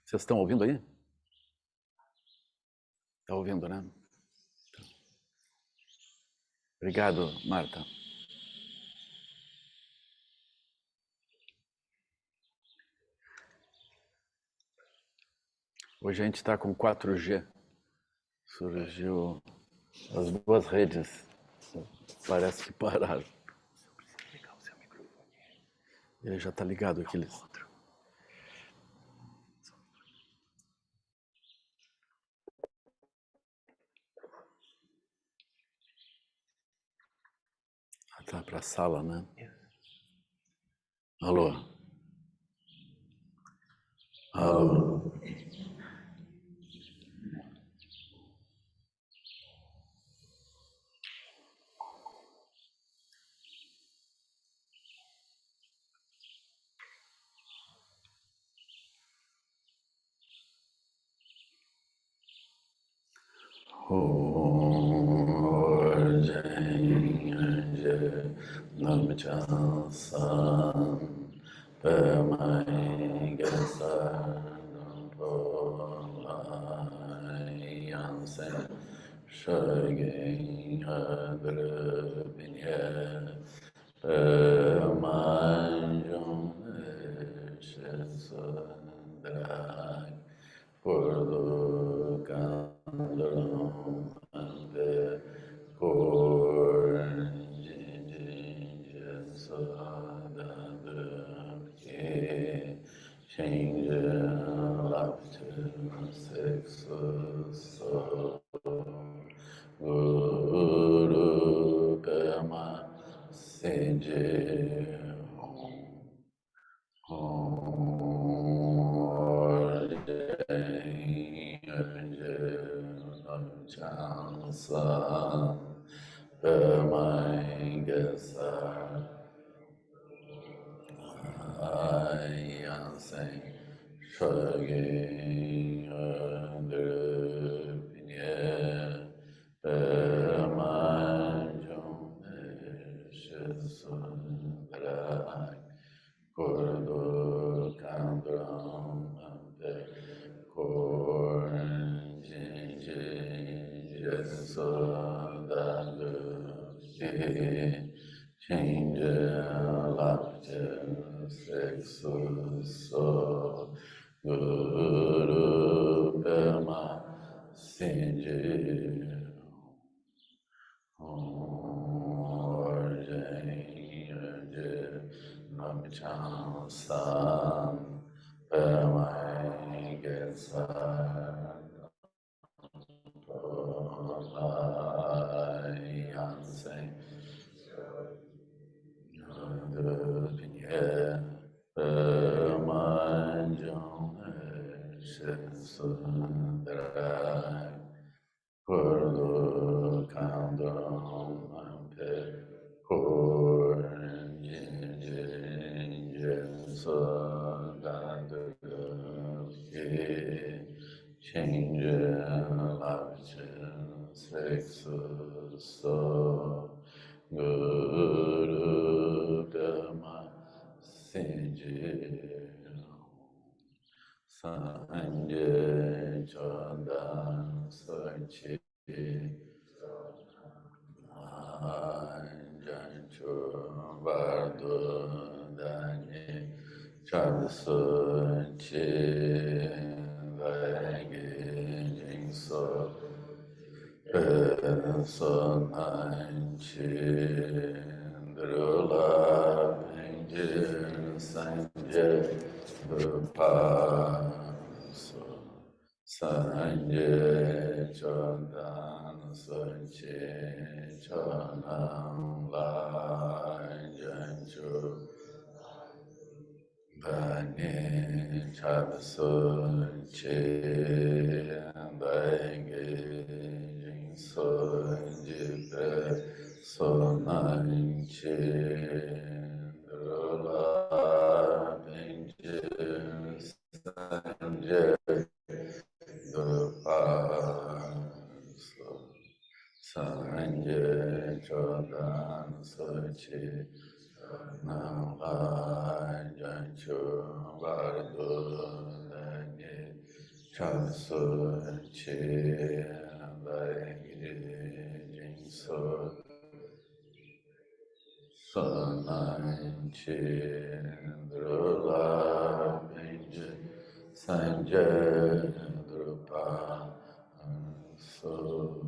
Vocês estão ouvindo aí? Está ouvindo, né? Obrigado, Marta. Hoje a gente está com 4G. Surgiu as duas redes. Parece que pararam. Ele já está ligado aqui. Tá para a sala, né? Alô? Alô? Chasu Chi Lai Jinsu Sunai Chi Drula Pinji Sanjay Drupa Su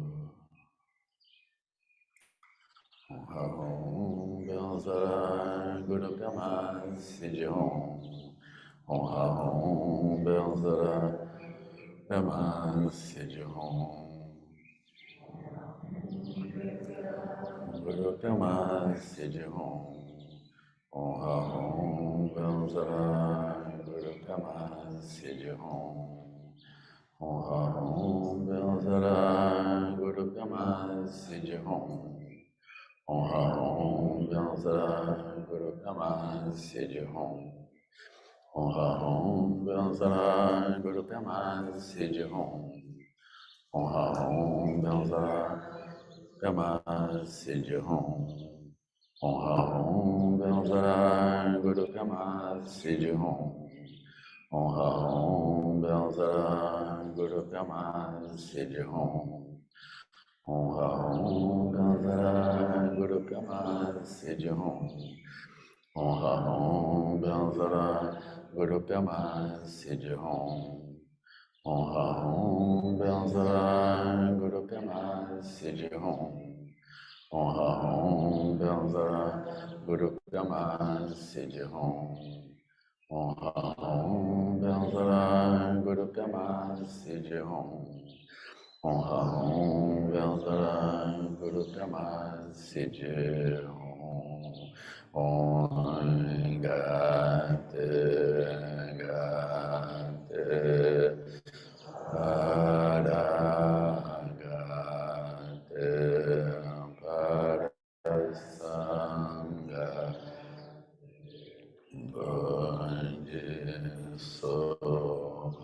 Hum Benzara Guru Pema Sijihom Hum Benzara Pema Sijihom Guru Pema Sijihom Hum Benzara Guru Pema Sijihom Hum Benzara Guru Pema Sijihom Hum Benzara Guru Pema Sijihom Hum Benzara Guru Pema Sijihom Hum Benzara Pema Sijihom Hum Benzara Guru Pema Sijihom Hum Benzara Guru Pema Sijihom Hum Benzara Guru Pema Sijihom Hum Benzara Guru Pema Sijihom Hum Benzara Guru Pema Sijihom Hum Benzara Guru Pema Sijihom Hum Benzara Guru Pema Sijihom Hum Benzara Guru Pema Sijihom Om Gate Gate Paragate Parasanga Bhanje Sohawenga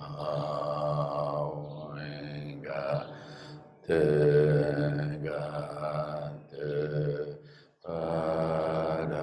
Te Gate Paragate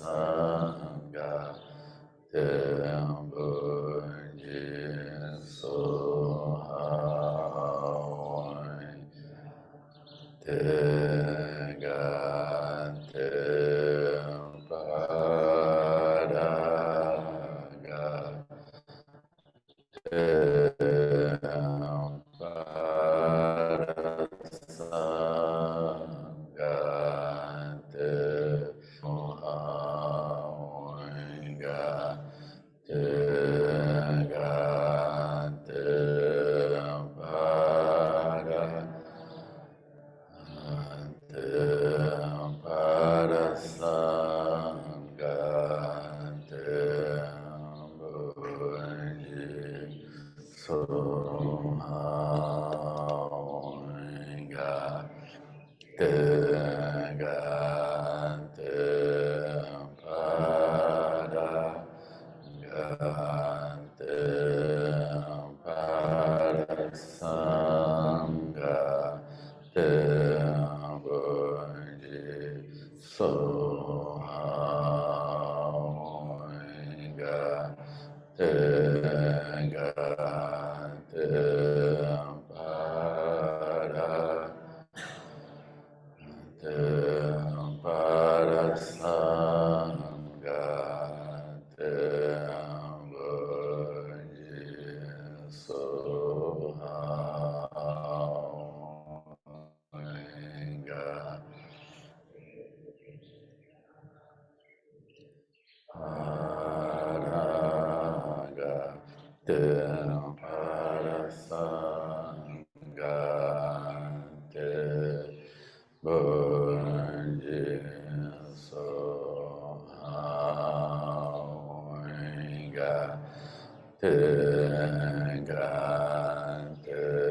Sangate Bhanje Sohawenga Te Gate Paragate Parasanga Te Bhanje Sohawenga Te Gate Te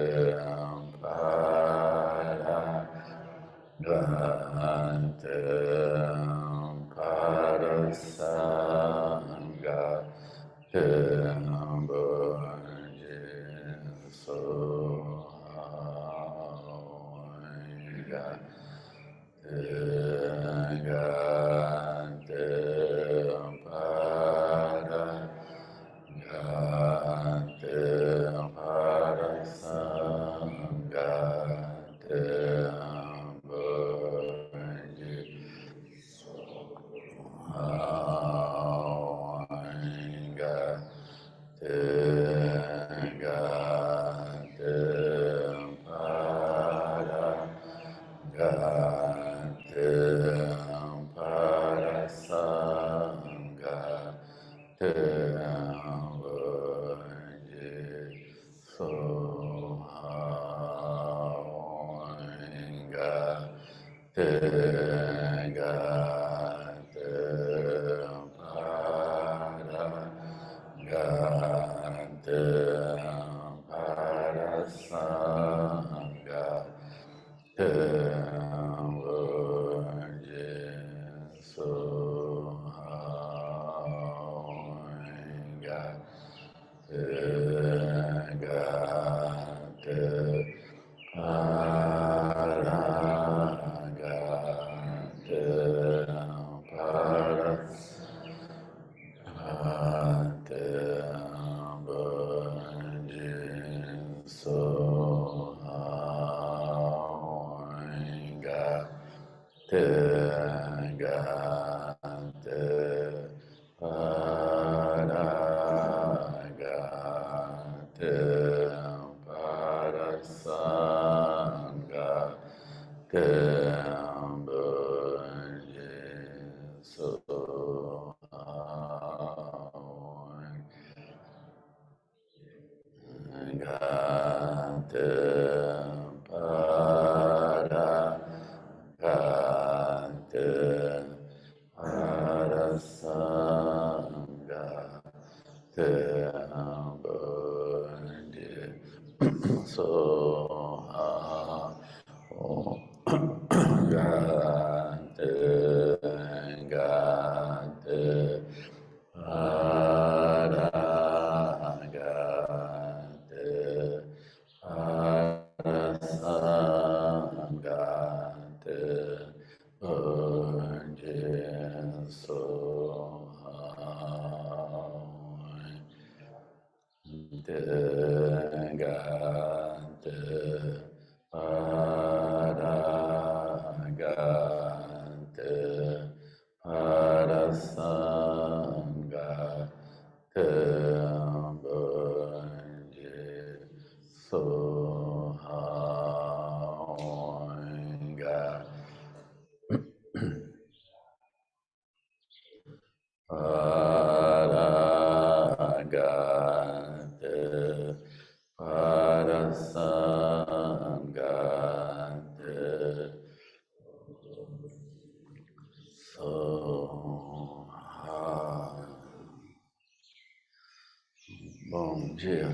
Bom dia.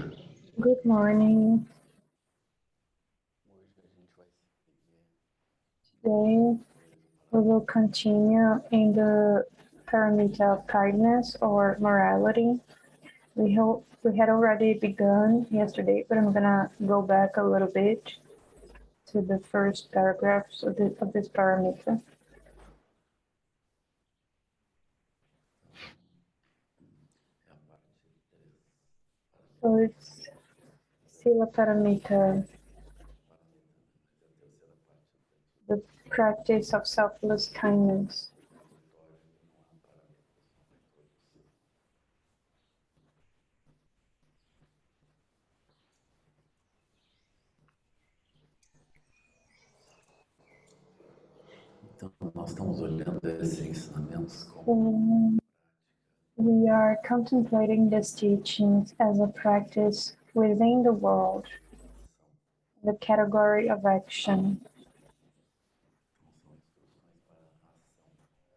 Good morning. Today we will continue in the paramita of kindness or morality. We had already begun yesterday, but I'm gonna go back a little bit to the first paragraphs of this paramita. So it's Sila Paramita, the practice of selfless kindness. Então, nós estamos olhando esses ensinamentos como So we are contemplating these teachings as a practice within the world, the category of action.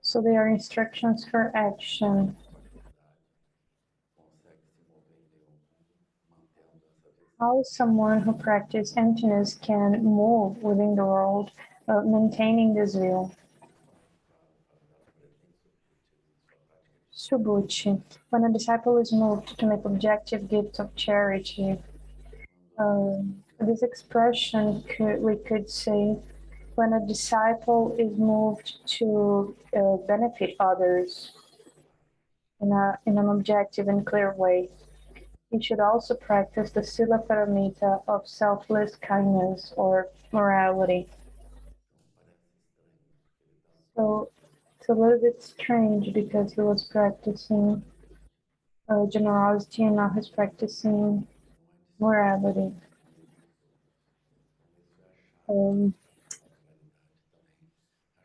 So they are instructions for action. How someone who practices emptiness can move within the world, maintaining this view. Subuchi. When a disciple is moved to make objective gifts of charity, this expression we could say when a disciple is moved to benefit others in an objective and clear way. He should also practice the Sila Paramita of selfless kindness or morality. So it's a little bit strange because he was practicing generosity and now he's practicing morality.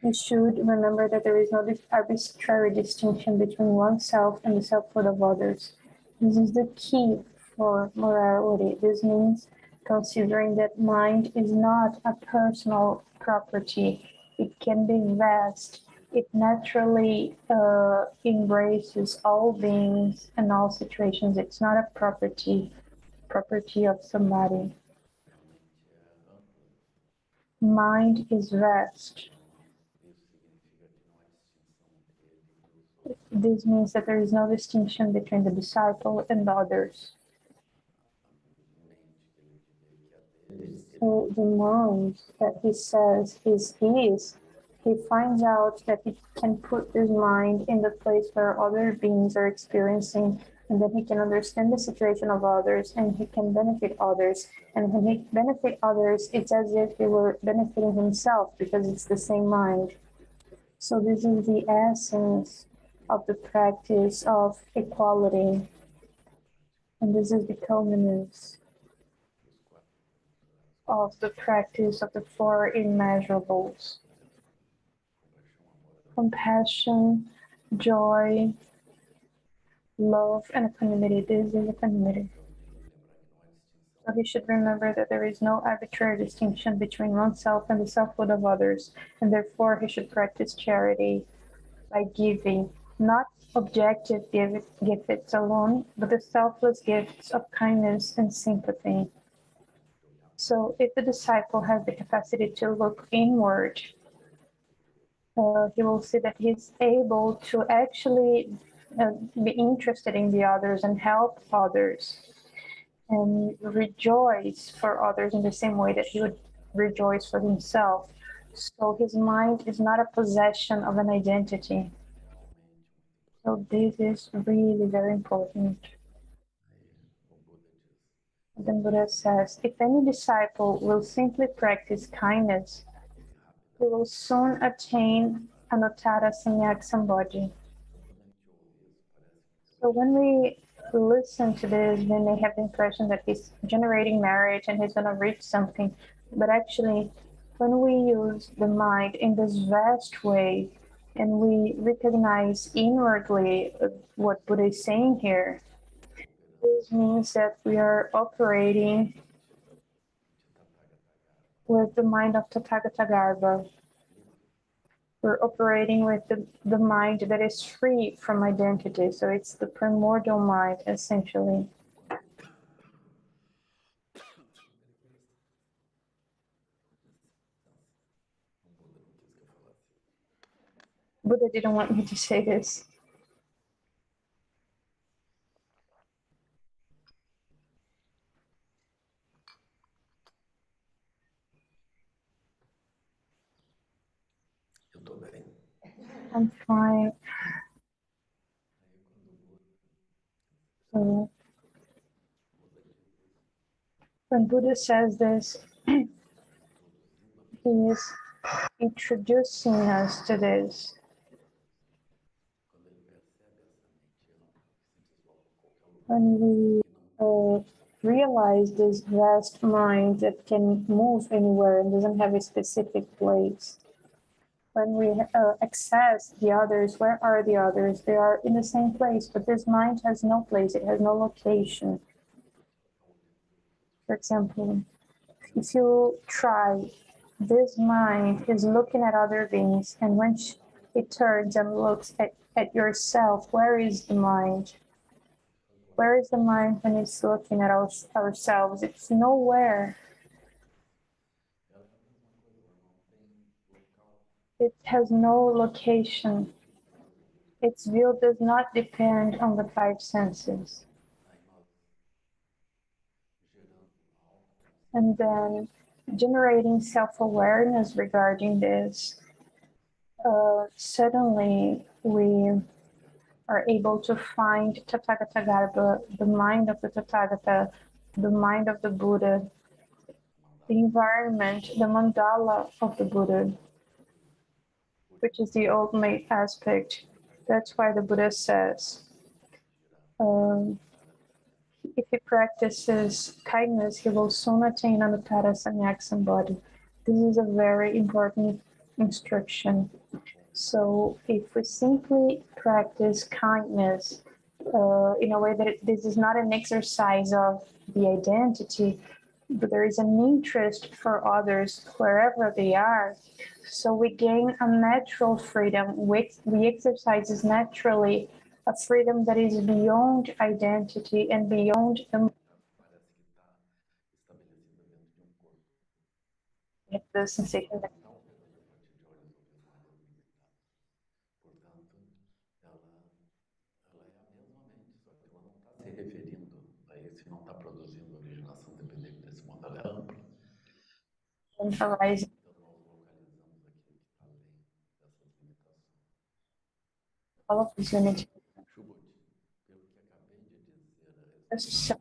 We should remember that there is no arbitrary distinction between oneself and the selfhood of others. This is the key for morality. This means considering that mind is not a personal property. It can be vast. It naturally embraces all beings and all situations. It's not a property of somebody. Mind is vast. This means that there is no distinction between the disciple and others. So the mind that he says is his, he finds out that he can put his mind in the place where other beings are experiencing, and then he can understand the situation of others and he can benefit others. And when he benefits others, it's as if he were benefiting himself because it's the same mind. So this is the essence of the practice of equality. And this is the culminance of the practice of the four immeasurables. Compassion, joy, love, and equanimity. This is equanimity. So he should remember that there is no arbitrary distinction between oneself and the selfhood of others, and therefore he should practice charity by giving, not objective gifts alone, but the selfless gifts of kindness and sympathy. So if the disciple has the capacity to look inward, he will see that he's able to actually be interested in the others and help others and rejoice for others in the same way that he would rejoice for himself. So his mind is not a possession of an identity. So this is really very important. Then Buddha says, if any disciple will simply practice kindness, he will soon attain anuttara samyak sambodhi. So when we listen to this, we may have the impression that he's generating marriage and he's going to reach something. But actually, when we use the mind in this vast way and we recognize inwardly what Buddha is saying here, this means that we are operating with the mind of Tathagata Garbha. We're operating with the mind that is free from identity. So it's the primordial mind, essentially. Buddha didn't want me to say this. I'm fine. So when Buddha says this, he is introducing us to this. When we realize this vast mind that can move anywhere and doesn't have a specific place, when we access the others, where are the others? They are in the same place, but this mind has no place, it has no location. For example, if you try, this mind is looking at other beings, and when it turns and looks at yourself, where is the mind? Where is the mind when it's looking at ourselves? It's nowhere. It has no location. its view does not depend on the five senses. And then generating self-awareness regarding this, suddenly we are able to find Tathagata Garbha, the mind of the Tathagata, the mind of the Buddha, the environment, the mandala of the Buddha, which is the ultimate aspect. That's why the Buddha says, if he practices kindness, he will soon attain Anuttara Sannyaks body. This is a very important instruction. So if we simply practice kindness in a way that this is not an exercise of the identity, but there is an interest for others wherever they are, so we gain a natural freedom. We exercise naturally a freedom that is beyond identity and beyond the sensation that se referindo a isso e não está produzindo originação dependente desse mundo, ela é ampla. arises. Então nós localizamos aquilo que está além dessas limitações. All of this unity. Chubut, pelo que acabei de dizer a respeito da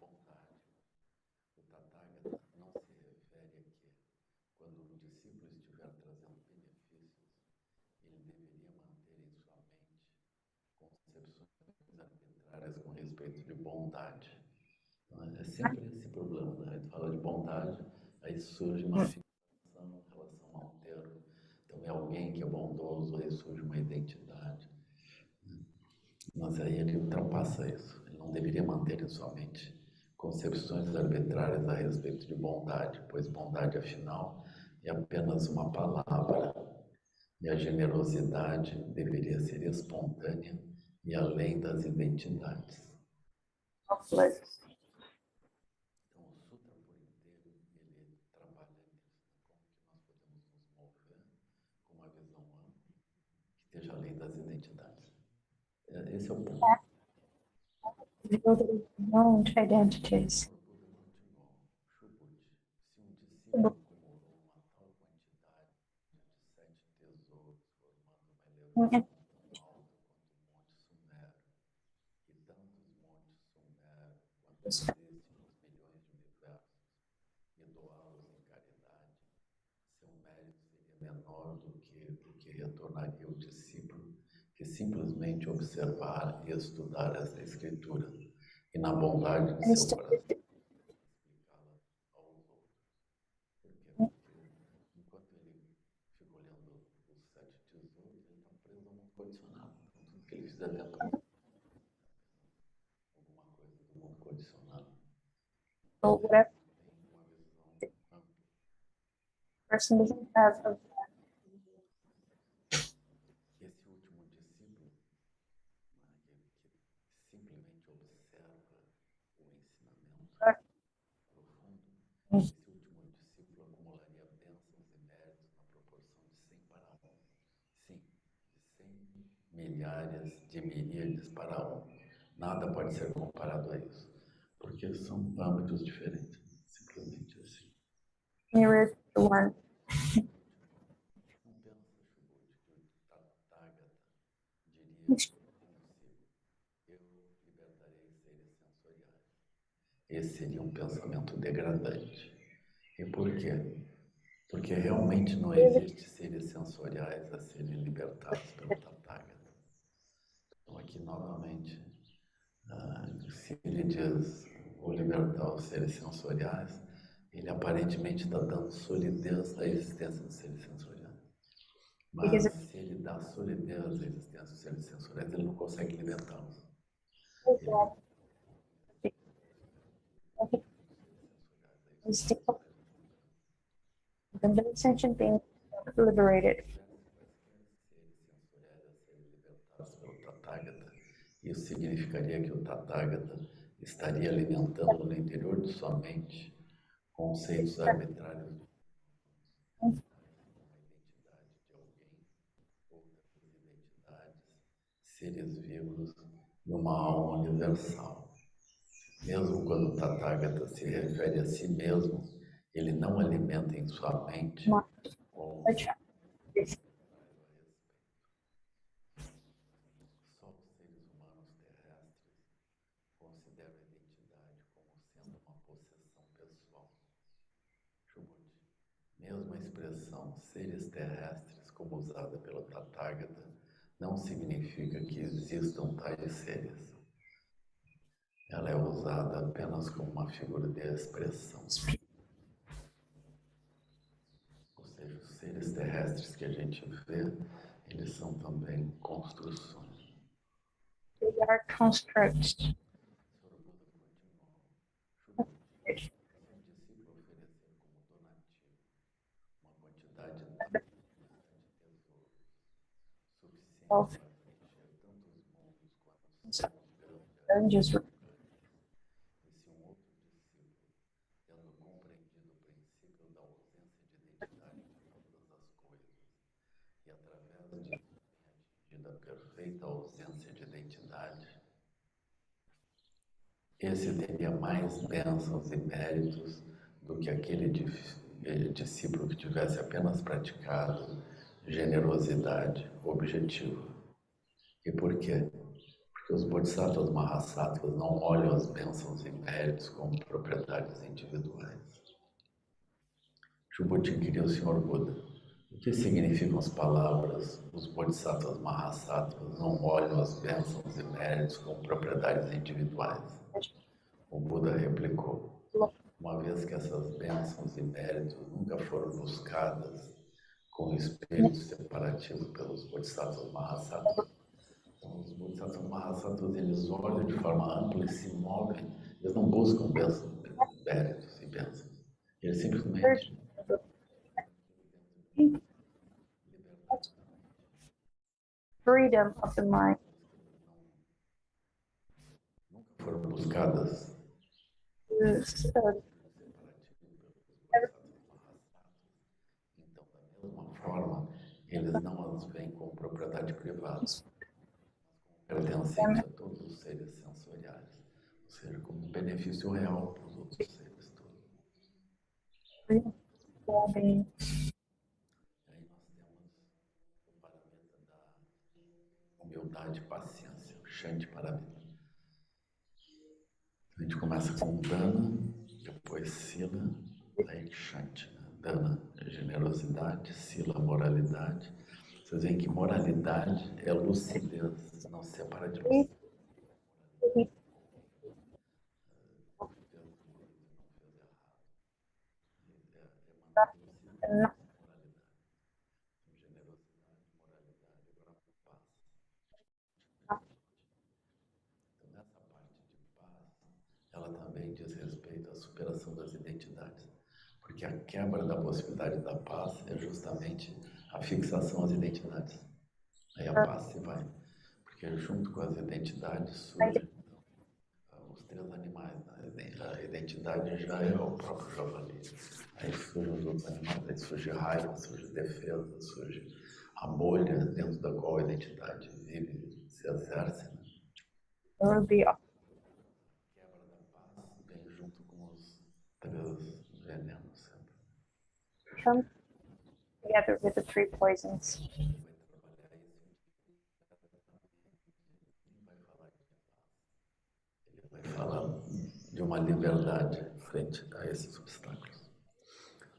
bondade, o Tathagata não se refere a que, quando um discípulo estiver trazendo benefícios, ele deveria manter em sua mente concepções arbitrárias com respeito de bondade. É sempre esse problema, né? A gente fala de bondade, aí surge uma fixação em relação a um termo. Então é alguém que é bondoso, aí surge uma identidade. Mas aí ele ultrapassa isso. Ele não deveria manter em sua mente concepções arbitrárias a respeito de bondade, pois bondade, afinal, é apenas uma palavra. E a generosidade deveria ser espontânea e além das identidades. Conflicts. Então, o Sutra por inteiro, ele trabalha nisso, né? Como que nós podemos nos mover com uma visão ampla, que esteja além das identidades. Esse é o ponto. Beyond identities. O Buda continuou, Chubut, se um discípulo acumulou uma tal quantidade de 7 tesouros, formando uma elevação tão alta quanto o Monte Sumério, e tantos montes Sumério quanto existem nos milhões de universos, e doá-los em caridade, seu mérito seria menor do que o que retornaria o discípulo que simplesmente observar e estudar esta escritura e na bondade de seu coração explicá-la aos outros. Por quê? Porque enquanto ele fica olhando os 7 tesouros, ele está preso ao mundo condicionado. Então, tudo que ele fizer dentro do mundo é alguma coisa do mundo condicionado. So whatever Tem uma visão ampla. person doesn't have a Esse último discípulo, aquele que simplesmente observa o ensinamento profundo, esse último discípulo acumularia bênçãos e méritos na proporção de 100 para 1. Sim, de 100 milhares de miríades para 1. Nada pode ser comparado a isso, porque são âmbitos diferentes, simplesmente assim. mirror to one. Não pensa, Shubut, que o Tathagata diria consigo, eu libertarei seres sensoriais. Esse seria um pensamento degradante. E por quê? Porque realmente não existe seres sensoriais a serem libertados pelo Tathagata. Então aqui novamente, se ele diz vou libertar os seres sensoriais, ele aparentemente está dando solidez à existência dos seres sensoriais. Mas se ele dá solidez à existência dos seres sensoriais, ele não consegue libertá-los. The sentient being liberated. Pelo Tathagata, isso significaria que o Tathagata estaria alimentando no interior de sua mente conceitos arbitrários de uma identidade de alguém, outras identidades, seres vivos e uma alma universal. Mesmo quando o Tathagata se refere a si mesmo, ele não alimenta em sua mente com só os seres humanos terrestres consideram a identidade como sendo uma possessão pessoal. Chubut. Mesmo a expressão seres terrestres, como usada pelo Tathagata, não significa que existam tais seres. Ela é usada apenas como uma figura de expressão. Ou seja, os seres terrestres que a gente vê, eles são também construções. They are constructs. O Senhor Buda continuou. Se um discípulo oferecer como donativo uma quantidade bastante tesouro, suficiente Of para preencher tanto os mundos quanto os céus grandes just e se um outro discípulo, tendo compreendido o princípio da ausência de identidade de todas as coisas, e através disso tem atingido a perfeita ausência de identidade, esse teria mais bênçãos e méritos do que aquele discípulo que tivesse apenas praticado generosidade objetiva. E por quê? Porque os Bodhisattvas Mahasattvas não olham as bênçãos e méritos como propriedades individuais. Shubhuti queria o Senhor Buda. O que significam as palavras os Bodhisattvas Mahasattvas não olham as bênçãos e méritos como propriedades individuais? O Buda replicou, uma vez que essas bênçãos e méritos nunca foram buscadas com o espírito separativo pelos Bodhisattvas Mahasattvas, então, os Bodhisattvas Mahasattvas, eles olham de forma ampla e se movem, eles não buscam bênçãos, méritos e bênçãos, eles simplesmente freedom of the mind. nunca foram buscadas Is, então, da mesma forma, eles não as veem como propriedade privada, pertencente a todos os seres sensoriais, ou seja, como um benefício real para os outros seres todos. well-being. E aí nós temos o paramita da humildade e paciência, o Shanti Paramita. A gente começa com Dana, depois Sila, aí Shanti. Dana é generosidade, Sila moralidade. Vocês veem que moralidade é lucidez, não se separa de lucidez. Então, nessa parte de paz, ela também diz respeito à superação das identidades, porque a quebra da possibilidade da paz é justamente a fixação às identidades. Aí a paz se vai, porque junto com as identidades surgem os três animais, né? A identidade já é o próprio javali. Aí surgem os outros animais, aí surge raiva, surge defesa, surge a bolha dentro da qual a identidade vive, se exerce. Né? Will be A quebra da paz vem junto com os três venenos sempre. come together with the three poisons. Ele vai falar de uma liberdade frente a esses obstáculos.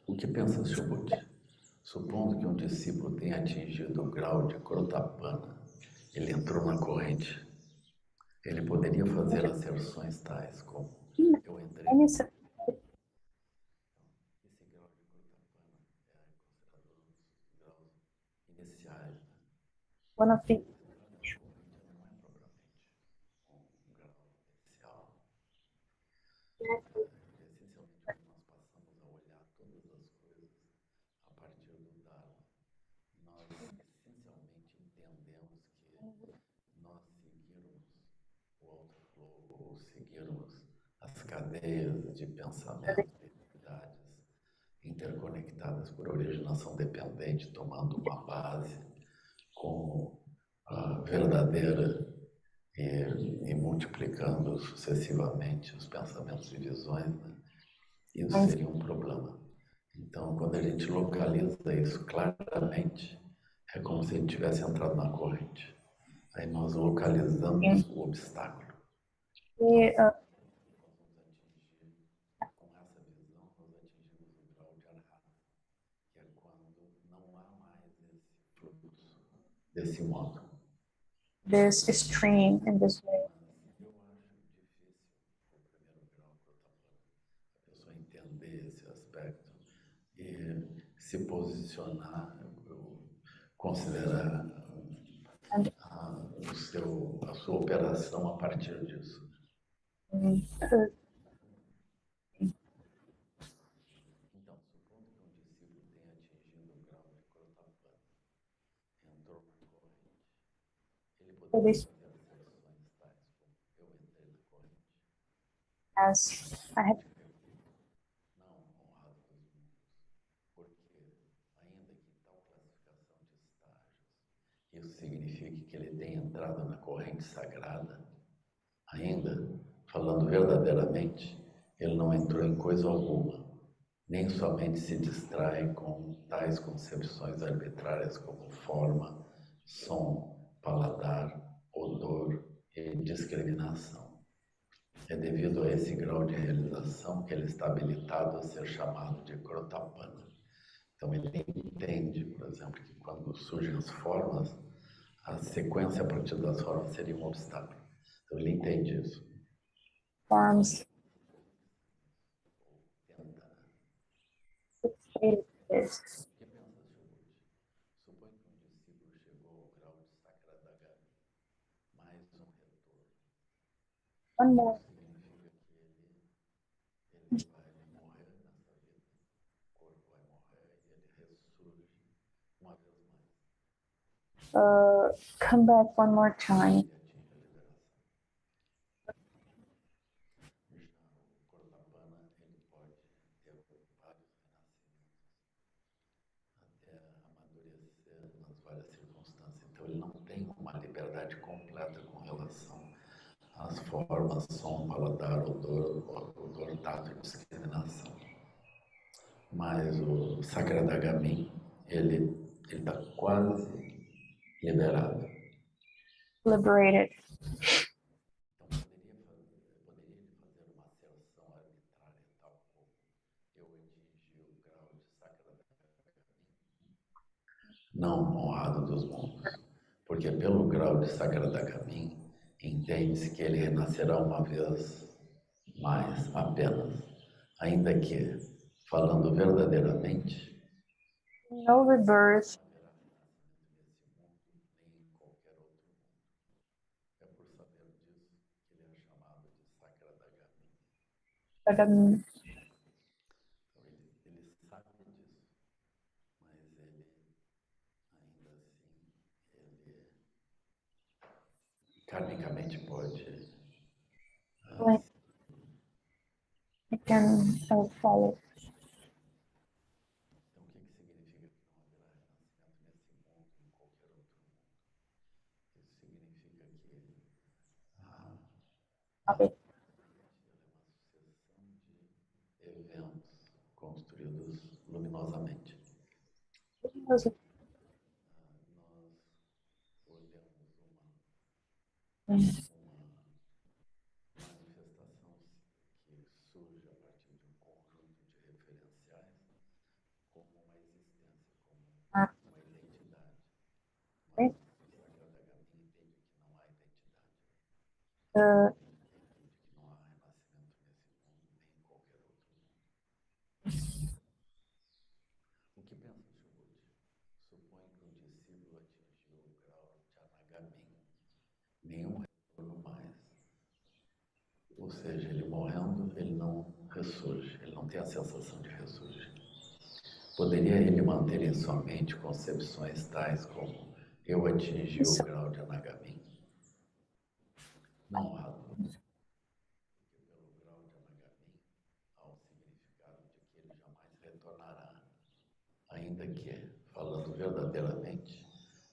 O que pensa Subhuti? Supondo que um discípulo tenha atingido o grau de Krotapana, ele entrou na corrente. Ele poderia fazer asserções tais como: eu entrei. Esse grau de Krotapana é considerado um dos graus iniciais. Né? One of the Entrar na corrente não é propriamente um grau inicial. Essencialmente, quando nós passamos a olhar todas as coisas a partir do Dharma, nós essencialmente entendemos que nós seguirmos o outflow ou seguirmos as cadeias de pensamento, de atividades interconectadas por originação dependente, tomando uma base como verdadeira e multiplicando sucessivamente os pensamentos e visões, né? Isso Mas seria um problema. Então, quando a gente localiza isso claramente, é como se a gente tivesse entrado na corrente. Aí nós localizamos sim. o obstáculo. E, Nós vamos atingir, com essa visão, nós atingimos o grau de arhata, que é quando não há mais esse fluxo desse modo. this stream in this way. Mas eu acho difícil o primeiro grau protapana, a pessoa entender esse aspecto e se posicionar, considerar And a sua operação a partir disso. uh, Então, supondo que um discípulo tenha atingido o grau de Krotapana, entrou na corrente, ele for poderia this, fazer asserções tais como eu entrei na corrente, as I have não honrado dos mundos, porque ainda que em tal classificação de estágios, isso signifique que ele tenha entrado na corrente sagrada, ainda, falando verdadeiramente, ele não entrou em coisa alguma, nem somente se distrai com tais concepções arbitrárias como forma, som, paladar, odor e discriminação. É devido a esse grau de realização que ele está habilitado a ser chamado de Krotapana. Então ele entende, por exemplo, que quando surgem as formas, a sequência a partir das formas seria um obstáculo. Então ele entende isso. forms Ou tenta, né? fixated this. O que pensas, Shubut? Supõe que um discípulo chegou ao grau de Sakradagami, mais um retorno. One Isso more significa que ele vai morrer nessa vida, o corpo vai morrer e ele ressurge uma vez mais. come back one more time. Ele atinge a liberação. Já o Kordapana, ele pode ter vários renascimentos até amadurecer nas várias circunstâncias. Então ele não tem uma liberdade completa com relação às formas, som, paladar, odor, tato e discriminação. Mas o Sakradagami, ele está quase liberado. Liberated. Então poderia ele fazer uma asserção arbitrária tal como eu atingi o grau de Sakradagami, não honrado dos mundos, porque pelo grau de Sakradagami entende-se que ele renascerá uma vez mais apenas, ainda que, falando verdadeiramente, No rebirth. não haverá renascimento nesse mundo nem em qualquer outro mundo. É por saber disso que ele é chamado de Sakradagami. But Então ele sabe disso, mas ele ainda assim, ele karmicamente pode. when I can follow. Então o que significa que não haverá renascimento nesse mundo em qualquer outro mundo? Isso significa que a It mente ela é uma sucessão de eventos construídos luminosamente. was Nós olhamos a uma manifestação que surge a partir de um conjunto de referenciais como uma existência, como uma identidade. Mas great. o Sakradagami entende que não há identidade. Uh, Entende que não há renascimento nesse mundo nem em qualquer outro mundo. O que pensa Shubut? Supõe que um discípulo atingiu o grau de Anagami, nenhum retorno mais. Ou seja, ele morrendo, ele não ressurge, ele não tem a sensação de ressurgir. Poderia ele manter em sua mente concepções tais como eu atingi o so grau de Anagami? Não, Radha, porque pelo grau de Anagami há um significado de que ele jamais retornará, ainda que, falando verdadeiramente,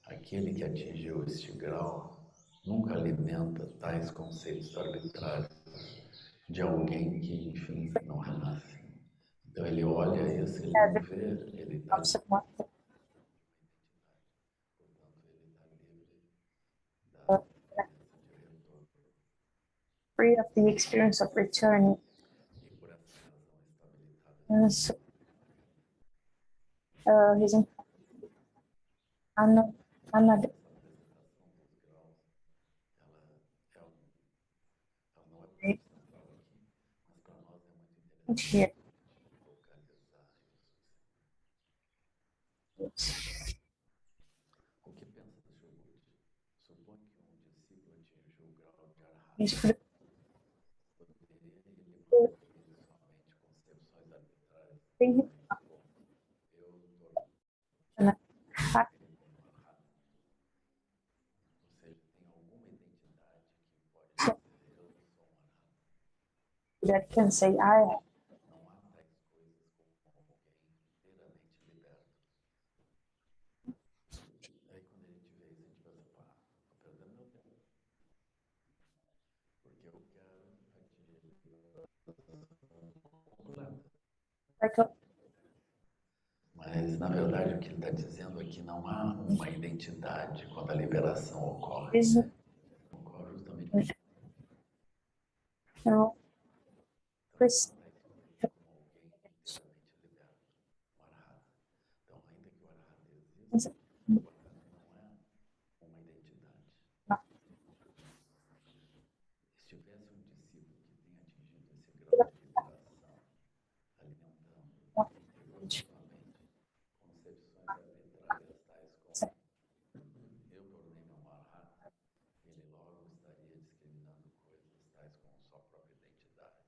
aquele que atingiu este grau nunca alimenta tais conceitos arbitrários de alguém que, enfim, não renasce. Então ele olha isso, ele não vê, ele está of someone portanto, ele está livre da experiência de retorno. free of the experience of returning. E por essa razão está habilitado And so, his I'm not, I'm not essa apresentação dos graus, ela, é um, ela não é great central aqui, mas para nós é muito here. interessante localizar isso. O que pensa do seu Buda? Supõe que um discípulo atingiu o grau de He's arhata. Poderia ele proferir somente concepções arbitrárias pretty como eu torno ele como arhata? Ou seja, tem alguma identidade que pode dizer eu sou um arhata? that can say I Não há tais coisas como alguém inteiramente liberto. Aí quando a gente vê isso, a gente pensa, pá, estou perdendo meu tempo. Porque eu quero atingir a liberação completa. have Mas, na verdade, o que ele está dizendo é que não há uma identidade quando a liberação ocorre. is Ocorre justamente no então, Chris não há tais coisas como alguém inteiramente liberto, o arhata. Então, ainda que o arhata exista, o arhata não é uma identidade. Se tivesse um discípulo que tenha atingido esse grau de liberação, alimentando egoisticamente concepções arbitrárias tais como eu tornei-me um arhata, ele logo estaria discriminando coisas tais como sua própria identidade,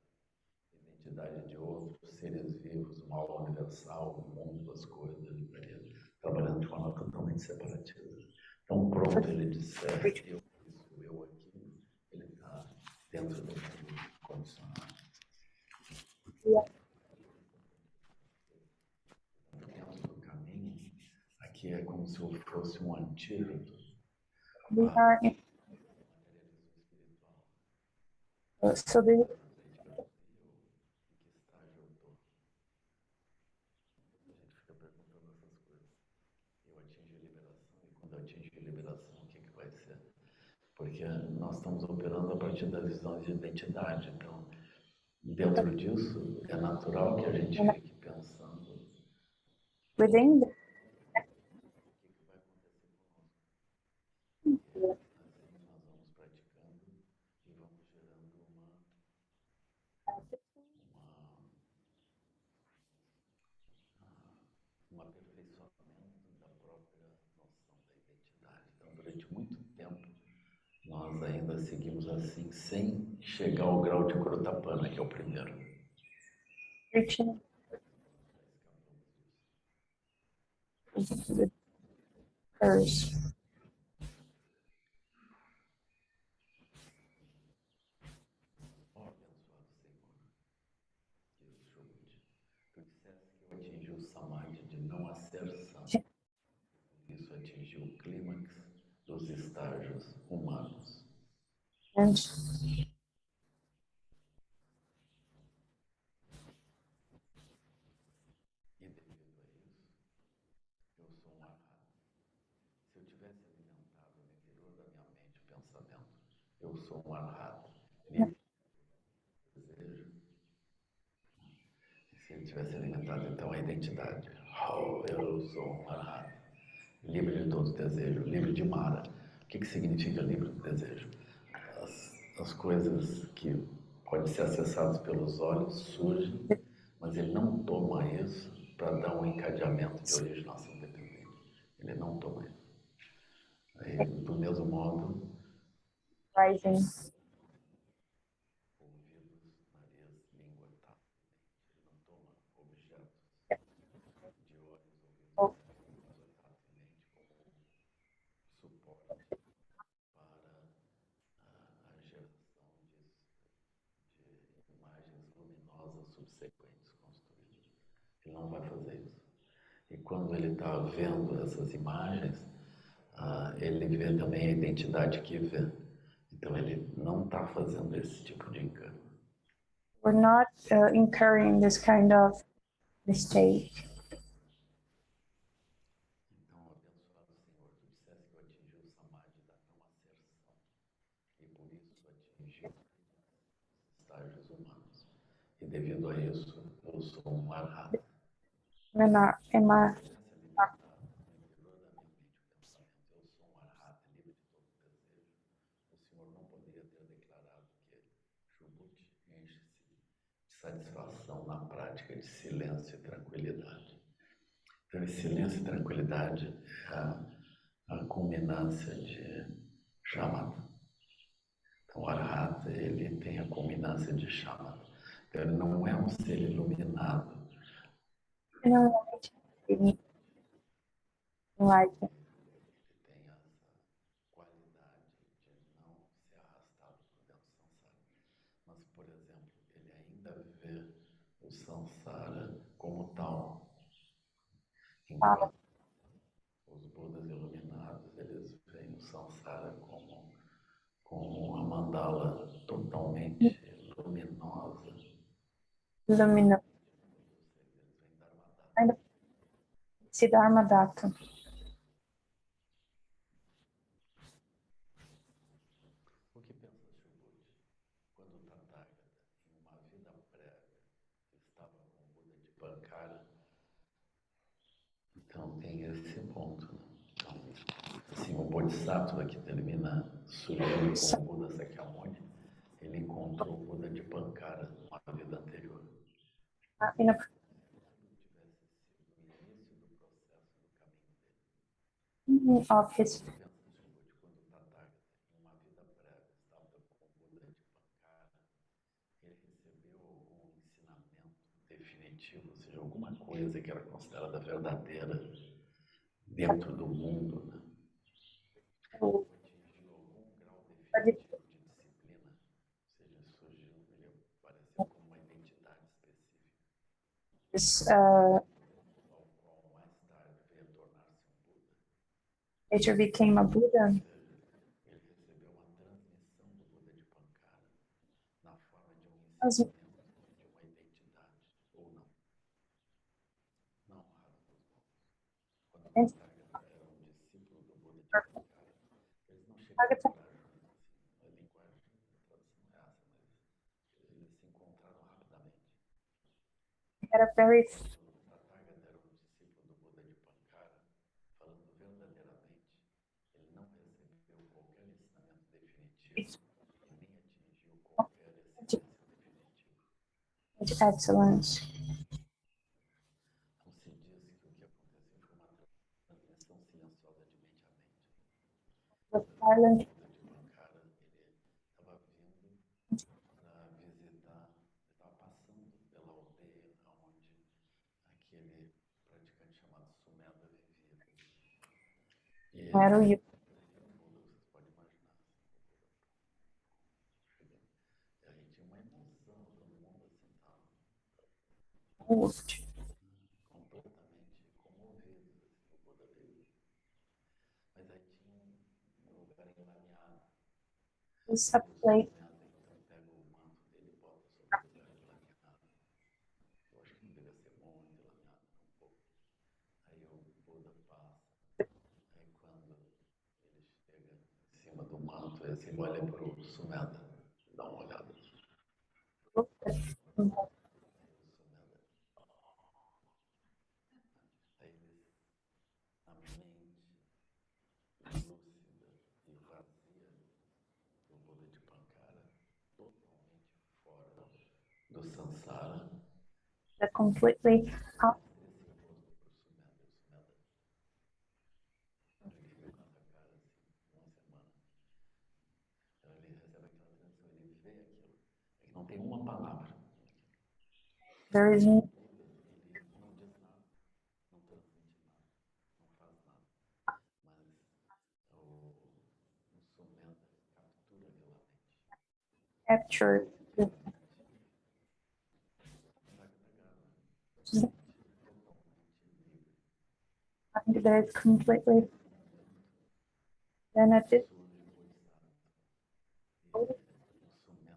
identidade de outros, seres vivos, o mal universal, o mundo, as coisas, ele estaria trabalhando de forma totalmente separativa. Então, pronto, ele disser eu isso, eu aquilo, ele está dentro do mundo condicionado. Dentro do caminho, aqui é como se fosse um antídoto we para are in, materialismo espiritual. so the Em que estágio eu estou? A gente fica perguntando essas coisas. Eu atingi a liberação, e quando eu atingir a liberação, o que, que vai ser? Porque nós estamos operando a partir das visões de identidade. Então, dentro disso, é natural que a gente fique pensando within the, o que, que vai acontecer conosco. E assim nós vamos praticando e vamos gerando um aperfeiçoamento da própria noção da identidade. Então, durante muito tempo, nós ainda seguimos assim, sem chegar ao grau de Krotapana, que é o primeiro. reaching the curse. Ó, abençoado Senhor, diz o Shubut, tu disseste que eu atingi o samadhi de não acerção. Isso atingiu o clímax dos estágios humanos. And E devido a isso, eu sou um arhata. Se eu tivesse alimentado no interior da minha mente o pensamento, eu sou um arhata, livre de desejo. Se ele tivesse alimentado então a identidade, oh, eu sou um arhata, livre de todo desejo, livre de Mara. O que significa livre do desejo? As coisas que podem ser acessadas pelos olhos surgem, mas ele não toma isso para dar um encadeamento de originação dependente. Ele não toma isso. Aí, do mesmo modo, rising ouvidos, nariz, língua, tato, ele não toma objetos de olhos, ouvidos, nariz, língua, tato e mente como suporte para a geração de imagens luminosas subsequentes construídas. Ele não vai fazer isso. E quando ele está vendo essas imagens, ele vê também a identidade que vê. Então ele não está fazendo esse tipo de engano. We're not incurring this kind of mistake. Então, abençoado Senhor, tu disseste que eu atingi o samadhi da não aserção e por isso atingi os estágios humanos. E devido a isso, eu sou um arhata. Emma, No interior da minha mente o pensamento, eu sou um arhata livre de todo desejo. O Senhor não poderia ter declarado que Shubut enche-se de satisfação na prática de silêncio e tranquilidade. Então, esse silêncio e tranquilidade é a culminância de shamatha. Então, o arhata, ele tem a culminância de shamatha. Então, ele não é um ser iluminado. enlightened. Ele tem essa qualidade de não ser arrastado por dentro do samsara. Mas, por exemplo, ele ainda vê o samsara como tal, enquanto os Budas iluminados, eles veem o samsara como uma mandala totalmente luminosa. Lumina. Eles veem Dharmadhata. Siddharma Datta. O que pensa Shubhut quando o Tathagata, em uma vida prévia, estava com o Buda de Pankara? Então tem esse ponto, né? Então, assim, o Bodhisattva que termina surgindo com o Buda Sakyamuni, ele encontrou o Buda de Pankara numa vida anterior. In a, Tivesse sido o início do processo do caminho dele. of his Pensa Shubhut quando o Tathagata, em uma vida prévia, estava com o Buda de Pankara, ele recebeu algum ensinamento definitivo, ou seja, alguma coisa que era considerada verdadeira dentro do mundo, né? Ou atingiu algum grau definitivo de disciplina, ou seja, surgiu, ele apareceu como uma identidade específica, ao qual mais tarde veio a tornar-se um Buda. nature became a Buddha. Ou seja, ele recebeu uma transmissão do Buda de Pankara na forma de um ensinamento, de uma identidade, ou não. Não, Rara dos Bons. Quando o Tathagata era um discípulo do Buda de Pankara, eles não chegaram a morar juntos, assim. A linguagem, a tradução é essa, mas eles se encontraram rapidamente. Had a very Quando o Tathagata era um discípulo do Buda de Pankara, falando verdadeiramente, ele não recebeu qualquer ensinamento definitivo e nem atingiu qualquer excelência definitiva. excellence. Então se diz que o que aconteceu foi uma transmissão silenciosa de mente a mente. The silent O Buda de Pankara, ele estava vindo para visitar, estava passando pela aldeia onde aquele praticante chamado Sumedha vivia. E ele, era o Buda, vocês podem imaginar, chegando. E aí tinha uma emoção, todo mundo assim estava moved. completamente comovido. Assim, o Buda veio. Mas aí tinha um lugar enlameado. It's E a o place Sumedha então pega o manto dele e bota sobre o lugar enlameado. Eu acho que não devia ser muito enlameado, não, um pouco. Aí o Buda passa. Aí quando ele chega em cima do manto, ele assim, olha para o Sumedha, dá uma olhada. Aí o Sumedha, aí ele, a mente lúcida e vazia do Buda de Pankara, totalmente fora do samsara, completely out. esse rosto para o Sumedha. E o Sumedha, ele fica com essa cara assim, uma semana. Então ele recebe aquela transmissão, ele vê aquilo. É que não tem uma palavra. There is O no Buda, ele não diz nada, não transmite nada, não faz nada. Mas o Sumedha captura aquela mente. capture. E a mente está mente totalmente livre. That is completely Then at this surge o Bodhisattva. E o Sumeta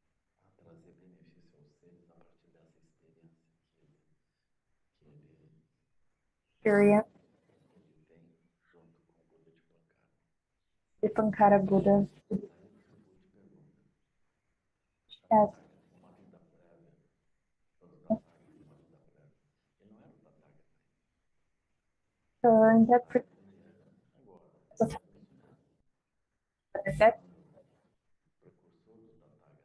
passa a trazer benefício aos seres a partir dessa experiência experience, que ele tem junto com o Buda de Pankara. Dipankara Buddha Daí o Subhuti pergunta, a as Tathagata tem uma vida prévia, quando o Tathagata tem uma vida prévia. Ele não era o Tathagata ainda. interpret Ele é agora. of É isso mesmo. that Quando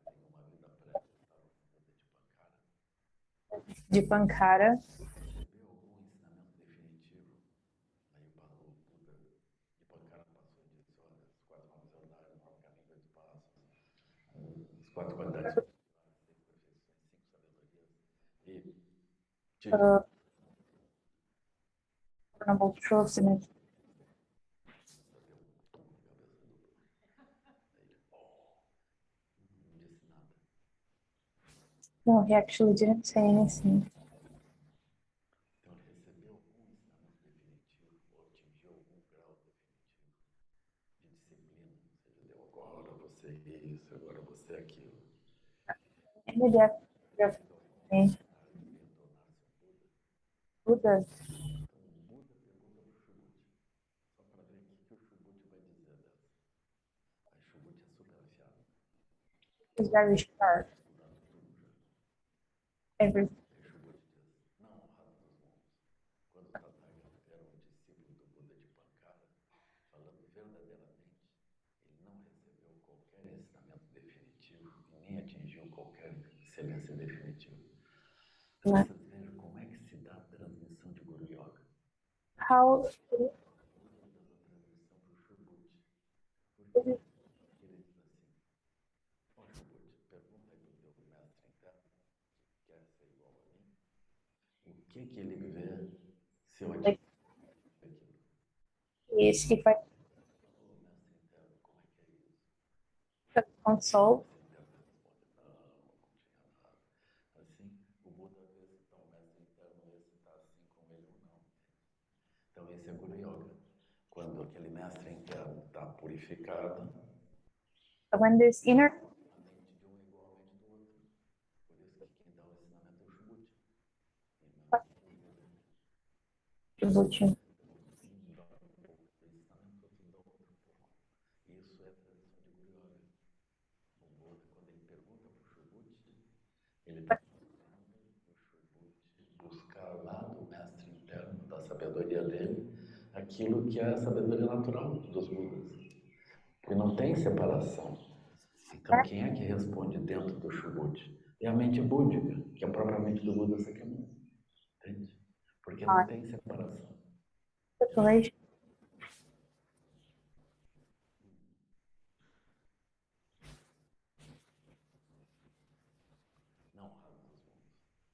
o precursor do Tathagata em uma vida prévia estava com o Buda de Pankara, Dipankara recebeu algum ensinamento definitivo. Aí o Buda de Pankara passou e disse, olha, as quatro formas de andar, o próprio caminho, oito passos, as quatro qualidades espirituais, seis perfeições, cinco sabedorias. E tive uh, Noble Truths in it. deu um na cabeça do Buda. Aí ele, não disse nada. No, he actually didn't say anything. Então ele recebeu algum ensinamento definitivo, ou atingiu algum grau definitivo de disciplina. Ou seja, deu agora você isso, agora você aquilo. In the depth of Então, como mais tarde ele ia tornar-se um Buda. Buddha, Então o Buda pergunta para o Subhuti, só para ver o que o Subhuti vai dizer dessa. Aí o Subhuti é super afiado. is very sharp. Estudado tudo já. Every Aí o Subhuti diz, não honrado dos mundos. Quando o Tathagata era um discípulo do Buda de Pankara, falando verdadeiramente, ele não recebeu qualquer ensinamento definitivo e nem atingiu qualquer excelência definitiva. Então vocês vejam como é que se dá a transmissão de Guru Yoga. how O Buda fez a transmissão para o Subhuti. Por quê? Porque ele diz assim, ó Subhuti, pergunta aí para o teu mestre interno, que quer ser igual a mim, o que que ele vê se eu like atingir aquilo? is if I Ô mestre interno, como é que é isso? could O consult, mestre interno responde, não tinha nada. Assim, o Buda vê se está o mestre interno, vê se está assim com ele ou não. Então esse é Guru Yoga. Quando aquele mestre interno está purificado, when this inner a mente de um é igual à mente do outro. Por isso que quem dá o ensinamento é o Subhuti, e não o Buda. Tribute Um dá um pouco do ensinamento, outro dá outro pouco. Isso é a tradição de Guru Yoga. O Buda, quando ele pergunta para o Subhuti, ele está fazendo o Subhuti buscar lá do mestre interno, da sabedoria dele, aquilo que é a sabedoria natural dos Budas. Porque não tem separação. Então, quem é que responde dentro do Subhuti? É a mente búdica, que é a própria mente do Buda Sakyamuni. Entende? Porque não tem separação. separation. Não raro dos mundos.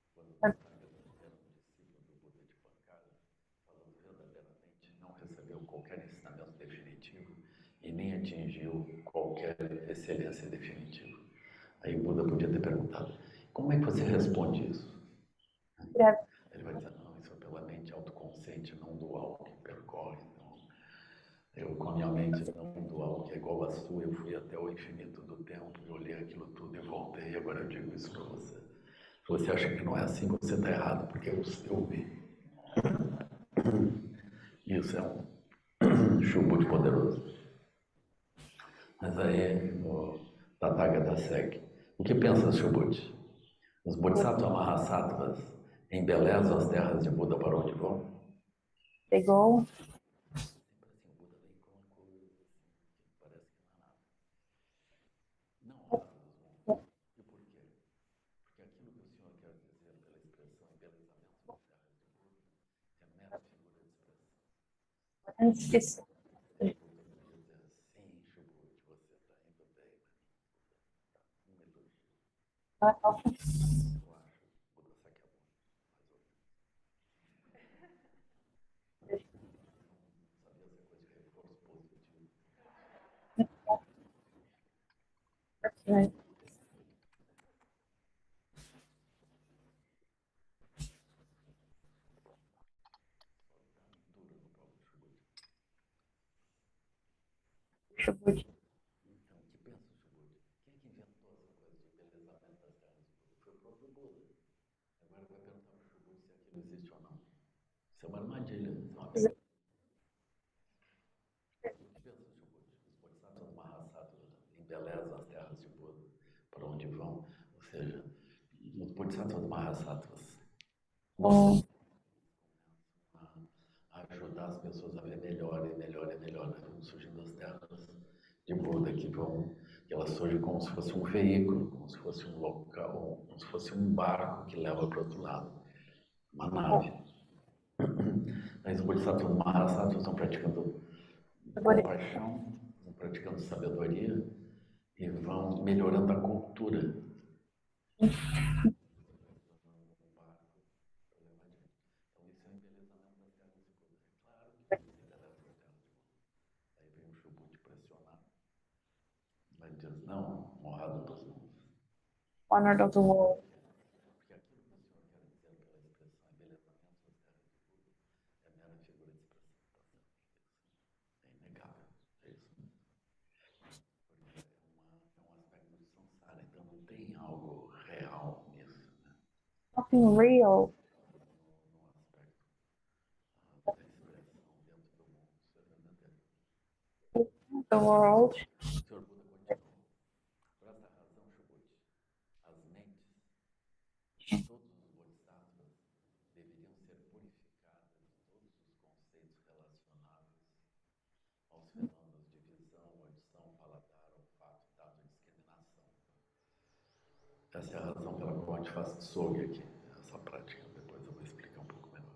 Quando o Tathagata era um discípulo do Buda de Pankara, falando verdadeiramente, não recebeu qualquer ensinamento definitivo e nem atingiu qualquer excelência definitiva. Aí o Buda podia ter perguntado, como é que você responde isso? Yeah, Ele vai dizer, não, isso é pela mente autoconsciente não dual que percorre. Então, eu com a minha mente não dual, que é igual à sua, eu fui até o infinito do tempo e olhei aquilo tudo e voltei, e agora eu digo isso para você. Se você acha que não é assim, você está errado, porque eu vi. Isso é um chubut poderoso. Mas aí o Tathagata segue. O que pensa o Chubut? Os Bodhisattvas Mahasattvas embelezam as terras de Buda para onde vão? they go. Sempre assim, o Buda vem com uma coisa assim, que parece que não é nada. Não honrado dos mundos. E por quê? Porque aquilo que o senhor quer dizer pela expressão embelezamento de terras de Buda é mera figura de expressão. And this Aí o Buda podia dizer, sim, Chubut, você está indo bem, mas um elogio. Eu acho Buda Sakyamuni, mais ou menos. Não sabia essa coisa de reforço positivo. right. Só dá duro no pau do Chubut. Subúrbio. Então, o que pensa o Subúrbio? Quem é que inventou essa coisa de embelezamento das terras de Buda? Foi o próprio Buda. Agora vai perguntar para o Subúrbio se aquilo existe ou não. Isso é uma armadilha, isso é uma pegadinha. O que pensa o Subúrbio? Os bodhisattvas Mahasattvas embelezam as terras de Buda para onde vão. Ou seja, os bodhisattvas Mahasattvas Hum, a ajudar as pessoas a ver melhor e melhor e melhor, né? Vão surgindo as terras de Buda que vão, que elas surgem como se fosse um veículo, como se fosse um local, como se fosse um barco que leva para o outro lado, uma nave. Mas os bodhisattvas Mahasattvas estão praticando Subúrbio. compaixão, estão praticando sabedoria e vão melhorando a cultura. Então isso é o embelezamento das terras de Buda. É claro que eles embelezam as terras de Buda. Aí vem o Chubut pressionar. Mas diz, não, honrado dos mundos. Honored of the world. Porque aquilo que o senhor quer dizer pela expressão embelezamento das terras de Buda é mera figura de expressão, tá certo? Isso é inegável, é isso. Porque é um aspecto de samsara, então não tem algo real nisso, né? Nothing real. No aspecto da expressão dentro do mundo, isso é verdadeiro. The world. O senhor Buda continuou. Por essa razão, Shubut, as mentes de todos os bodhisattvas deveriam ser purificadas de todos os conceitos relacionáveis aos fenômenos de visão, audição, paladar, olfato, tato e discriminação. Essa é a razão pela qual a gente faz tsog aqui, essa prática. Depois eu vou explicar um pouco melhor.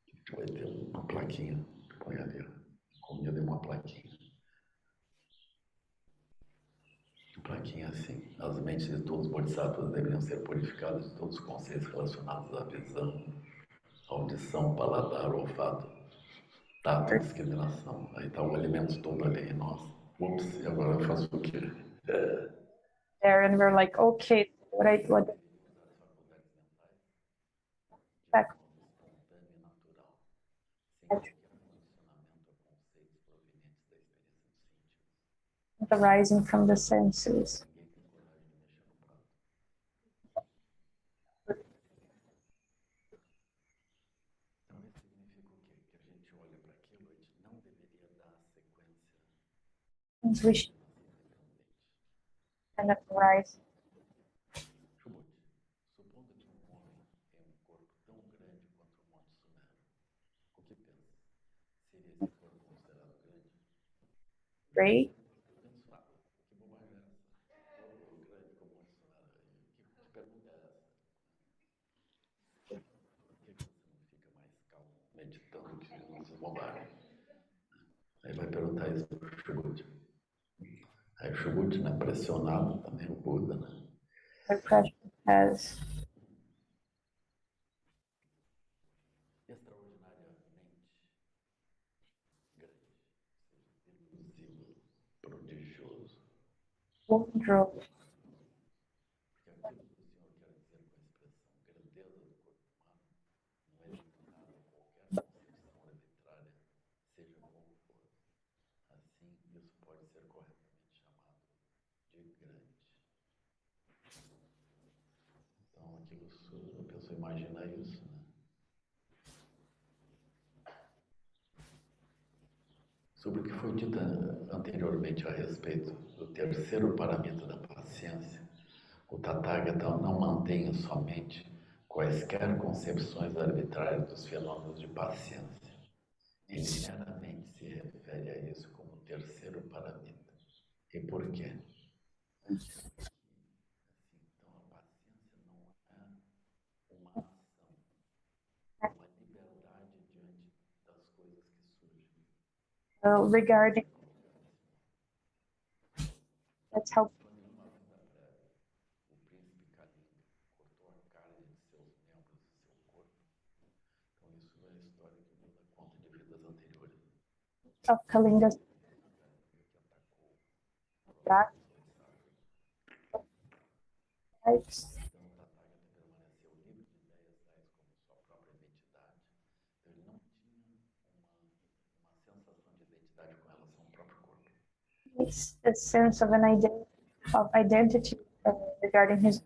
A gente vai ter uma plaquinha, põe ali, como eu dei uma plaquinha. Plaquinha assim. As mentes de todos os bodhisattvas deveriam ser purificadas de todos os conceitos relacionados à visão, audição, paladar, olfato, tato e discriminação. Aí está o alimento todo ali, nossa. Ups, e agora eu faço o quê? There and we're like, okay, what I what Deveriam usar as faculdades mentais de modo espontâneo e natural, sem qualquer condicionamento a conceitos provenientes da experiência dos sentidos. arising from the senses. Ninguém tem coragem de mexer no prato. Então isso significa o quê? Que a gente olha para aquilo, a gente não deveria dar sequência Intuition independente. and arise. Chubut, supondo que um homem tem um corpo tão grande quanto o Monte Sumero, o que pensa? Seria esse corpo considerado grande? Great. Mensurável. Que bobagem é essa? Corpo grande como o Monte Sumero. Que pergunta é essa? Por que você não fica mais calmo, meditando, que não se bobagem? Aí vai perguntar isso para o Chubut. Aí o Chubut, né, pressionado também, o Buda, né? The pressure has Extraordinariamente grande, ou seja, delusivo, prodigioso. wardrobe. Porque aquilo que o senhor quer dizer com a expressão grandeza do corpo humano não é limitado a qualquer concepção arbitrária, seja como for. Assim, isso pode ser corretamente chamado de grande. Então, aquilo, a pessoa imagina isso, né? Sobre o que foi dito anteriormente a respeito do terceiro paramita da paciência, o Tathagata não mantém somente quaisquer concepções arbitrárias dos fenômenos de paciência. Ele meramente se refere a isso como terceiro paramita. E por quê? Assim, então a paciência não é uma ação, é uma liberdade diante das coisas que surgem. Regarding that's how Quando em uma vida prévia o príncipe Kalinga cortou a carne de seus membros e seu corpo, então isso é a história que o Buda conta de vidas anteriores. of Kalinga's O príncipe Kalinga que atacou o back próprio Bodhisattva. types. Então o Tathagata permaneceu livre de ideias tais como sua própria identidade. Então ele não tinha uma sensação de identidade com relação ao próprio corpo. It's a sense of of identity regarding his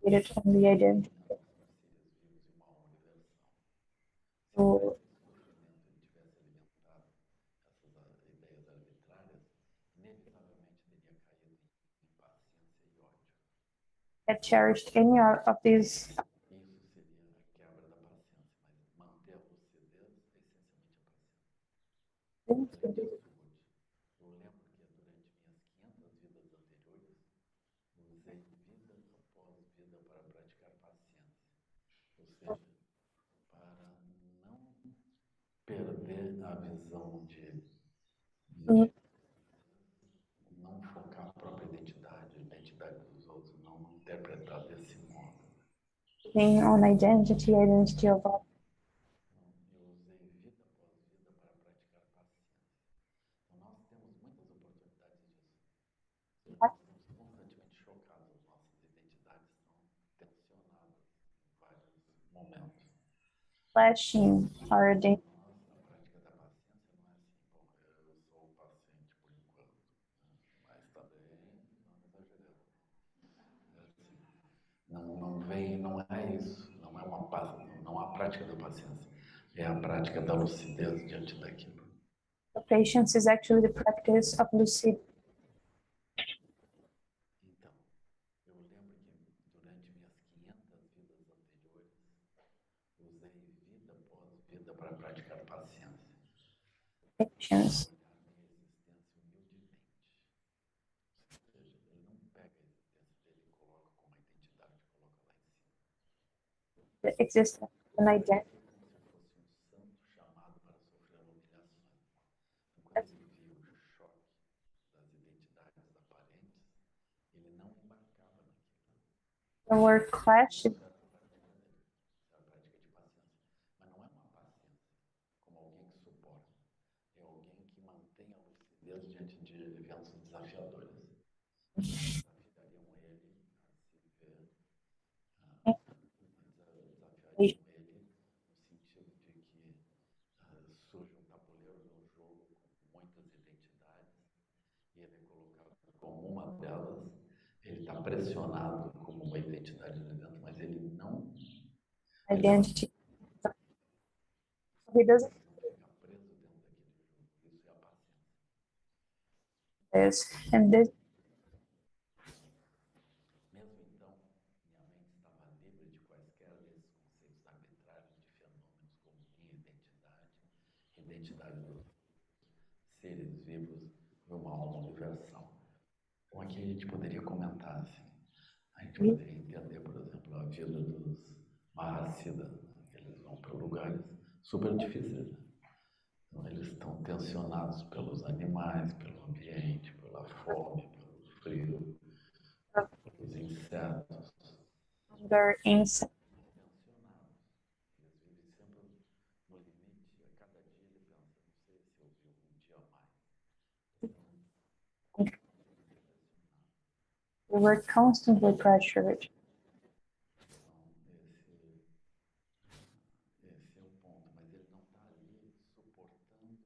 Não estava preso a isso. Ele também não estava preso à identidade do próprio príncipe Kalinga. on the identity. Se ao invés desse sofrimento ele tivesse alimentado essas ideias arbitrárias, inevitavelmente teria caído em impaciência e ódio. That cherished any of these Isso seria a quebra da paciência, mas manter a lucidez é essencialmente a paciência. things. Além disso, eu lembro que durante minhas 500 vidas anteriores, usei vida após vida para praticar paciência. Ou seja, para não perder a visão de não focar a própria identidade, a identidade dos outros, não interpretar desse modo. Being on identity of Eu usei vida após vida para praticar paciência. Então, nós temos muitas oportunidades disso. Nós estamos constantemente chocados, nossas identidades estão tensionadas em vários momentos. flashing our identity. A prática da paciência não é assim, bom, eu sou paciente por enquanto, mas também não exagerando. É assim, não é isso, não é não a prática da paciência, é a prática da lucidez diante daquilo. Patience is actually the practice of lucidity. Então, eu lembro que durante minhas 500 vidas anteriores, usei vida após vida para praticar paciência. Patience. Olhar minha existência humildemente. Ou seja, ele não pega a existência dele e coloca como uma identidade, coloca lá em cima. The existence of an identity. Como se fosse um santo chamado para sofrer humilhações. Então, quando ele viu o choque das identidades aparentes, ele não embarcava naquilo. The word clash Isso era a prática dele, isso era a prática de paciência. Mas não é uma paciência como alguém que suporta, é alguém que mantém a lucidez diante de eventos desafiadores. Desafiariam ele a se ver, desafiariam ele no sentido de que surge um tabuleiro de um jogo com muitas identidades e ele é colocado como uma delas, ele está pressionado como uma identidade ali dentro, mas ele não identity. He doesn't fica preso dentro daquele jogo. Isso é a paciência. this and this. Mesmo então, minha mente estava livre de quaisquer desses conceitos arbitrários de fenômenos como minha identidade, identidade dos seres vivos e uma alma universal. Então aqui a gente poderia comentar assim, a gente poderia entender, por exemplo, a vida dos Mahasiddhas, que eles vão para lugares super difíceis, né? Então eles estão tensionados pelos animais, pelo ambiente, pela fome, pelo frio, pelos insetos. Hunger, insect. Tensionados. Eles vivem sempre no limite. A cada dia ele pensa, não sei se eu vivo um dia a mais. Então, We were constantly pressured. Esse é o ponto, mas ele não está ali suportando o problema.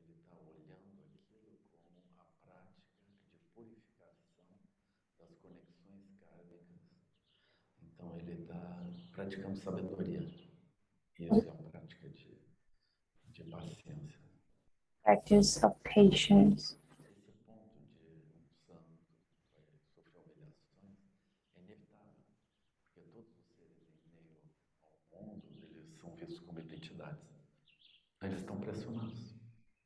Ele está olhando aquilo como a prática de purificação das conexões kármicas. Então ele está praticando sabedoria. Isso é a prática de paciência. Practice of patience. Esse ponto de um santo que vai sofrer humilhações é inevitável, porque todos os seres em meio ao mundo, eles são vistos como identidades. Eles estão pressionados,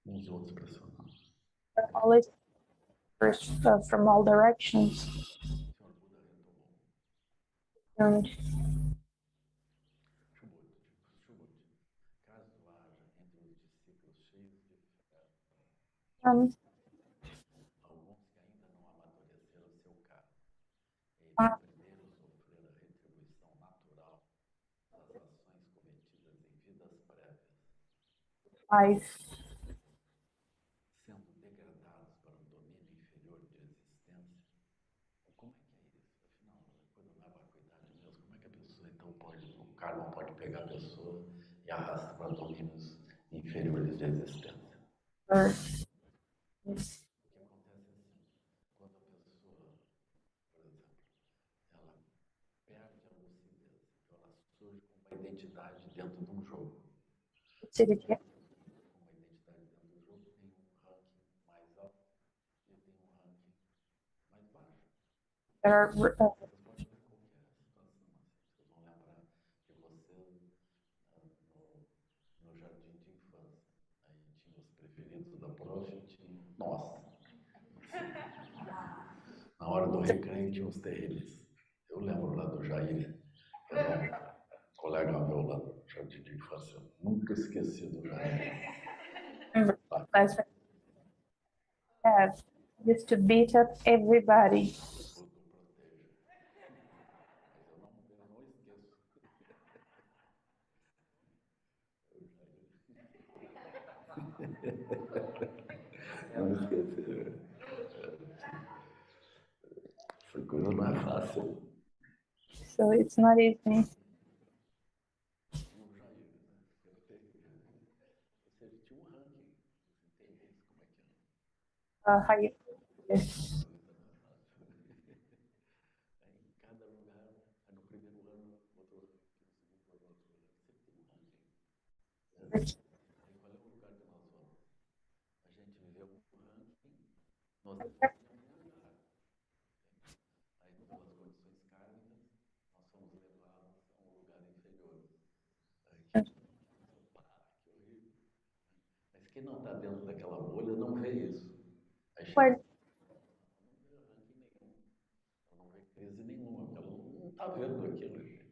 uns e outros pressionados. Always first from all directions. O Senhor Buda retomou. And Chubut, caso haja entre os discípulos cheios de fé, um, alguns que ainda não amadureceram seu karma, eles primeiro sofrer a retribuição natural das ações cometidas em vidas prévias, life. sendo degradados para um domínio inferior de existência. Como é que é isso? Afinal, a coisa não é vacuidade mesmo. Como é que a pessoa então pode, no karma pode pegar a pessoa e arrasta para domínios inferiores de existência. Or O que acontece é assim, quando a pessoa, por exemplo, ela perde a lucidez, então ela surge com uma identidade dentro de um jogo. city, Com uma identidade dentro do jogo, tem um ranking mais alto e tem um ranking mais baixo. there are Vocês podem ver qualquer situação assim. Vocês vão lembrar de você no jardim de infância. Aí tinha os preferidos da prof e tinha. Nossa! Na hora do recreio tinha os terríveis. Eu lembro lá do Jair, era um colega meu lá no jardim de infância. Nunca esqueci do Jair. class have used to beat up everybody. Deus o proteja. Mas eu não esqueço. Não esqueci. Essa coisa não é fácil. So it's not easy. E o Jair, né? Você tinha um ranking. Os terríveis, como é que é? How you Aí, em cada lugar, no primeiro ano, outro ranking, no segundo ano, outro ranking, sempre tem um ranking. Aí, qual é o lugar que nós vamos? A gente viveu um ranking, nós estamos em algum lugar. Aí, pelas condições kármicas, nós somos levados a um lugar inferior. Aí, que horrível. Mas quem não está dentro daquela bolha não vê isso. Aí chega, não vê ranking nenhum, não vê crise nenhuma, porque ela não está vendo aquilo, gente.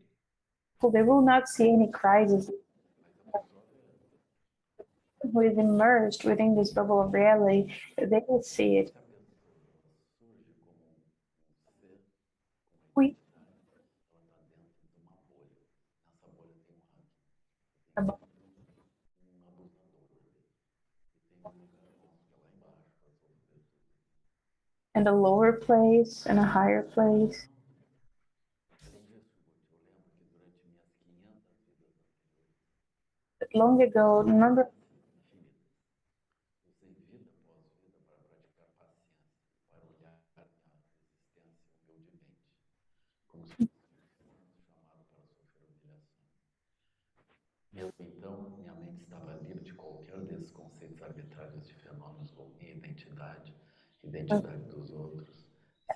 they will not see any crisis. Mas a pessoa vê. Who is immersed within this bubble of reality, they will see it. Se a pessoa surge como um ser, com uma We identidade, ela está dentro de uma bolha. Nessa bolha tem um ranking. Tem um abusador ali. E tem um lugar nosso, que é lá embaixo, para sofrer tudo. in a lower place and a higher place. Além disso, eu lembro que durante minhas 500 vidas anteriores, But long ago, remember, infinitas, usei vida após vida para praticar paciência, para olhar minha existência humildemente, como se fosse um humano chamado para sofrer humilhações. Mesmo então, minha mente estava livre de qualquer desses conceitos arbitrários de fenômenos como minha identidade, identidade dos outros,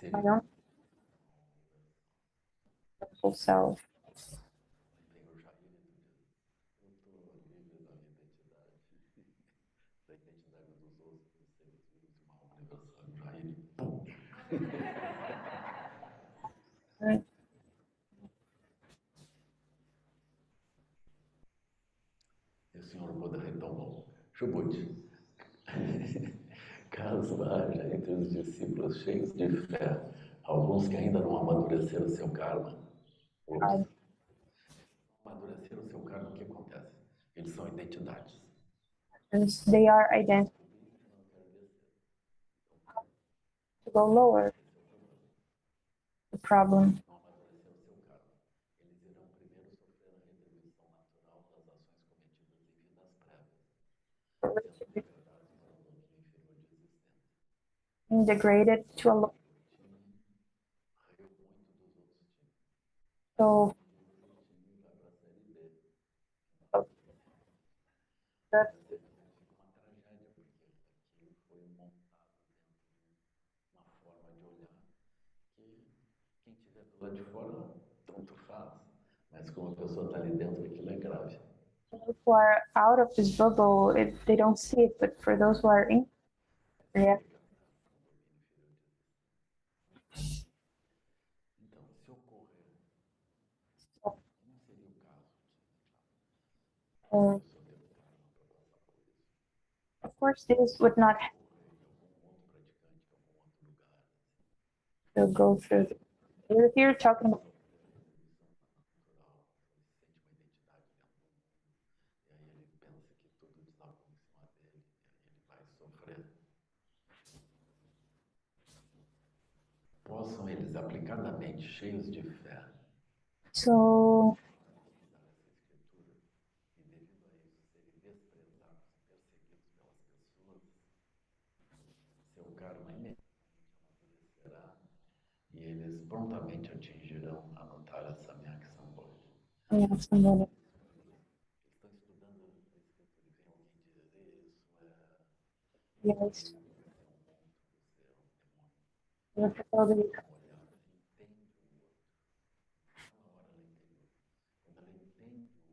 ser my own full self. Aí vem o Jair e tu diz, eu estou livre da minha identidade, da identidade dos outros, dos seres vivos de uma alma universal. O Jair, pum! E o senhor Buda retomou, Chubut, caso haja entre os discípulos cheios de fé, alguns que ainda não amadureceram seu karma, outros amadureceram seu karma, o que acontece? Eles são identidades. They are identical Não quero descer. to go lower. Esse é o problema. The problem. Não amadureceu seu karma. Eles irão primeiro sofrer a retribuição natural das ações cometidas em vidas prévias, sendo degradados para o domínio inferior de existência. Degraded to a low. O time riu muito dos outros times. So O time vai para a série B. that Mas fica uma tragédia, porque aquilo foi montado dentro de uma forma de olhar que quem estiver do lado de fora, tanto faz. Mas como a pessoa está ali dentro, aquilo é grave. who are out of this bubble, they don't see it, but for those who are in, yeah, Então, se ocorrer, não seria o caso de uh, a pessoa ter um karma para passar por isso. of course, this would not have Ocorrer em algum outro praticante, em algum outro lugar, assim, to go through. We're here talking about sofrer a retribuição natural, ele sente uma identidade dentro do mundo, e aí ele pensa que tudo desabou em cima dele, e aí ele vai sofrer. Possam eles, aplicadamente cheios de fé, so prontamente atingirão a notar essa minha Sambodhi. minha Sambodhi. Eles estão estudando a escritura e vem alguém dizer isso Yes. é um monstro, você é um demônio. Você pode Olha, entende o outro. Naquela hora ela entendeu. Quando ela entende o outro,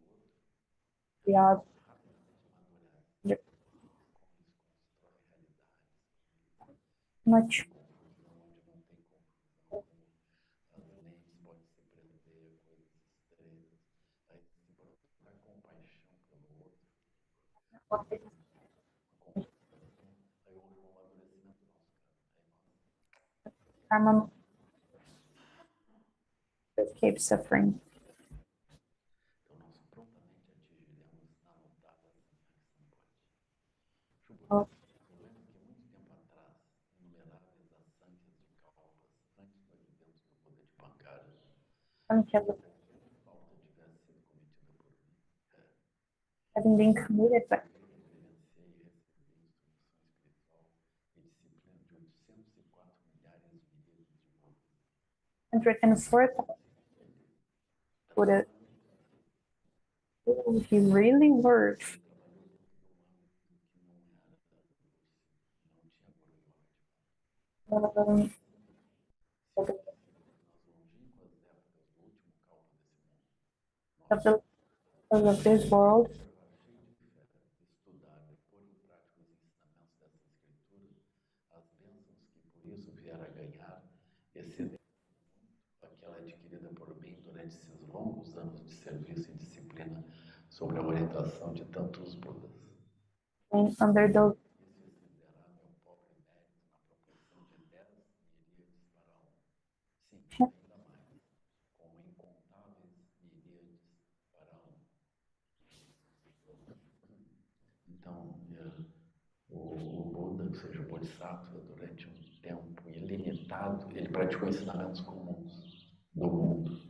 criar rapidamente amadurece. Como eles constroem realidades, uma onde tem confusão, onde não tem confusão, como as mentes podem se prender a coisas estreitas. Aí se brotar compaixão pelo outro, uma compreensão, aí houve um amadurecimento nosso, cara. Aí nós karma escape suffering. Então, nós prontamente atingiremos na notada Samten. Oh, Eu lembro que muito tempo atrás, inumeráveis assanhas de kalpas, antes do advento do Buda de Pankara, falta tivesse sido cometida por mim. having been committed by Vivenciei e recebi instrução espiritual e disciplina de 804 milhares de miríades de Budas. 104 Buddha. Oh, he really worked. Um, of the of this world, Estudar e pôr em prática os ensinamentos dessa escritura, as bênçãos que por isso vier a ganhar, excedem muito aquela adquirida por mim durante esses longos anos de serviço e disciplina sob a orientação de tantos Budas. and under those Isso excederá meu pobre mérito na proporção de 10 miríades para um. Sim, ainda mais, como incontáveis miríades para um. Então, o Buda, ou seja, o Bodhisattva, durante um tempo ilimitado, ele praticou ensinamentos comuns do mundo.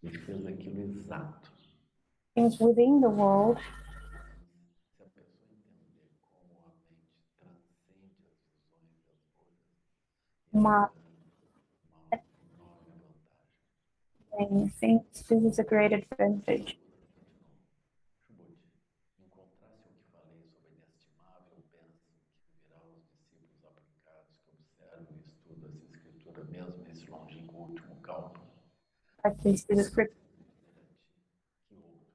Ele fez aquilo exato. things within the world, Se a pessoa entender como a mente transcende as visões das bolhas, isso my é uma enorme vantagem. thing thinks this is a great advantage. Buda continuou. Subodhi, encontrasse o que falei sobre a inestimável bênção que virá aos discípulos aplicados que observam e estudam essa escritura, mesmo nesse longínquo último calpo. Practice the script. Que outros,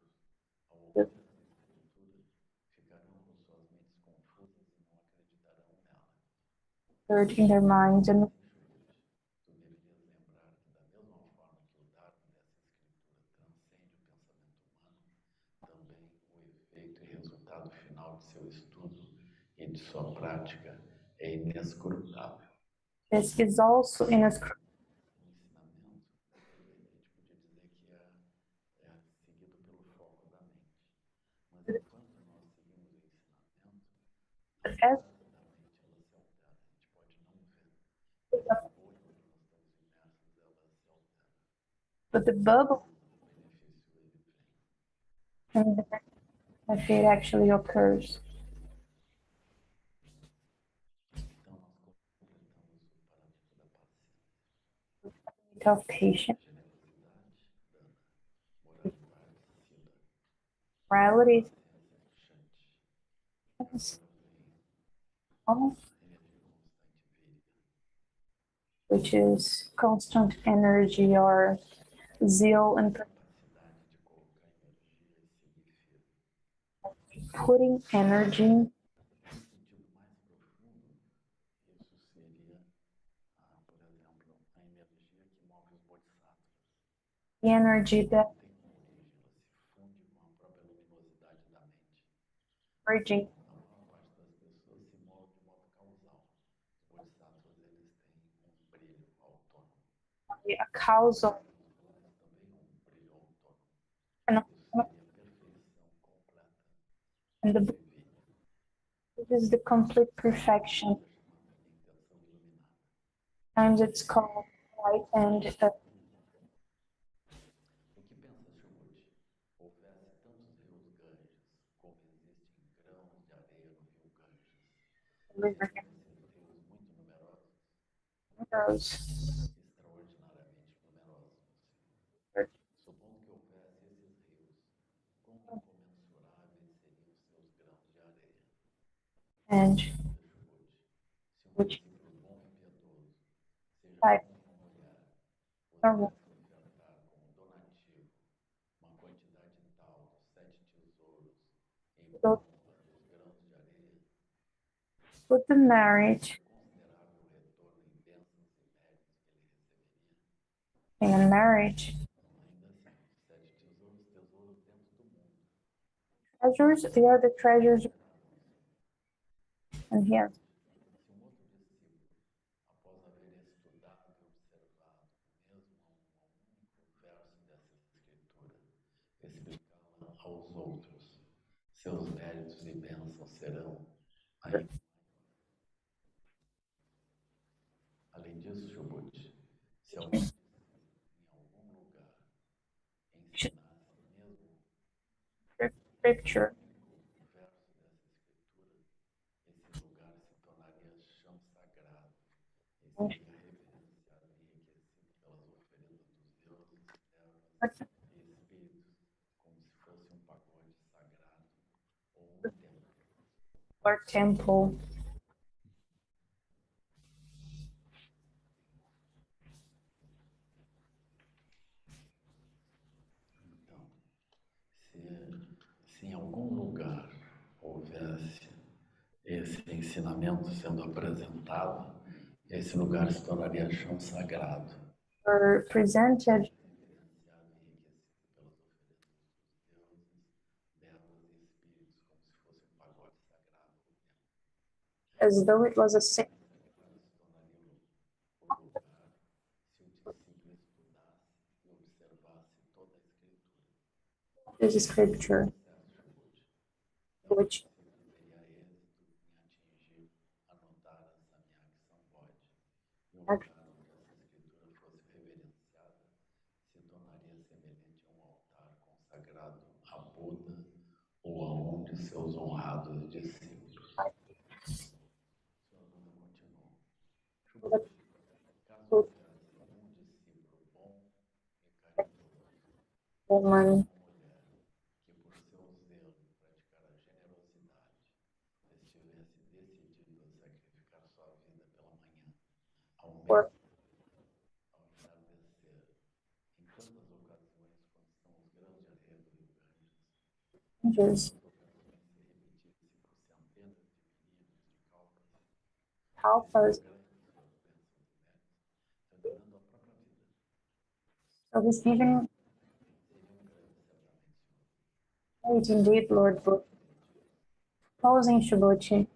ao ouvir essa escritura, ficarão com suas mentes confusas e não acreditarão nela. Third in their minds and Tu deverias lembrar que, da mesma forma que o Dharma dessa escritura transcende o pensamento humano, também o efeito e resultado final de seu estudo e de sua prática é inescrutável. this is also in a script. O ensinamento, a gente podia dizer que é seguido pelo foco da mente. Mas enquanto nós seguimos o ensinamento, But a as base da mente ela se altera. A gente pode não ver, mas a bolha onde nós estamos imersos ela se altera. but the bubble O benefício ele vem. and the benefit actually occurs. Então nós completamos o parâmetro da paciência. Of patience, Generosidade, dana. Moralidade, sila. morality, Paciência, shanti. is Agora vem almost, a energia constante, virya. which is constant energy or zeal and Capacidade de colocar energia e seguir firme. putting energy. No sentido mais profundo, isso seria, por exemplo, a energia que move os bodhisattvas. The energy that Não tem uma origem, ela se funde com a própria luminosidade da mente. merging A maior parte das pessoas se move de modo causal. Os bodhisattvas eles têm um brilho autônomo. a causal Os budas também um brilho autônomo. and, Isso seria a perfeição completa and de the viver. this is the complete perfection. Intenção iluminada. Times it's called light and O que pensas, Shubut? Houvesse tantos rios Ganges, como existem grãos de areia no rio Ganges, se river tivessem rios muito numerosos, goes. extraordinariamente And Se um which discípulo bom e piedoso, seja type homem ou mulher, or pudesse ofertar como donativo uma quantidade tal dos 7 tesouros em so pomba dos grãos de areia, with the marriage considerável retorno em bênçãos e méritos que ele receberia. and marriage Ainda assim, 7 tesouros, tesouros dentro do mundo. treasures, they are the treasures in here. Se um outro discípulo, após haver estudado e observado mesmo a um único verso dessa escritura, explicá-la aos outros, seus méritos e bênçãos serão ainda. Além disso, Chubut, se algum discípulo em algum lugar ensinasse mesmo Scripture um único verso dessa escritura, esse lugar se tornaria chão sagrado e seria reverenciado e enriquecido pelas oferendas dos deuses, ervas e espíritos, como se fosse um pagode sagrado ou um templo. or temple. Então, se em algum lugar houvesse esse ensinamento sendo apresentado, esse lugar se tornaria chão sagrado. Or presented Reverenciado e enriquecido pelas oferendas dos deuses, devas e espíritos, como se fosse um pagode sagrado ou templo. as though it was a Esse lugar se tornaria o lugar se o discípulo estudasse e observasse toda a escritura. scripture, Não o which discípulo teria êxito em atingir, anotar a Samyak Sambodhi. E o lugar onde essa escritura fosse reverenciada se tornaria semelhante a um altar consagrado a Buda ou a um de seus honrados discípulos. Sua Buda continuou. Chubut, caso houvesse um discípulo bom e caridoso, woman uma mulher que por seu zelo em praticar a generosidade estivesse decidido a sacrificar sua vida pela manhã, ao or ao entardecer, em tantas ocasiões quando são os grãos de areia do rio Ganges, angels, essas ocasiões se repetissem por centenas de milímetros de calpas, help us. recebendo grandes suas bênçãos e méritos, terminando a própria vida. So he's giving Seria grande, certamente, Senhor. it indeed, Lord, but closing Shubuchi.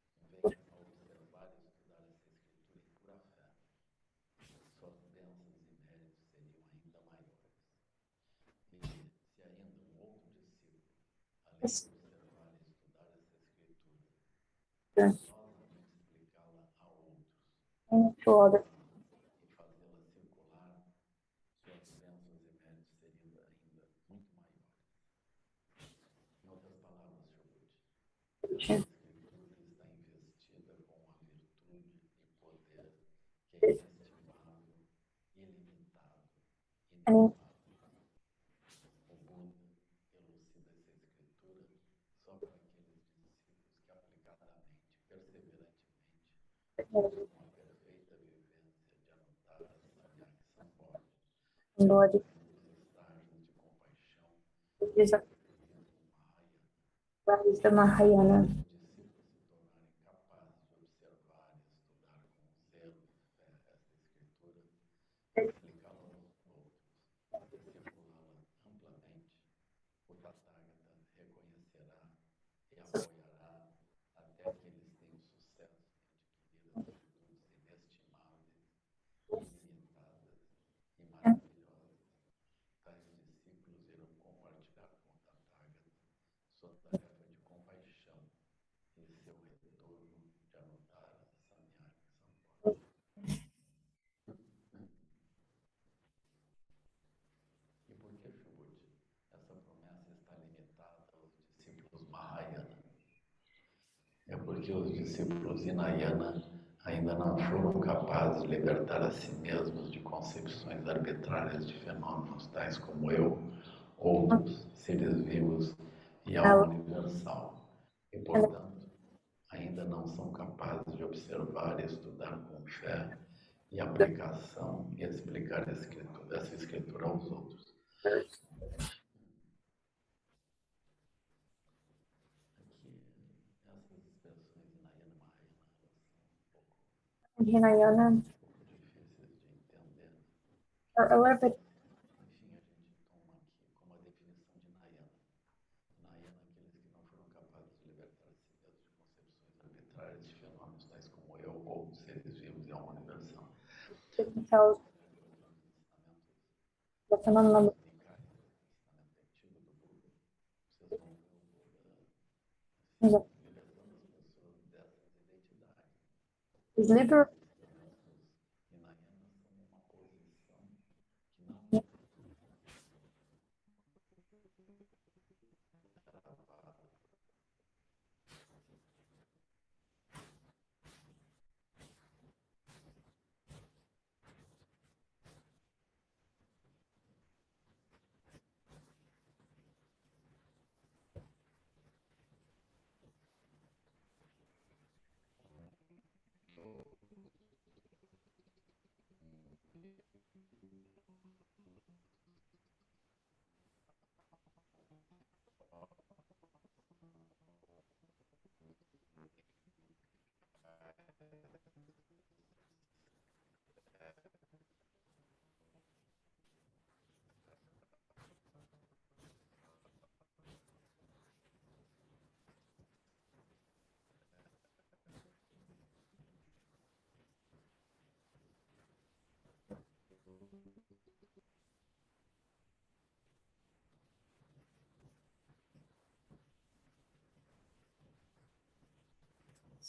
Discípulo, venha a observar e estudar essa escritura em pura fé. Suas bênçãos e méritos seriam ainda maiores. E se ainda um outro discípulo, além de observar e estudar essa escritura, zeladamente explicá-la a outros, To other e fazê-la circular, suas bênçãos e méritos seriam ainda muito maiores. Em outras palavras, Chobut, essa escritura está investida com uma virtude e poder que é inestimável, ilimitado, and inefável. O Buda elucida essa escritura só para aqueles discípulos que aplicadamente, perseverantemente, buscam a perfeita vivência de anotar a Samyak Sambodhi, body nos estágios de compaixão is e a altruísmo Mahayana. rise the Mahayana. Se os discípulos se tornarem capazes de observar e estudar com zelo e fé esta escritura, explicá-la aos outros e circulá-la amplamente, o Tathagata reconhecerá e apoiará até que eles tenham sucesso em adquirir as virtudes inestimáveis, ilimitadas e maravilhosas. Tais discípulos irão compartilhar com o Tathagata sua tarefa de compaixão e seu retorno de anotar a Samyak Sambodhi. E por que, Chubut, essa promessa está limitada aos discípulos Mahayana? É porque os discípulos Hinayana ainda não foram capazes de libertar a si mesmos de concepções arbitrárias de fenômenos tais como eu, outros, seres vivos e alma universal. E, portanto, ainda não são capazes de observar e estudar com fé e aplicação e explicar essa escritura aos outros. Aqui, essas expressões Hinayana Mahayana, elas são Hinayana um pouco difíceis de entender. are a little bit. Enfim, a gente toma aqui como a definição de Hinayana. Hinayana, aqueles que não foram capazes de libertar a si mesmos de concepções arbitrárias de fenômenos tais como eu ou seres vivos e alma universal. Então, the phenomenon Ensinamento antigo do Buda, vocês vão ver o Buda libertando as pessoas dessas identidades. is liberal. Os Hinayanas são uma posição que não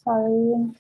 Sorry.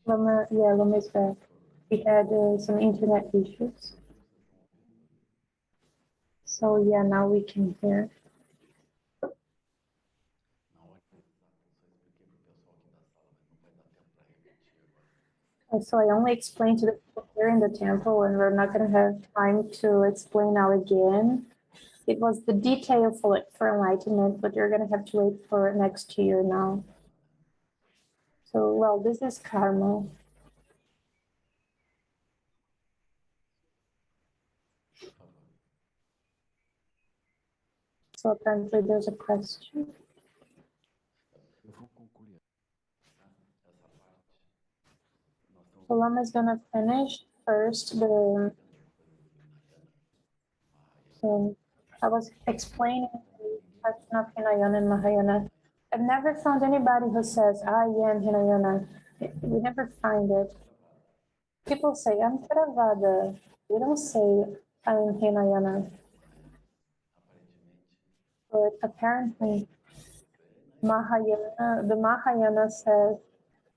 Lama, yeah, Lama is back. We had some internet issues. So yeah, now we can hear. na hora exata, eu só expliquei para o pessoal aqui da sala, mas não vai dar tempo para repetir agora. So I only explained to the people here in the temple, and we're not going to have time to explain now again. It was the detail for enlightenment, but you're going to have to wait for next year now. So, well, this is karma. So apparently there's a question. Eu vou concluir essa parte. So Lama is going to finish first the. So I was explaining the question of Hinayana and Mahayana. I've never found anybody who says, I am Hinayana. We never find it. People say, I'm Theravada. They don't say, I am Hinayana. But apparently, Mahayana, the Mahayana says,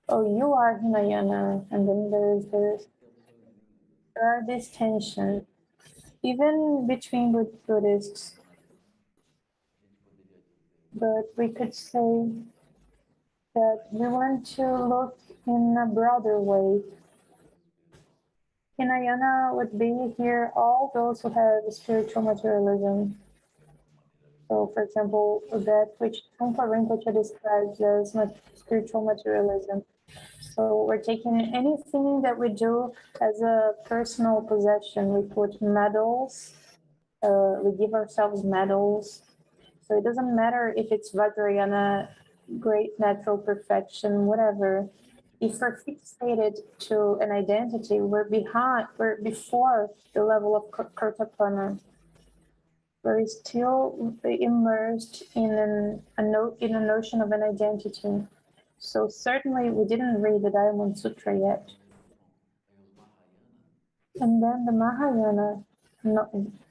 oh, you are Hinayana. And then there are these tensions, even between Buddhists. But we could say that we want to look in a broader way. Hinayana would be here all those who have spiritual materialism. So, for example, that which Trungpa Rinpoche describes as spiritual materialism. So we're taking anything that we do as a personal possession. We put medals, we give ourselves medals. So it doesn't matter if it's Vajrayana, great natural perfection, whatever. If we're fixated to an identity, we're before the level of Kurtapana. We're still immersed in in a notion of an identity. So certainly we didn't read the Diamond Sutra yet. And then the Mahayana, not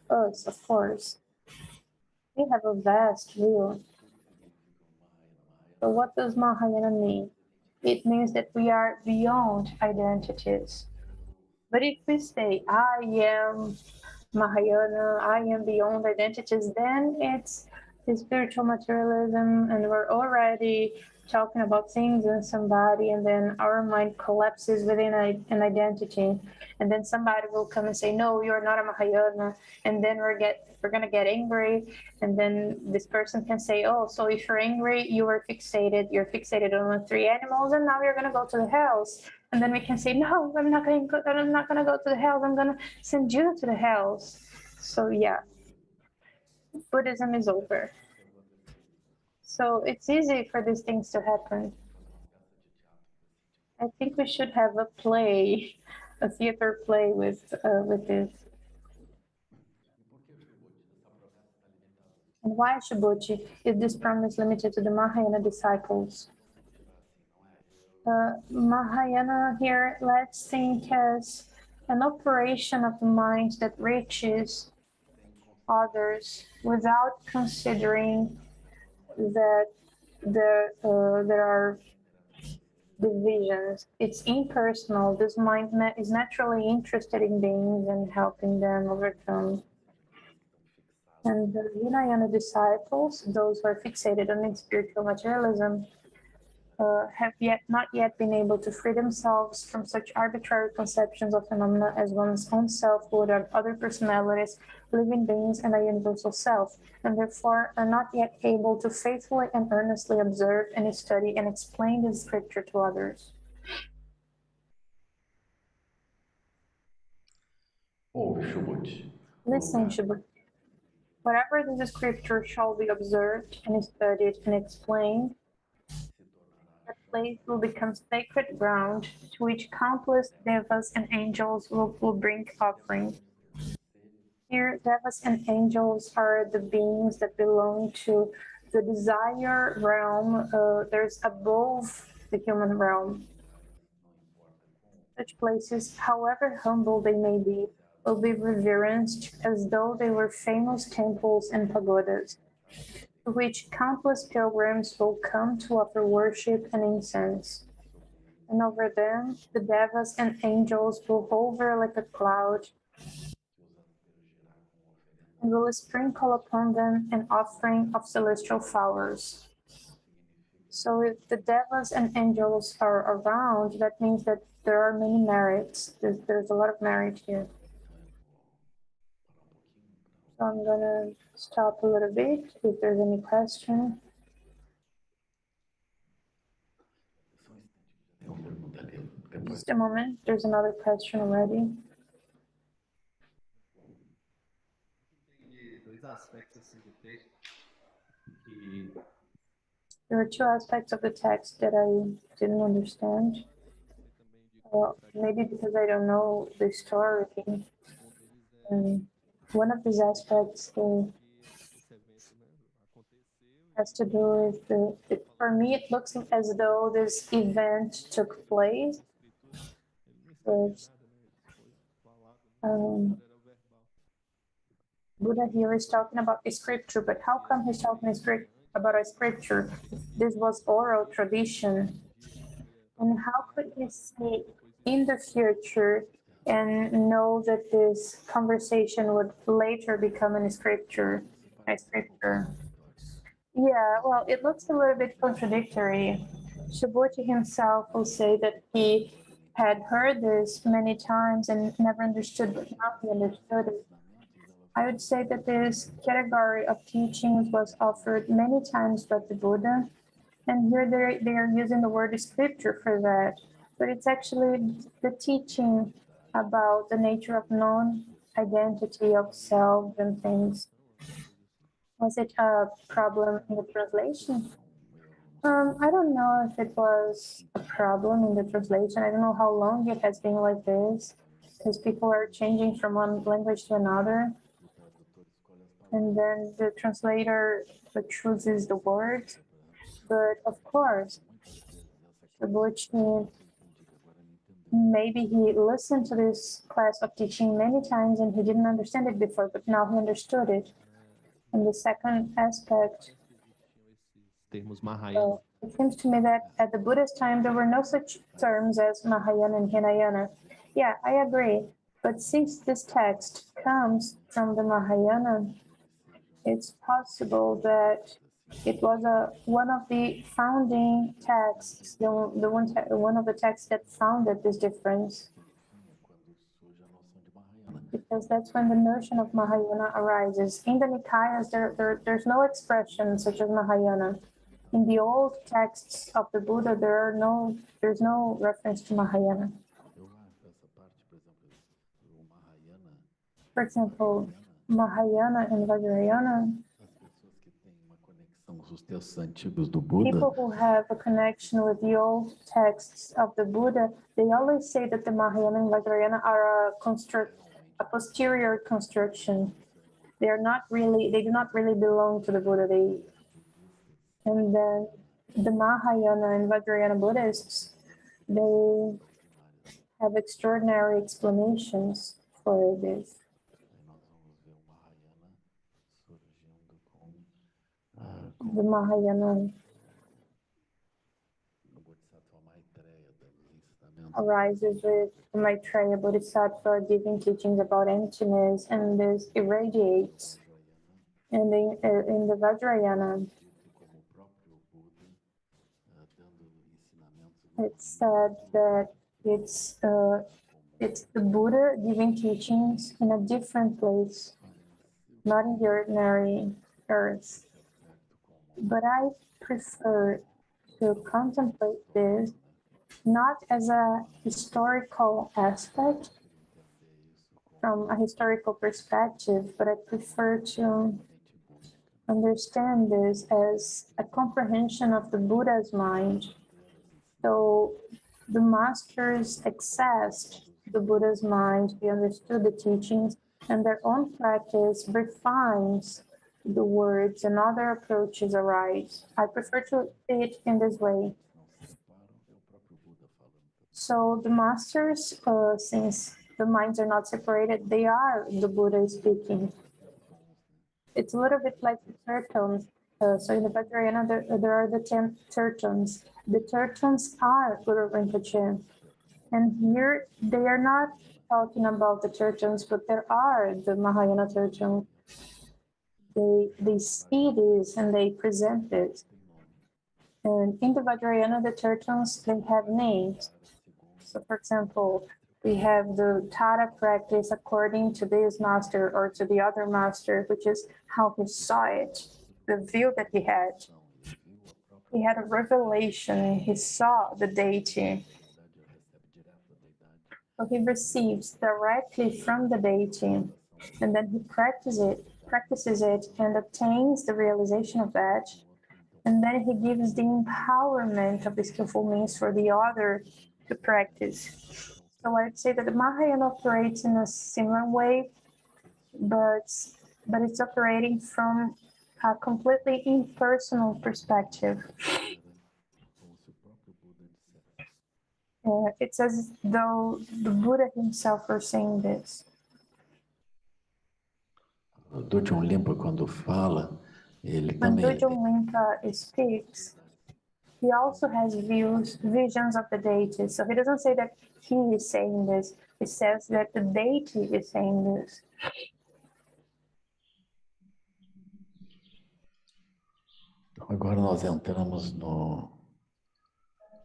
us, of course. We have a vast view. So what does Mahayana mean? It means that we are beyond identities. But if we say, I am Mahayana, I am beyond identities, then it's the spiritual materialism, and we're already talking about things and somebody, and then our mind collapses within an identity, and then somebody will come and say, no, you're not a Mahayana, and then we're gonna get angry, and then this person can say, oh, so if you're angry, you're fixated on the three animals, and now you're gonna go to the house. And then we can say, no, I'm not gonna go to the house, I'm gonna send you to the house. So yeah, Buddhism is over. So it's easy for these things to happen. I think we should have a play, a theater play with this. And why Shibuchi is this promise limited to the Mahayana disciples? Mahayana here, let's think as an operation of the mind that reaches others without considering that there are divisions. It's impersonal. This mind is naturally interested in beings and helping them overcome. And the Hinayana disciples, those who are fixated on spiritual materialism, have not yet been able to free themselves from such arbitrary conceptions of phenomena as one's own selfhood or other personalities, living beings, and a universal self, and therefore are not yet able to faithfully and earnestly observe and study and explain the scripture to others. Listen, Shubut. Whatever this scripture shall be observed and studied and explained, that place will become sacred ground to which countless devas and angels will bring offerings. Here, devas and angels are the beings that belong to the desire realm. There's above the human realm. Such places, however humble they may be, will be reverenced as though they were famous temples and pagodas, to which countless pilgrims will come to offer worship and incense. And over them, the devas and angels will hover like a cloud and will sprinkle upon them an offering of celestial flowers. So if the devas and angels are around, that means that there are many merits. There's a lot of merit here. So I'm gonna stop a little bit if there's any question. Just a moment, there's another question already. There are two aspects of the text that I didn't understand. Maybe because I don't know the story. One of these aspects has to do with for me, it looks as though this event took place. But, Buddha here is talking about a scripture, but how come he's talking about a scripture? This was oral tradition. And how could he say in the future and know that this conversation would later become a scripture? Yeah, well, it looks a little bit contradictory. Subhuti himself will say that he had heard this many times and never understood, but now he understood it. I would say that this category of teachings was offered many times by the Buddha, And here they are using the word scripture for that. But it's actually the teaching about the nature of non-identity of self and things. Was it a problem in the translation? I don't know if it was a problem in the translation. I don't know how long it has been like this, because people are changing from one language to another. And then the translator chooses the word. But of course, maybe he listened to this class of teaching many times and he didn't understand it before, but now he understood it. And the second aspect, it seems to me that at the Buddha's time, there were no such terms as Mahayana and Hinayana. Yeah, I agree. But since this text comes from the Mahayana, it's possible that it was one of the founding texts, one of the texts that founded this difference. Because that's when the notion of Mahayana arises. In the Nikayas, there's no expression such as Mahayana. In the old texts of the Buddha, there's no reference to Mahayana. For example, Mahayana and Vajrayana, people who have a connection with the old texts of the Buddha, they always say that the Mahayana and Vajrayana are a posterior construction. They do not really belong to the Buddha. And then the Mahayana and Vajrayana Buddhists, they have extraordinary explanations for this. The Mahayana arises with Maitreya Bodhisattva giving teachings about emptiness, and this irradiates. And in the Vajrayana, it's said that it's the Buddha giving teachings in a different place, not in the ordinary earth. But I prefer to contemplate this not as a historical aspect, from a historical perspective, but I prefer to understand this as a comprehension of the Buddha's mind. So the masters accessed the Buddha's mind, they understood the teachings, and their own practice refines the words and other approaches arise. I prefer to see it in this way. So the masters, since the minds are not separated, they are the Buddha speaking. It's a little bit like the tertons. So in the Vajrayana, there are the 10 tertons. The tertons are Guru Rinpoche. And here they are not talking about the tertons, but there are the Mahayana tertons. They see this and they present this. And in the Vajrayana, the tertons, they have names. So for example, we have the Tara practice according to this master or to the other master, which is how he saw it, the view that he had. He had a revelation, he saw the deity. So he receives directly from the deity, and then he practices it and obtains the realization of that. And then he gives the empowerment of the skillful means for the other to practice. So I'd say that the Mahayana operates in a similar way, but it's operating from a completely impersonal perspective. It's as though the Buddha himself were saying this. Dojun Limpa, quando fala, ele When também Dojun Limpa speaks, he also has visions of the deity. So he doesn't say that he is saying this. He says that the deity is saying this. Agora nós entramos no.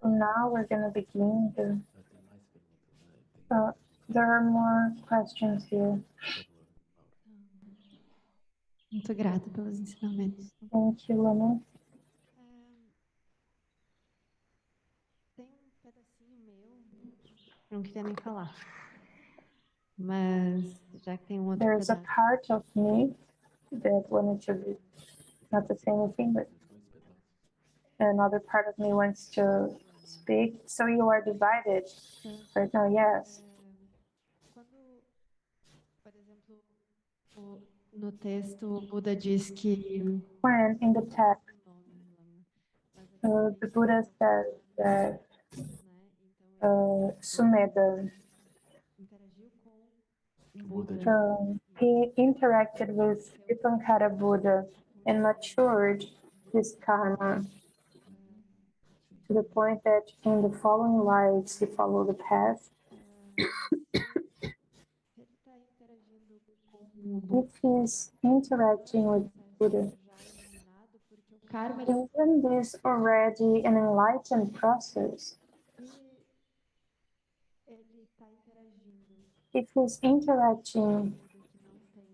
So now we're going to begin there are more questions here. Muito grata pelos ensinamentos. Thank you, Lama. Não queria nem falar. Mas já que tem um outro There's a pedaço. part of me that wanted to be not to say anything, but another part of me wants to speak. So you are divided right now, yes. Quando, por exemplo, no texto, o Buda diz que When in the text, the Buddha says that Sumedha, interagiu com Buda. he interacted with Dipankara Buddha and matured his karma to the point that in the following lives he followed the path. Ele está interagindo com o Buda. If he's interacting with Buddha, Já iluminado, porque o karma isn't this already an enlightened process? ele está interagindo If he's interacting que não tem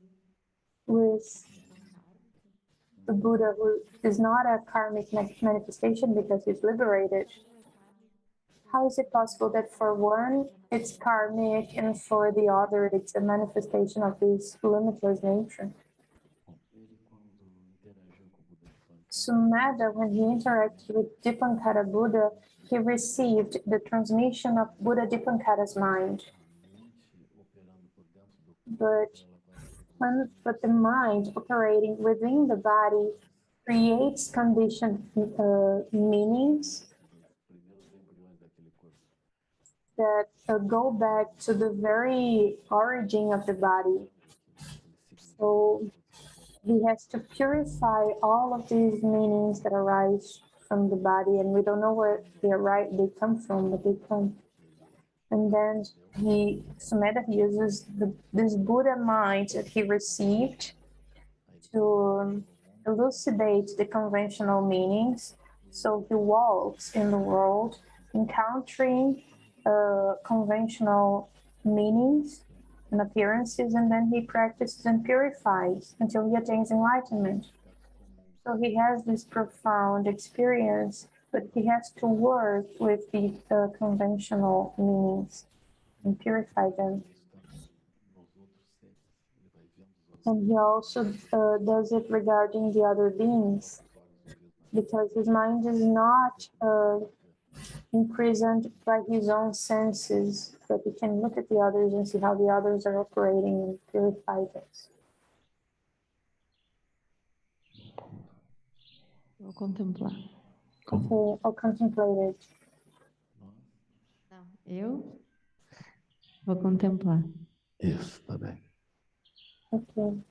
with ação kármica, the Buddha who is not a karmic manifestation because he's liberated, não é kármico. how is it possible that for one it's karmic and for the other it's a manifestation of his limitless nature? Sumedha, when he interacted with Dipankara Buddha, he received the transmission of Buddha Dipankara's mind. But the mind operating within the body creates conditioned meanings that go back to the very origin of the body. So he has to purify all of these meanings that arise from the body, and we don't know where they come from, but they come. And then Sumedha uses this Buddha mind that he received to elucidate the conventional meanings. So he walks in the world encountering conventional meanings and appearances, and then he practices and purifies until he attains enlightenment. So he has this profound experience, but he has to work with the conventional meanings and purify them. And he also does it regarding the other beings, because his mind is not imprisoned by his own senses, but he can look at the others and see how the others are operating and purify this. Vou contemplar. Okay, I'll contemplate it. Não, eu vou contemplar. Isso, tá bem. Okay.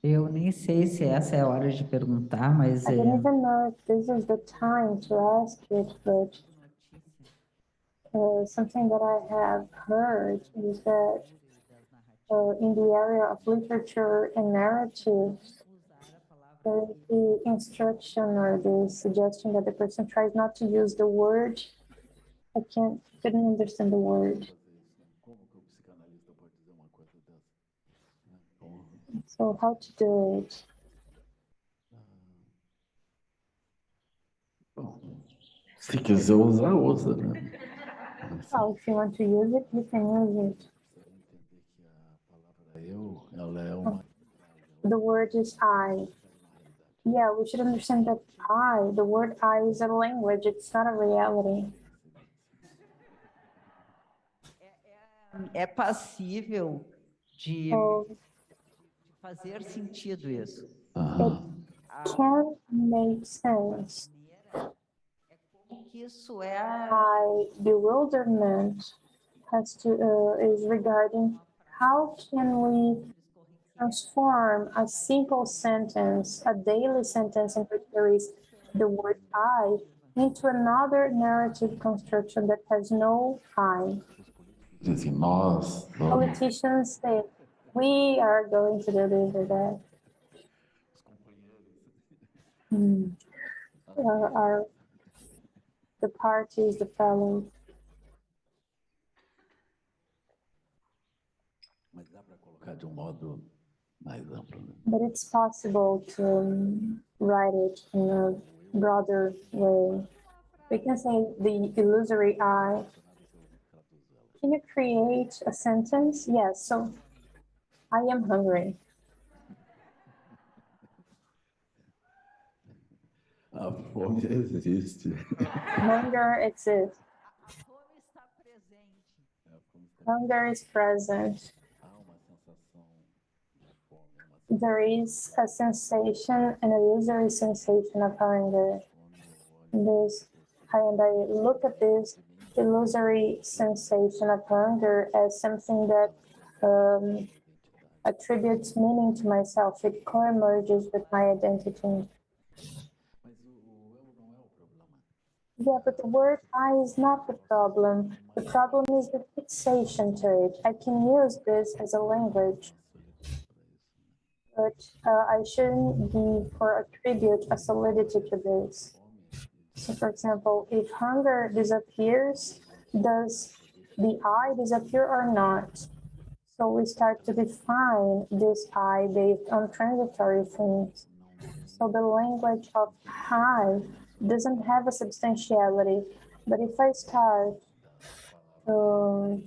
Eu nem sei se essa é a hora de perguntar, mas I don't even know if this is the time to ask it, but something that I have heard is that in the area of literature and narratives, there is the instruction or the suggestion that the person tries not to use the word. I couldn't understand the word. Como que o psicanalista pode dizer uma coisa dessa? So how to do it? Bom, se quiser usar, usa, né? Oh, if you want to use it, you can use it. Precisaria entender que a palavra eu, ela é uma The word is I. Yeah, we should understand that the word I is a language, it's not a reality. é passível de So fazer sentido isso. it can make sense. É como que isso é My bewilderment is regarding how can we transform a simple sentence, a daily sentence in which there is the word I, into another narrative construction that has no I. dizem nós, Politicians say, we are going to do this or that. os companheiros. Are the parties, the fellows. Mas dá para colocar de modo mais amplo, né? But it's possible to write it in a broader way. We can say the illusory eye. Can you create a sentence? Yes, so I am hungry. A fome existe. Hunger exists. A fome está presente. A fome está... Hunger is present. Há uma sensação de fome, uma There is a sensation, an illusory sensation of hunger. This, and I look at this illusory sensation of hunger as something that attributes meaning to myself. It co-emerges with my identity. Mas o eu não é o problema. Yeah, but the word I is not the problem. The problem is the fixation to it. I can use this as a language, but I shouldn't give or attribute a solidity to this. So, for example, if hunger disappears, does the I disappear or not? So we start to define this I based on transitory things. So the language of I doesn't have a substantiality. But if I start to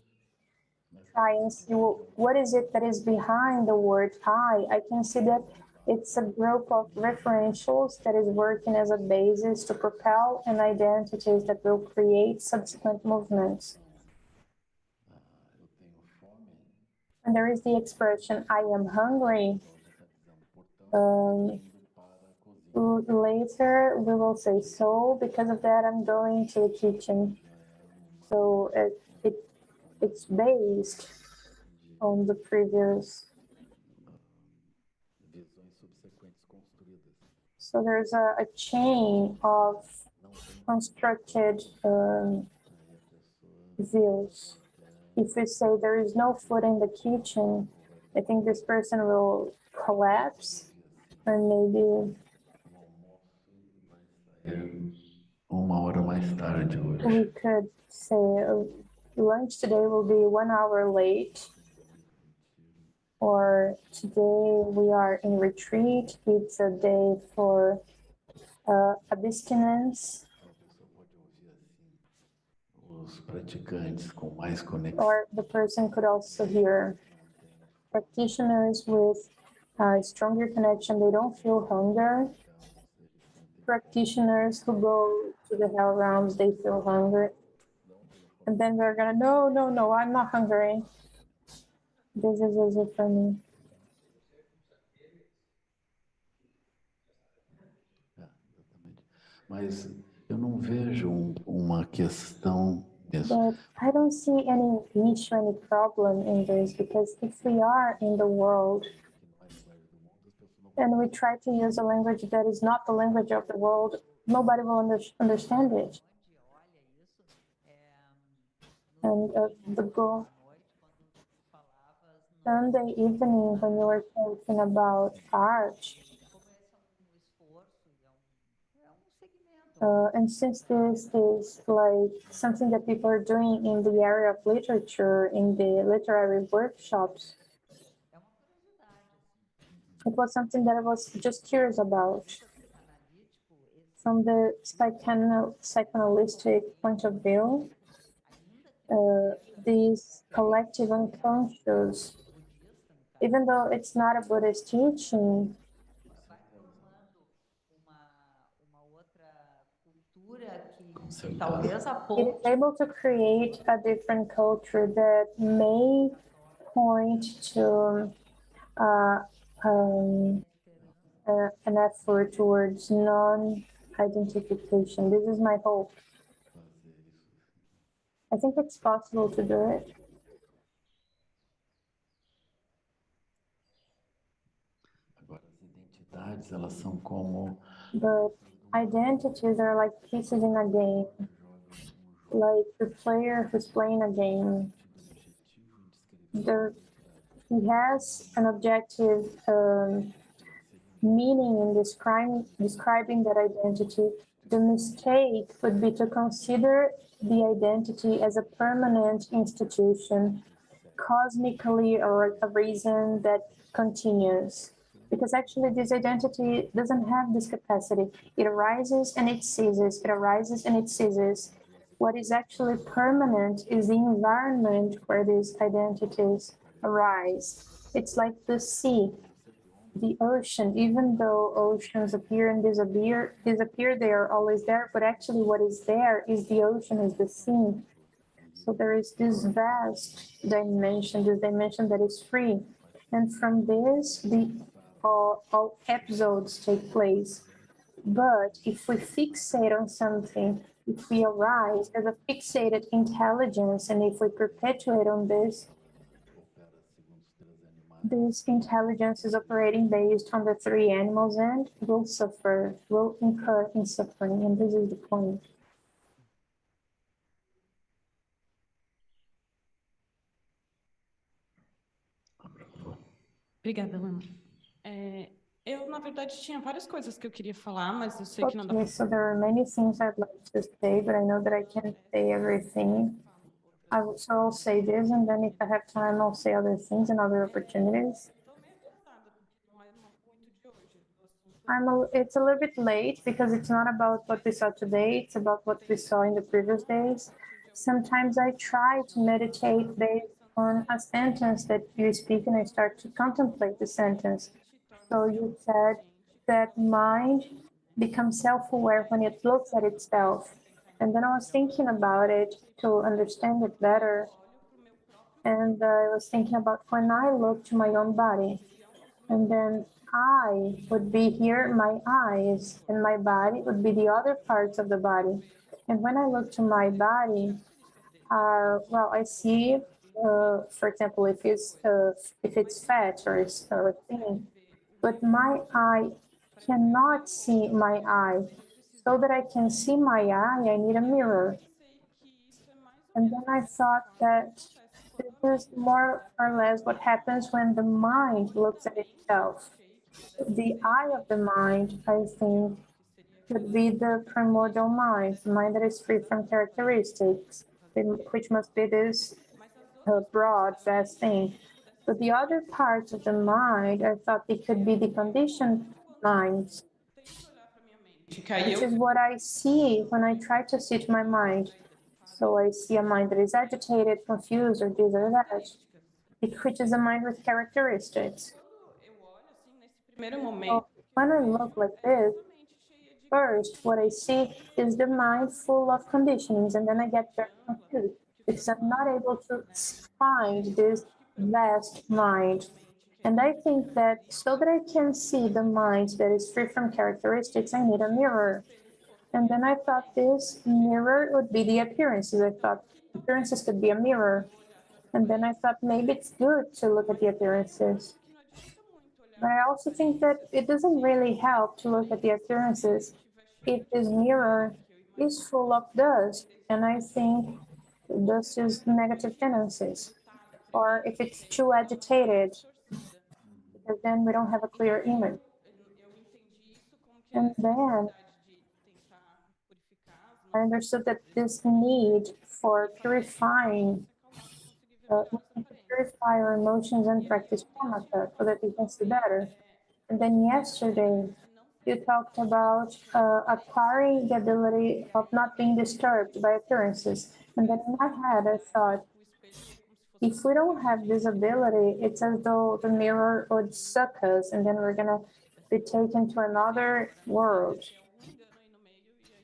try and see what is it that is behind the word I can see that it's a group of referentials that is working as a basis to propel an identities that will create subsequent movements. Eu tenho fome. And there is the expression, I am hungry. Later we will say so. Because of that, I'm going to the kitchen. So it's based on the previous. Visões subsequentes construídas. So there's a chain of constructed views. If we say there is no food in the kitchen, I think this person will collapse and maybe Uma hora mais tarde hoje. we could say lunch today will be 1 hour late, or today we are in retreat. It's a day for abstinence. Os praticantes com mais conexão. Or the person could also hear practitioners with a stronger connection. They don't feel hunger. Practitioners who go to the hell realms, they feel hunger. And then they're gonna, no, I'm not hungry. This is easy for me. Exatamente. Mas eu não vejo uma questão nisso. But I don't see any issue, any problem in this, because if we are in the world and we try to use a language that is not the language of the world, nobody will understand it. And the goal, Sunday evening, when you were talking about art, and since this is like something that people are doing in the area of literature, in the literary workshops, it was something that I was just curious about. From the psychoanalytic point of view, these collective unconscious, even though it's not a Buddhist teaching, it is able to create a different culture that may point to an effort towards non-identification. This is my hope. I think it's possible to do it. Agora, as identidades, elas são como... But identities are like pieces in a game, like the player who's playing a game. He has an objective meaning in describing that identity. The mistake would be to consider the identity as a permanent institution, cosmically or a reason that continues. Because actually, this identity doesn't have this capacity. It arises and it ceases, it arises and it ceases. What is actually permanent is the environment where these identities arise. It's like the sea, the ocean, even though oceans appear and disappear, they are always there, but actually what is there is the ocean, is the sea. So there is this vast dimension, this dimension that is free. And from this, all episodes take place. But if we fixate on something, if we arise as a fixated intelligence, and if we perpetuate on this intelligence is operating based on the three animals and will suffer, will incur in suffering. And this is the point. Obrigada, Lama. Eu, na verdade, tinha várias coisas que eu queria falar, mas eu sei que não dá Okay, so there are many things I'd like to say, but I know that I can't say everything. So I'll say this, and then if I have time, I'll say other things and other opportunities. Estou meio atrasada, porque não é muito de hoje. O assunto It's a little bit late because it's not about what we saw today, it's about what we saw in the previous days. Sometimes I try to meditate based on a sentence that you speak and I start to contemplate the sentence. So you said that mind becomes self-aware when it looks at itself. And then I was thinking about it to understand it better. And I was thinking about when I look to my own body, and then I would be here, my eyes, and my body would be the other parts of the body. And when I look to my body, well, I see, for example, if it's fat or thin, but my eye cannot see my eye. So that I can see my eye, I need a mirror. And then I thought that this is more or less what happens when the mind looks at itself. The eye of the mind, I think, could be the primordial mind, the mind that is free from characteristics, which must be this broad, vast thing. But the other parts of the mind, I thought it could be the conditioned minds, which is what I see when I try to see to my mind. So I see a mind that is agitated, confused, or this or that, which is a mind with characteristics. So when I look like this, first, what I see is the mind full of conditionings, and then I get very confused because I'm not able to find this vast mind. And I think that so that I can see the mind that is free from characteristics, I need a mirror. And then I thought this mirror would be the appearances. I thought appearances could be a mirror. And then I thought maybe it's good to look at the appearances. But I also think that it doesn't really help to look at the appearances if this mirror is full of dust. And I think dust is negative tendencies. Or if it's too agitated, because then we don't have a clear image. And then I understood that this need for purifying, we need to purify our emotions and practice shamatha so that we can see better. And then yesterday, you talked about acquiring the ability of not being disturbed by appearances. And then in my head, I thought, if we don't have this ability, it's as though the mirror would suck us and then we're going to be taken to another world.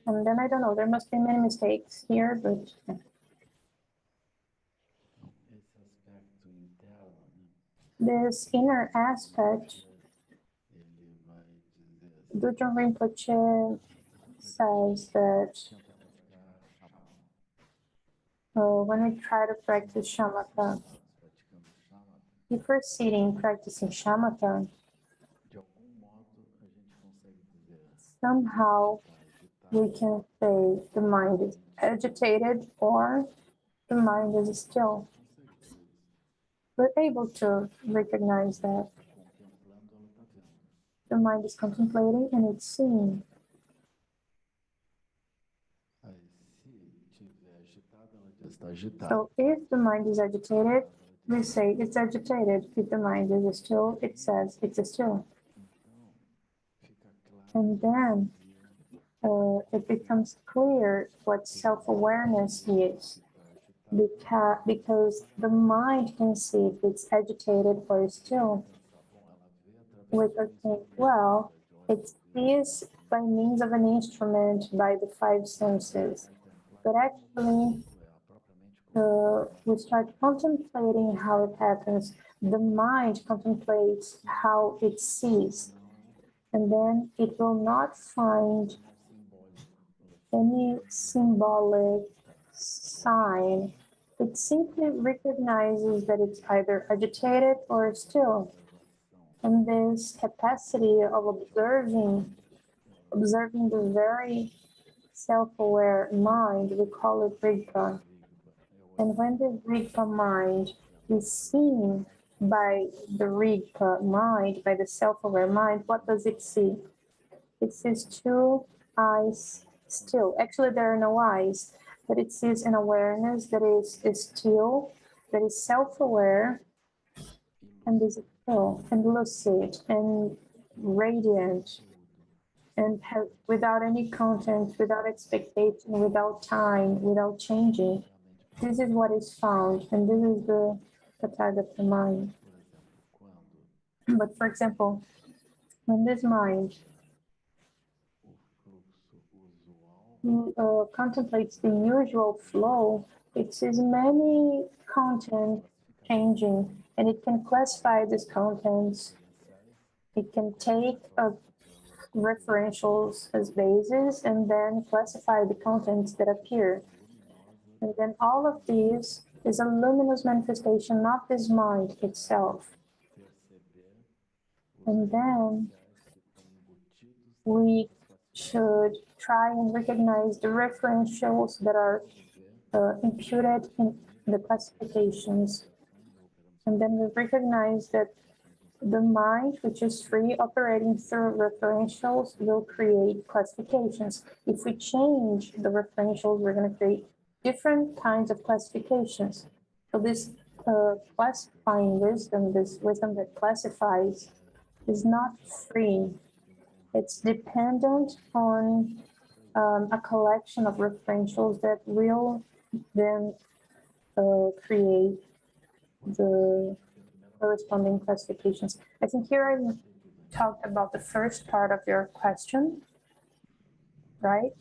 And then I don't know, there must be many mistakes here, but this inner aspect, Dudjom Rinpoche says that when we try to practice shamatha, if we're sitting practicing shamatha, somehow we can say the mind is agitated or the mind is still. We're able to recognize that the mind is contemplating and it's seeing. So if the mind is agitated, we say it's agitated. If the mind is still, it says it's still. And then it becomes clear what self-awareness is. Because the mind can see if it's agitated or still. We could think, well, it is by means of an instrument by the five senses. But actually, we start contemplating how it happens. The mind contemplates how it sees, and then it will not find any symbolic sign. It simply recognizes that it's either agitated or still. And this capacity of observing the very self-aware mind, we call it Rigpa. And when the Rigpa mind is seen by the Rigpa mind, by the self-aware mind, what does it see? It sees two eyes still. Actually, there are no eyes, but it sees an awareness that is still, that is self-aware, and is still, and lucid, and radiant, and without any content, without expectation, without time, without changing. This is what is found, and this is the target of the mind. But for example, when this mind contemplates the usual flow, it sees many content changing, and it can classify these contents. It can take referentials as bases and then classify the contents that appear. And then all of these is a luminous manifestation of this mind itself. And then we should try and recognize the referentials that are imputed in the classifications. And then we recognize that the mind, which is free operating through referentials, will create classifications. If we change the referentials, we're going to create different kinds of classifications. So this classifying wisdom, this wisdom that classifies, is not free. It's dependent on a collection of referentials that will then create the corresponding classifications. I think here I talked about the first part of your question, right?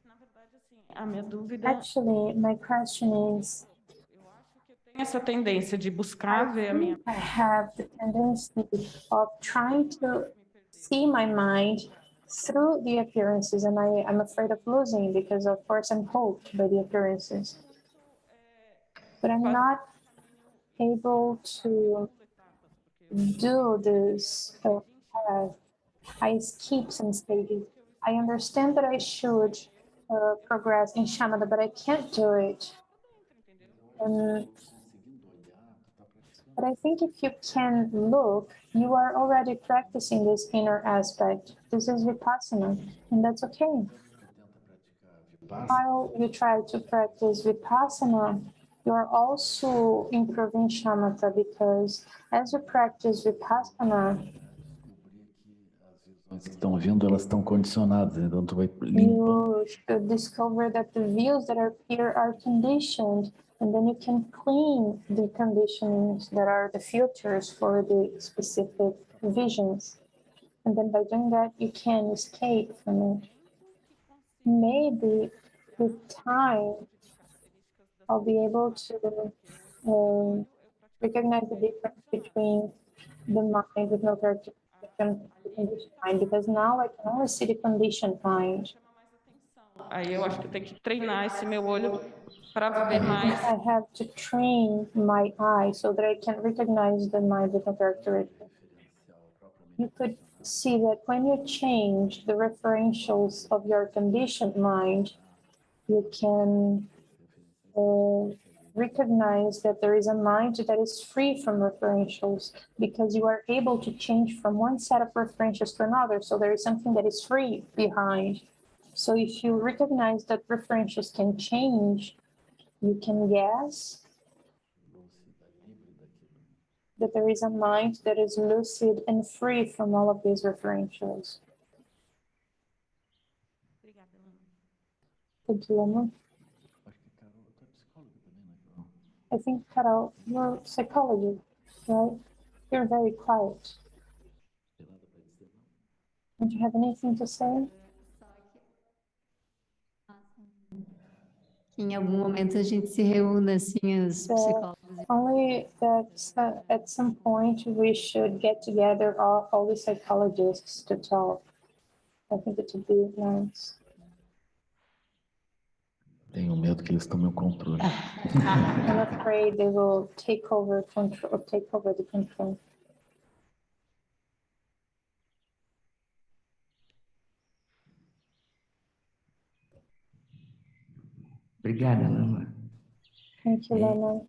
Na verdade, assim, a minha dúvida, Actually, my question is, eu acho que eu tenho essa tendência de buscar ver a minha I have the tendency of trying to see my mind through the appearances, and I'm afraid of losing because, of course, I'm hooked by the appearances. But I'm not able to do this path. I skip some stages. I understand that I should progress in shamatha, but I can't do it. But I think if you can look, you are already practicing this inner aspect. This is vipassana, and that's okay. While you try to practice vipassana, you are also improving shamatha, because as you practice vipassana, que estão vindo, elas estão condicionadas, então tu vai you should discover that the views that appear are conditioned, and then you can clean the conditionings that are the filters for the specific visions. And then by doing that, you can escape from it. Maybe with time, I'll be able to recognize the difference between the mind with no characteristic and the conditioned mind, because now I can only see the conditioned mind. Aí eu acho que eu tenho que treinar esse meu olho para ver mais. I have to train my eye so that I can recognize the mind with no characteristic. You could see that when you change the referentials of your conditioned mind, you can recognize that there is a mind that is free from referentials, because you are able to change from one set of referentials to another. So there is something that is free behind. So if you recognize that referentials can change, you can guess that there is a mind that is lucid and free from all of these referentials. Obrigada, Lama. Thank you, Lama. Acho que Carol, tu é psicóloga também, né, Carol? I think, Carol, you're psychology, right? You're very quiet. Tem nada para dizer, não? Don't you have anything to say? Só que em algum momento a gente se reúna assim, os psicólogos. Only that at some point we should get together all the psychologists to talk. I think it would be nice. Tenho medo que eles tomem o controle. I'm afraid they will take over the control. Obrigada, Lama. Thank you, Lama.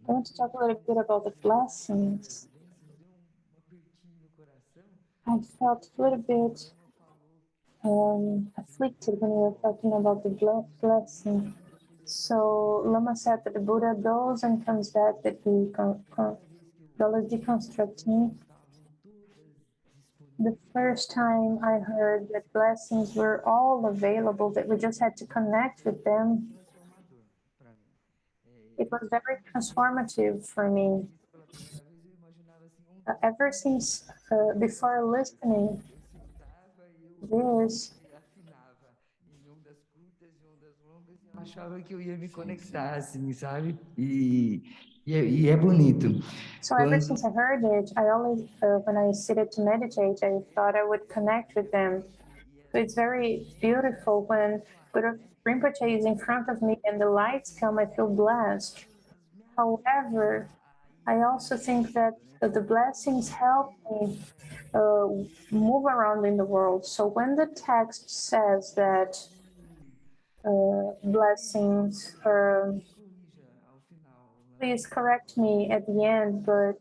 I want to talk a little bit about the blessings. I felt a little bit afflicted when we were talking about the blessing. So Lama said that the Buddha goes and comes back, that he is deconstructing. The first time I heard that blessings were all available, that we just had to connect with them, it was very transformative for me. Ever since before listening this, Eu achava que eu ia me conectar, assim, sabe? E é bonito. so ever since I heard it, I always, when I sit to meditate, I thought I would connect with them. So it's very beautiful when Buddha Rinpoche is in front of me and the lights come, I feel blessed. However, I also think that the blessings help me move around in the world. So when the text says that blessings, please correct me at the end, but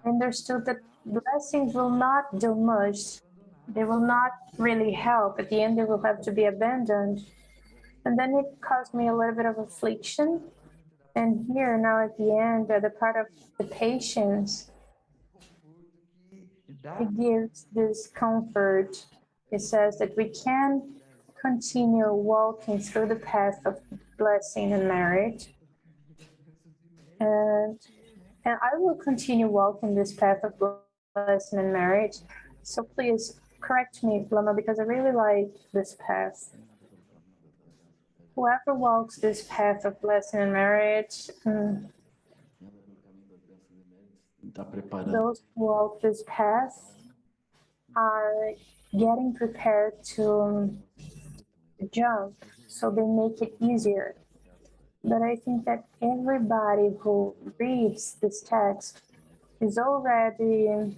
I understood that blessings will not do much. They will not really help. At the end, they will have to be abandoned. And then it caused me a little bit of affliction. And here now at the end, the part of the patience, it gives this comfort. It says that we can continue walking through the path of blessing and merit. And I will continue walking this path of blessing and merit. So please correct me, Lama, because I really like this path. Whoever walks this path of blessing and merit, those who walk this path are getting prepared to jump, so they make it easier. But I think that everybody who reads this text is already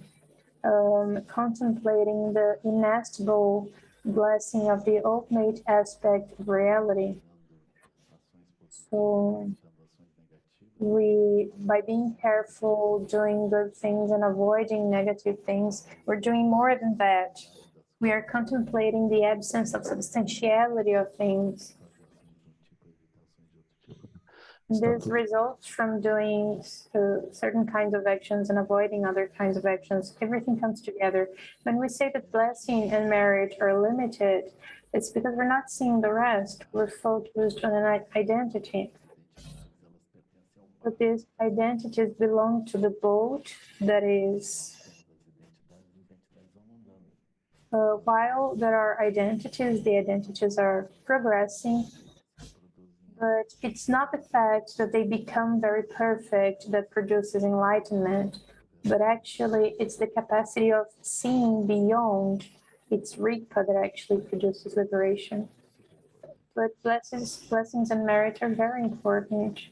contemplating the inestimable blessing of the ultimate aspect of reality. So by being careful, doing good things and avoiding negative things, we're doing more than that. We are contemplating the absence of substantiality of things. This results from doing certain kinds of actions and avoiding other kinds of actions. Everything comes together. When we say that blessing and merit are limited, it's because we're not seeing the rest. We're focused on an identity. But these identities belong to the boat that is, while there are identities, the identities are progressing. But it's not the fact that they become very perfect that produces enlightenment, but actually it's the capacity of seeing beyond. It's Rigpa that actually produces liberation. But blessings and merit are very important.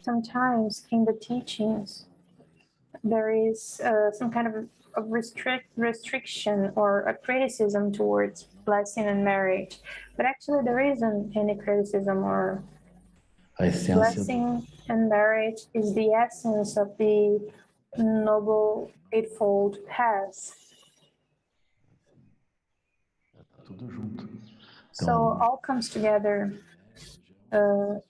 Sometimes in the teachings, there is some kind of restriction or a criticism towards blessing and merit, but actually there isn't any criticism or blessing and merit is the essence of the Noble Eightfold Path. Tudo junto. So all comes together.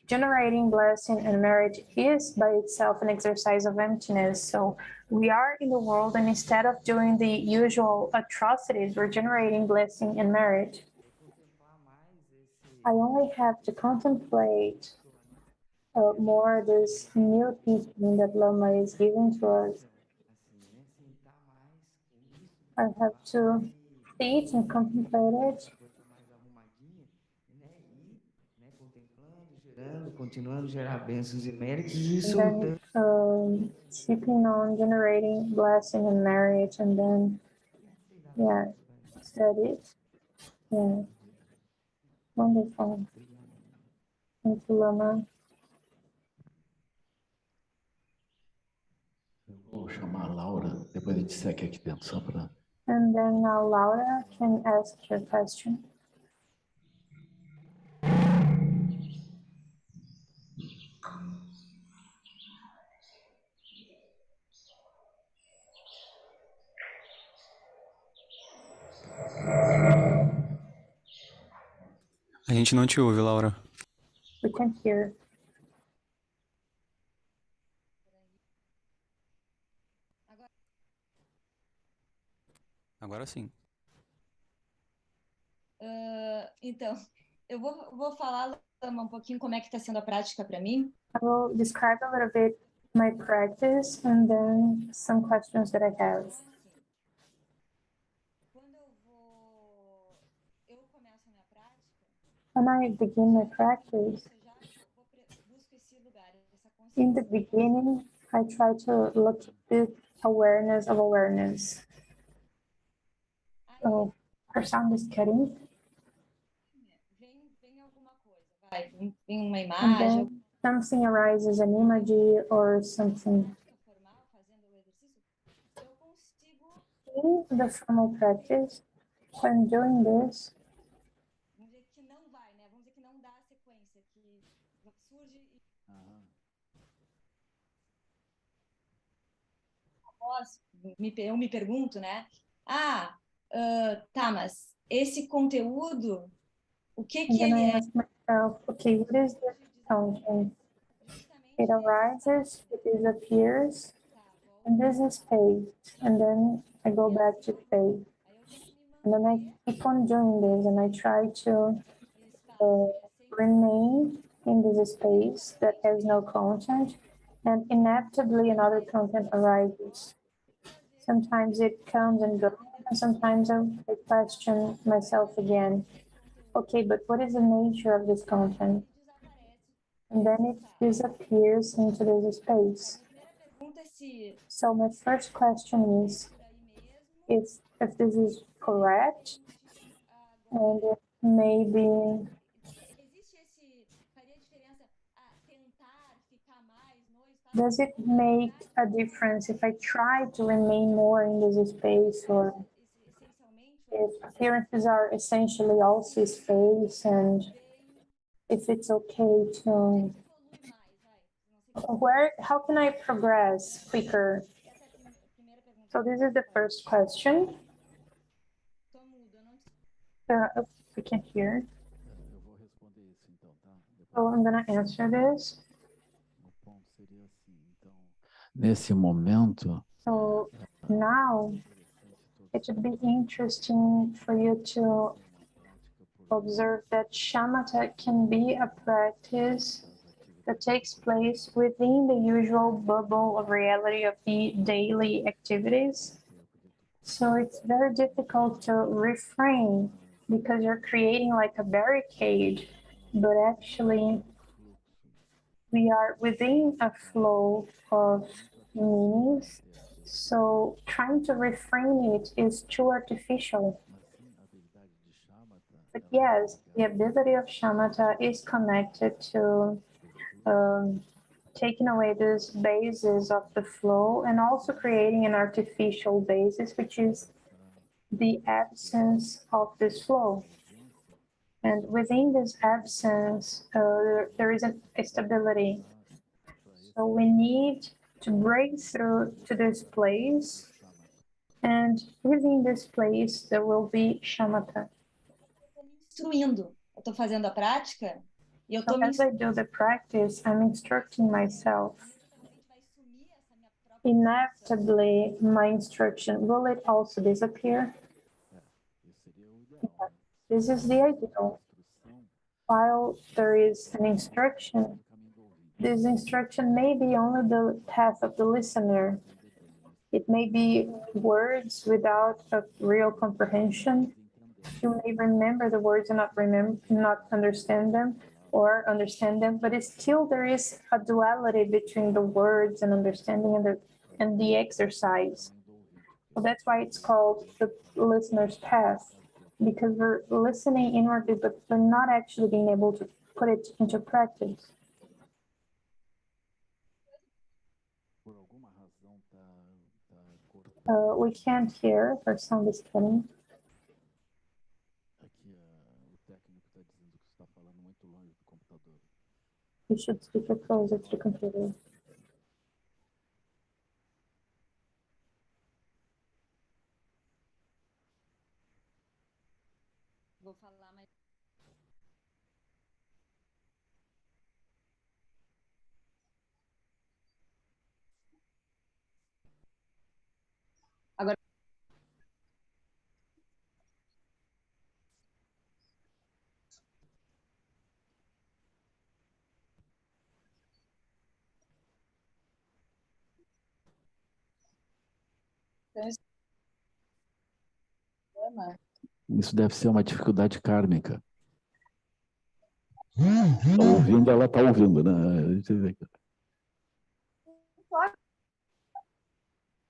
generating blessing and merit is by itself an exercise of emptiness. So we are in the world, and instead of doing the usual atrocities, we're generating blessing and merit. I only have to contemplate more this new teaching that Lama is giving to us. I have to sit and contemplate it. Continuando a gerar bênçãos e méritos e And soltando. then keeping on generating blessing and merit, and then study it. Yeah, wonderful. Thank you, Lama. Eu vou chamar a Laura, depois a gente segue aqui dentro, só para... And then now Laura can ask her question. A gente não te ouve, Laura. We can hear. Agora sim. Então, eu vou falar, Lama, um pouquinho como é que está sendo a prática para mim. I will describe a little bit my practice and then some questions that I have. Quando eu começo a minha prática, When I begin my practice, eu já busco esse lugar, essa in the consciência. beginning, I try to look at the awareness of awareness. Oh, her sound is cutting. Vem alguma coisa, vai, vem uma And imagem. then something arises, an imagery or something. Formal, fazendo o exercício, eu consigo. In the formal practice, when doing this, Vamos dizer que não vai, né? Vamos dizer que não dá a sequência, que surge e. Eu me pergunto, né? Tá, mas esse conteúdo, o que and then ele I é? ask myself, okay, what is this content? It arises, it disappears, and this is fade. And then I go back to fade. And then I keep on doing this, and I try to remain in this space that has no content, and inevitably another content arises. Sometimes it comes and goes, and sometimes I question myself again. Okay, but what is the nature of this content? And then it disappears into this space. So my first question is if this is correct, and it may be. Does it make a difference if I try to remain more in this space, or if appearances are essentially also space, and if it's okay to how can I progress quicker? So this is the first question. We can hear. Eu vou responder isso então, tá? So I'm gonna answer this. O ponto seria assim, então, nesse momento. So now it should be interesting for you to observe that shamatha can be a practice that takes place within the usual bubble of reality of the daily activities. So it's very difficult to refrain because you're creating like a barricade, but actually we are within a flow of meanings. So trying to refrain it is too artificial. But yes, the ability of shamatha is connected to taking away this basis of the flow and also creating an artificial basis, which is the absence of this flow. And within this absence, there is a stability. So we need to break through to this place, and within this place, there will be shamatha. Instruindo, eu estou fazendo a prática E eu So tô me as I do the practice, I'm instructing myself. Inevitably, my instruction, will it also disappear? This is the ideal. While there is an instruction, this instruction may be only the path of the listener. It may be words without a real comprehension. You may remember the words and not understand them, or understand them, but it's still there is a duality between the words and understanding and the exercise. So that's why it's called the listener's path, because we're listening inwardly, but we're not actually being able to put it into practice. We can't hear, our sound is cutting. You should speak it closer to the computer. Vou falar mais. Agora. Isso deve ser uma dificuldade kármica. Tá ouvindo, ela está ouvindo, né?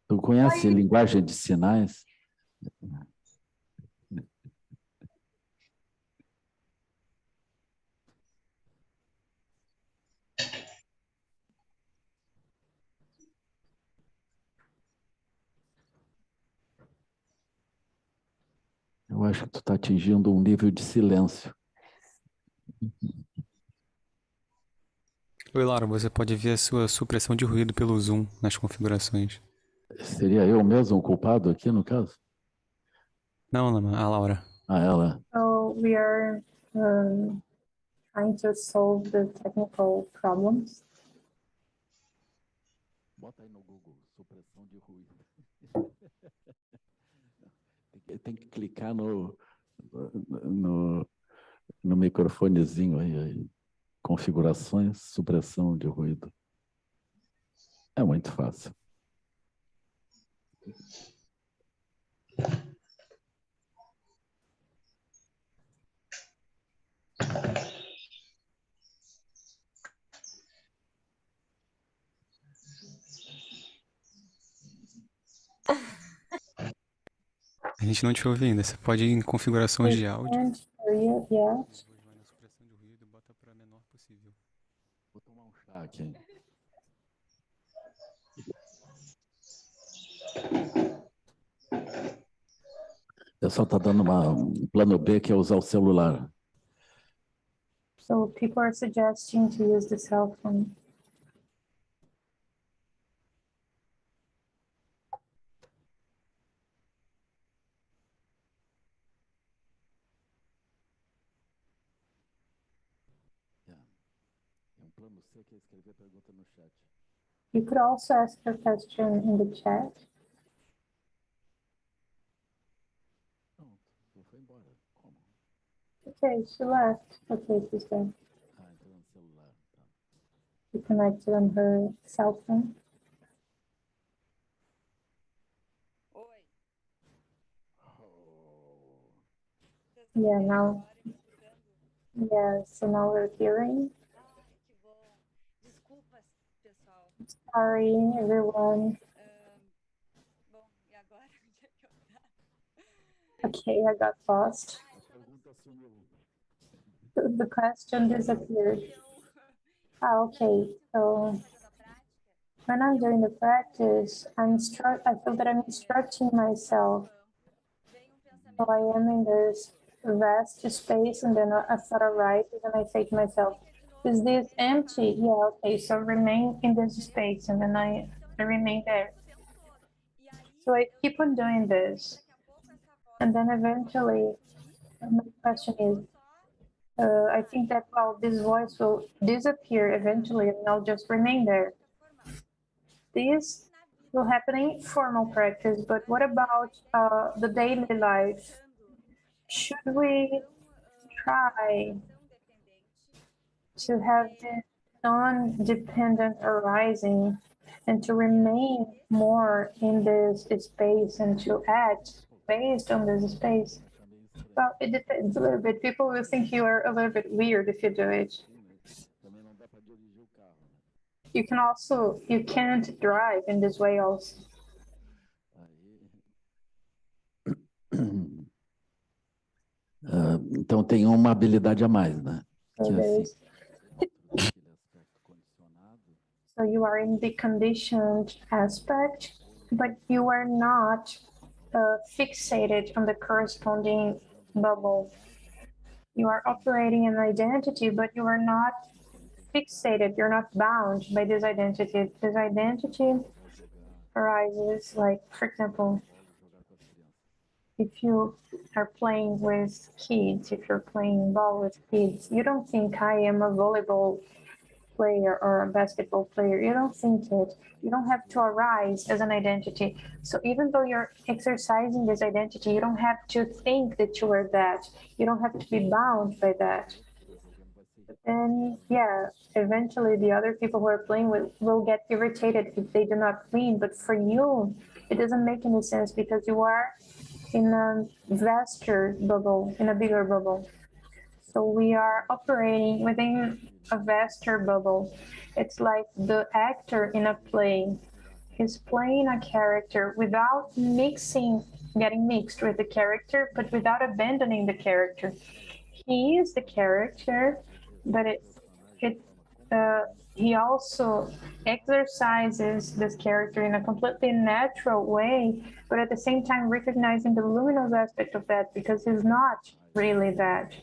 Tu conhece linguagem de sinais? Eu acho que tu está atingindo um nível de silêncio. Oi, Laura, você pode ver a sua supressão de ruído pelo Zoom nas configurações. Seria eu mesmo o culpado aqui, no caso? Não, Lama, a Laura. Ah, ela. So we are trying to solve the technical problems. Bota aí no Google, supressão de ruído. Tem que clicar no microfonezinho aí, configurações, supressão de ruído. É muito fácil. A gente não te ouve ainda. Você pode ir em configurações de áudio. And yeah. Depois vai na supressão de ruído e bota para menor possível. Vou tomar um chá aqui. O pessoal está dando um plano B, que é usar o celular. So people are suggesting to use the cell phone. Plano C, que é escrever pergunta no chat. You could also ask a question in the chat. Pronto, foi embora. Como? Okay, she left. Okay, she's there. Ah, entrou no celular. Tá. She connected on her cell phone. Oi. Yeah, now. Yeah, so now we're hearing. Ai, que bom. Desculpas, pessoal. Sorry, everyone. Bom, e agora onde é que eu tava? Okay, I got lost. A pergunta sumiu. The question disappeared. Okay, so when I'm doing the practice, I feel that I'm instructing myself. So I am in this vast space, and then a thought arises, and I say to myself, is this empty? Yeah, okay, so remain in this space, and then I remain there. So I keep on doing this. And then eventually, my question is, I think that, well, this voice will disappear eventually and I'll just remain there. This will happen in formal practice, but what about the daily life? Should we try to have this non-dependent arising and to remain more in this space and to act based on this space? Well, it depends a little bit. People will think you are a little bit weird if you do it. You can't drive in this way also. Então tem uma habilidade a mais, né? So Que there assim, is, so you are in the conditioned aspect, but you are not fixated on the corresponding bubble. You are operating an identity, but you are not fixated. You're not bound by this identity. This identity arises, like, for example, if you are playing with kids, if you're playing ball with kids, you don't think I am a volleyball player or a basketball player. You don't think it. You don't have to arise as an identity. So even though you're exercising this identity, you don't have to think that you are that. You don't have to be bound by that. But then, yeah, eventually the other people who are playing with will get irritated if they do not win. But for you, it doesn't make any sense because you are in a vaster bubble, in a bigger bubble. So we are operating within a vaster bubble. It's like the actor in a play. He's playing a character without getting mixed with the character, but without abandoning the character. He is the character, but he also exercises this character in a completely natural way, but at the same time recognizing the luminous aspect of that because he's not really that.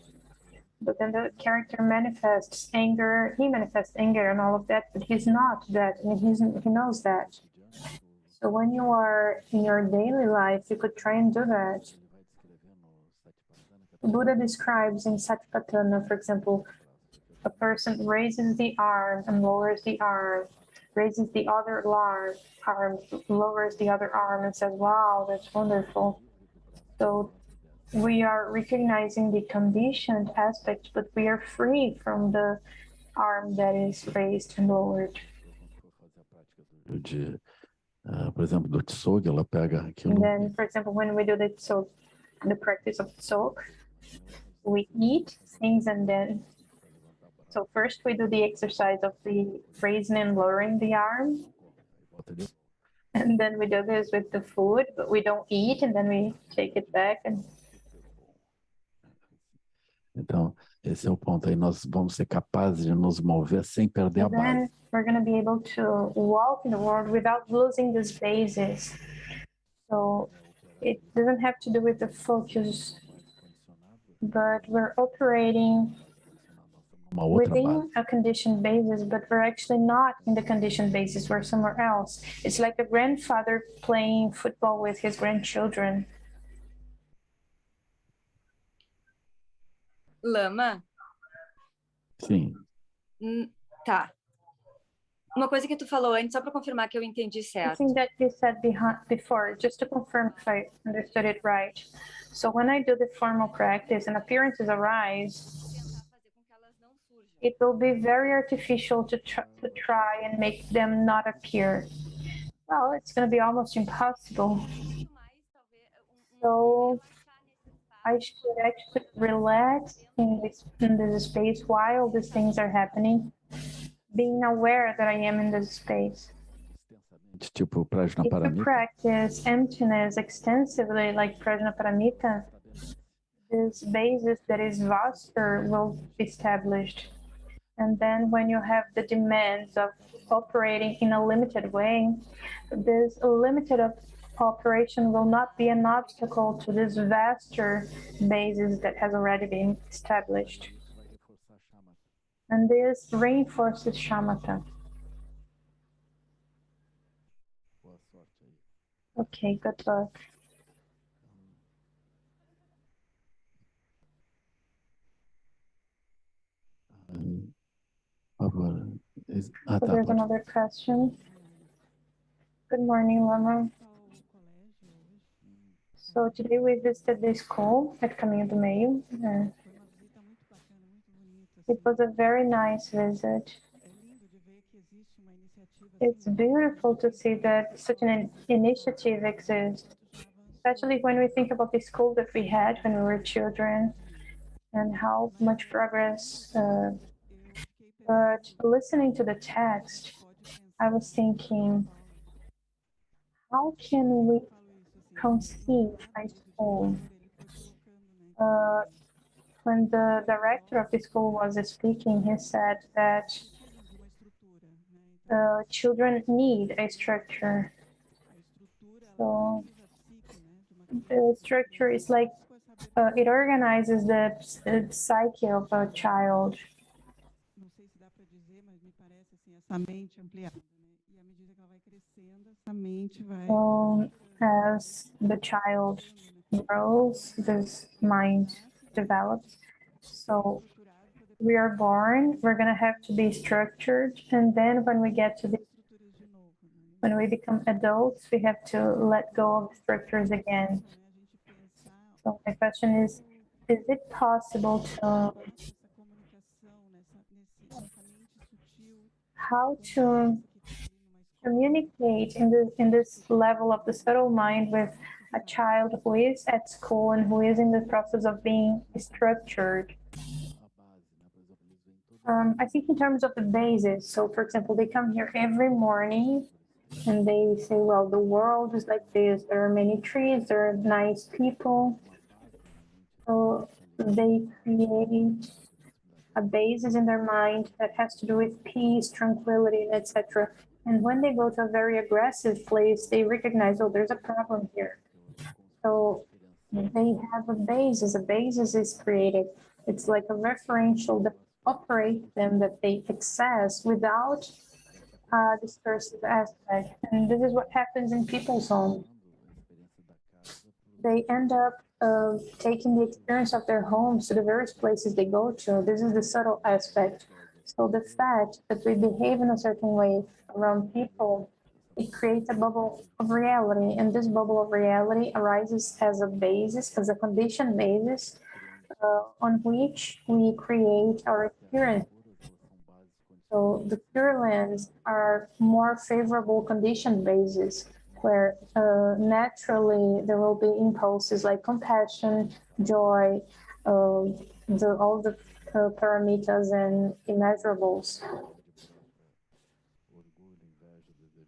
But then the character manifests anger, he manifests anger and all of that, but he's not that, and he knows that. So when you are in your daily life, you could try and do that. Buddha describes in Satipatthana, for example, a person raises the arm and lowers the arm, raises the other arm, lowers the other arm and says, wow, that's wonderful. So we are recognizing the conditioned aspect, but we are free from the arm that is raised and lowered. Por exemplo, do Tsog, ela pega aquilo. And then, for example, when we do the practice of Tsog, we eat things and then, so first we do the exercise of the raising and lowering the arm. And then we do this with the food, but we don't eat, and then we take it back. Então, esse é o ponto aí. Nós vamos ser capazes de nos mover sem perder a base. Then we're going to be able to walk in the world without losing these bases. So it doesn't have to do with the focus, but we're operating within a conditioned basis, but we're actually not in the conditioned basis, we're somewhere else. It's like a grandfather playing football with his grandchildren. Lama? Sim. Tá. Uma coisa que tu falou antes, só para confirmar que eu entendi certo. I think that you said before, just to confirm if I understood it right. So when I do the formal practice and appearances arise, it will be very artificial to try and make them not appear. Well, it's going to be almost impossible. So I should actually relax in this space while these things are happening, being aware that I am in this space. Tipo Prajna If you Paramita. practice emptiness extensively, like Prajna Paramita, this basis that is vaster will be established. And then when you have the demands of operating in a limited way, this limited operation will not be an obstacle to this vaster basis that has already been established. And this reinforces shamatha. Okay, good luck. So there's another question. Good morning, Lama. So today we visited the school at Caminho do Meio. It was a very nice visit. It's beautiful to see that such an initiative exists, especially when we think about the school that we had when we were children and how much progress. But listening to the text, I was thinking, how can we conceive a school? When the director of the school was speaking, he said that children need a structure. So the structure is like it organizes the psyche of a child. So as the child grows, this mind develops. So we are born, we're going to have to be structured. And then when we get to when we become adults, we have to let go of structures again. So my question is it possible to how to communicate in this level of the subtle mind with a child who is at school and who is in the process of being structured? I think in terms of the basis. So for example, they come here every morning and they say, well, the world is like this. There are many trees, there are nice people. So they create a basis in their mind that has to do with peace, tranquility, etc. And when they go to a very aggressive place, they recognize, oh, there's a problem here. So they have a basis is created. It's like a referential that operates them, that they access without discursive aspect. And this is what happens in people's homes. They end up taking the experience of their homes to the various places they go to. This is the subtle aspect. So the fact that we behave in a certain way around people, it creates a bubble of reality. And this bubble of reality arises as a basis, as a condition basis, on which we create our experience. So the Pure Lands are more favorable condition bases where naturally there will be impulses like compassion, joy, all the paramitas and immeasurables.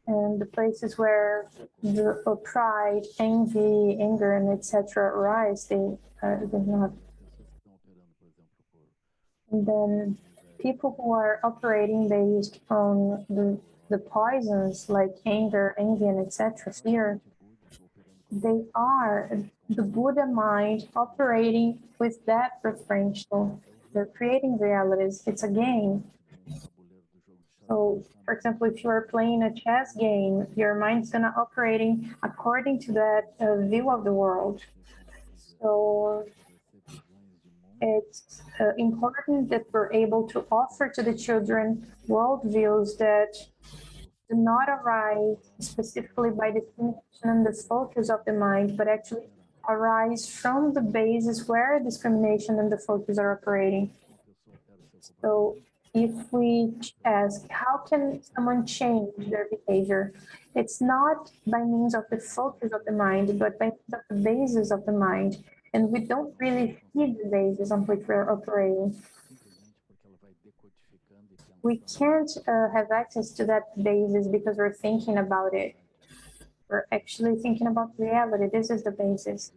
And the places where the pride, envy, anger, and etc. arise, they not. And then people who are operating based on the poisons like anger, envy, and etc., fear, they are the Buddha mind operating with that referential. They're creating realities. It's a game. So, for example, if you are playing a chess game, your mind's gonna operating according to that view of the world. So it's important that we're able to offer to the children worldviews that do not arise specifically by discrimination and the focus of the mind, but actually arise from the basis where discrimination and the focus are operating. So if we ask, how can someone change their behavior? It's not by means of the focus of the mind, but by means of the basis of the mind. And we don't really see the basis on which we're operating. We can't have access to that basis because we're thinking about it. We're actually thinking about reality. This is the basis.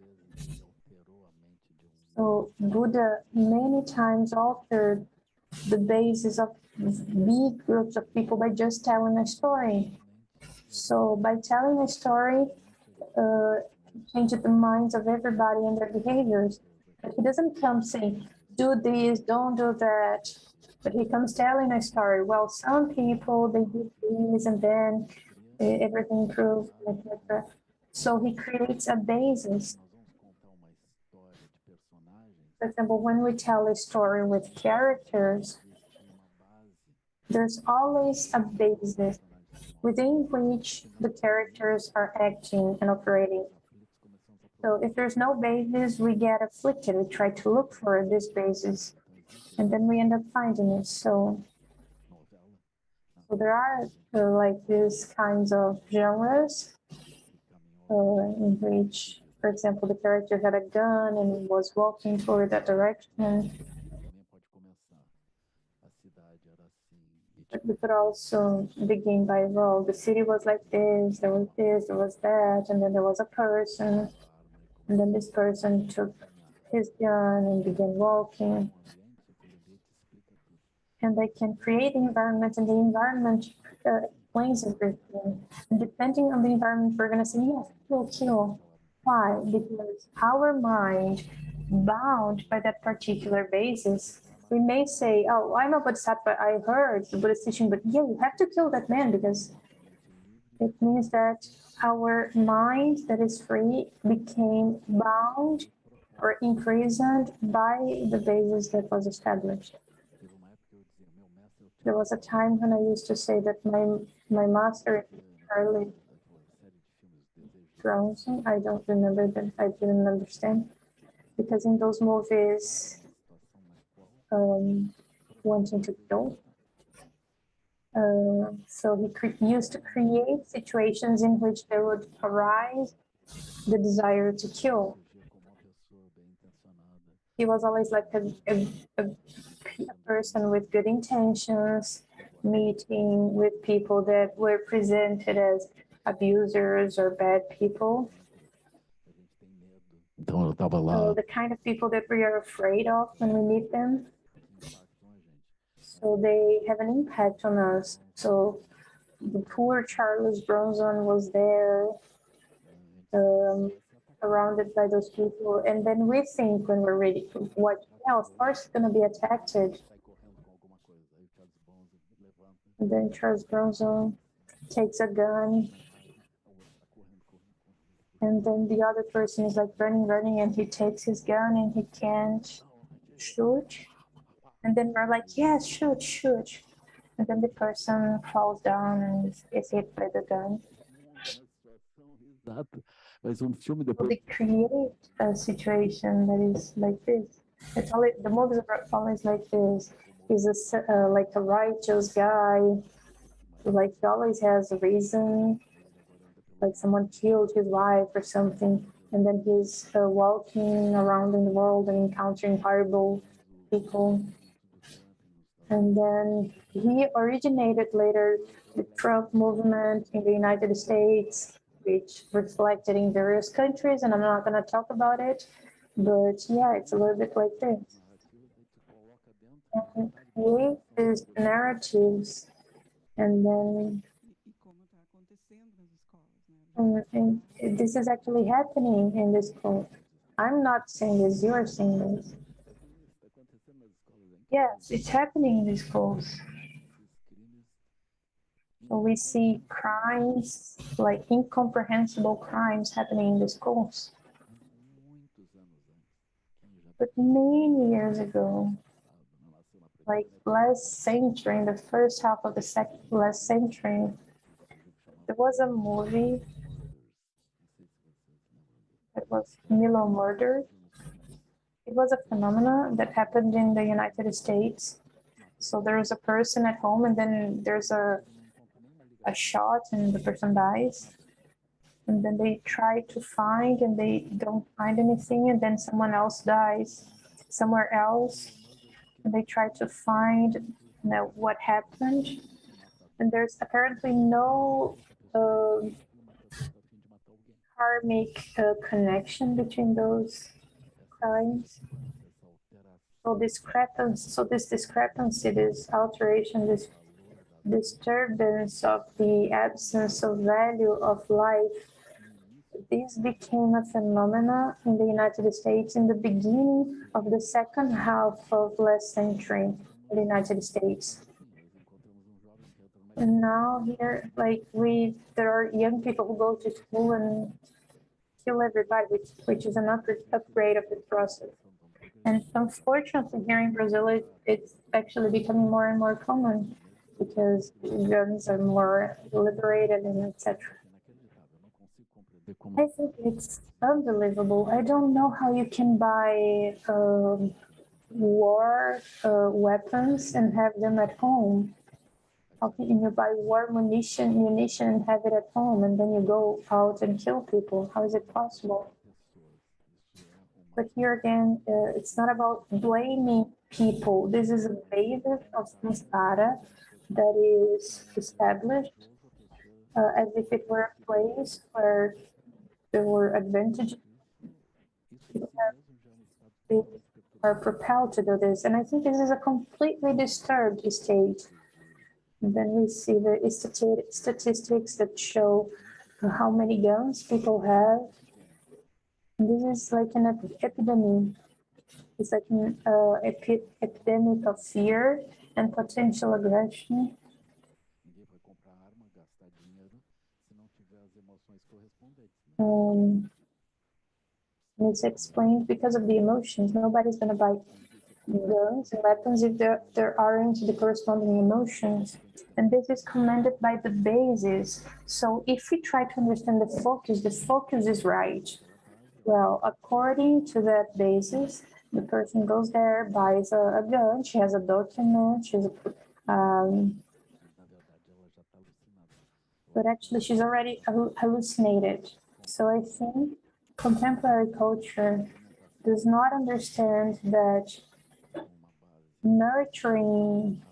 So Buddha many times altered the basis of big groups of people by just telling a story. So by telling a story, changes the minds of everybody and their behaviors. But he doesn't come saying, do this, don't do that. But he comes telling a story. Well, some people, they do this and then everything improves, etc. So he creates a basis. For example, when we tell a story with characters, there's always a basis within which the characters are acting and operating. So if there's no basis, we get afflicted. We try to look for this basis, and then we end up finding it. So there are like these kinds of genres in which, for example, the character had a gun and was walking toward that direction. But we could also begin by, well, the city was like this, there was that, and then there was a person, and then this person took his gun and began walking. And they can create the environment, and the environment explains everything. And depending on the environment, we're going to say, yes, kill. Why? Because our mind, bound by that particular basis, we may say, oh, I know Bodhisattva, I heard the Buddhist teaching, but yeah, you have to kill that man because it means that our mind that is free became bound or imprisoned by the basis that was established. There was a time when I used to say that my master, Charlie Bronson, I don't remember that, I didn't understand, because in those movies, wanting to kill, so he used to create situations in which there would arise the desire to kill. He was always like a person with good intentions, meeting with people that were presented as abusers or bad people. The kind of people that we are afraid of when we meet them. So they have an impact on us. So the poor Charles Bronson was there, surrounded by those people. And then we think when we're ready, what else? Of course, it's going to be attacked. And then Charles Bronson takes a gun. And then the other person is like running, and he takes his gun and he can't shoot. And then we're like, yes, shoot. And then the person falls down and is hit by the gun. So they create a situation that is like this. It's always, the movies are always like this. He's like a righteous guy. Like he always has a reason. Like someone killed his wife or something, and then he's walking around in the world and encountering horrible people. And then he originated later the Trump movement in the United States, which reflected in various countries, and I'm not going to talk about it, but yeah, it's a little bit like this. And create these narratives, and then and this is actually happening in this school. I'm not saying this, you're saying this. Yes, it's happening in the schools. So we see crimes, like incomprehensible crimes happening in the schools. But many years ago, like last century, in the first half of the last century, there was a movie that was Milo Murder. It was a phenomenon that happened in the United States. So there's a person at home, and then there's a shot and the person dies. And then they try to find and they don't find anything, and then someone else dies somewhere else. And they try to find what happened. And there's apparently no karmic connection between those crimes. So this discrepancy, this alteration, this disturbance of the absence of value of life, this became a phenomena in the United States in the beginning of the second half of last century in the United States. And now here, like there are young people who go to school and kill everybody, which is an upgrade of the process. And unfortunately, here in Brazil, it's actually becoming more and more common. because guns are more liberated and etc. I think it's unbelievable. I don't know how you can buy war weapons and have them at home. How can you buy war munition and have it at home, and then you go out and kill people? How is it possible? But here again, it's not about blaming people. This is a basis of samsara that is established as if it were a place where there were advantages. They are propelled to do this. And I think this is a completely disturbed state. And then we see the statistics that show how many guns people have. And this is like an epidemic. It's like an epidemic of fear and potential aggression. It's explained because of the emotions. Nobody's going to buy guns and weapons if there aren't the corresponding emotions. And this is commanded by the basis. So if we try to understand the focus is right. Well, according to that basis, the person goes there, buys a gun, she has a document, but actually she's already hallucinated. So I think contemporary culture does not understand that nurturing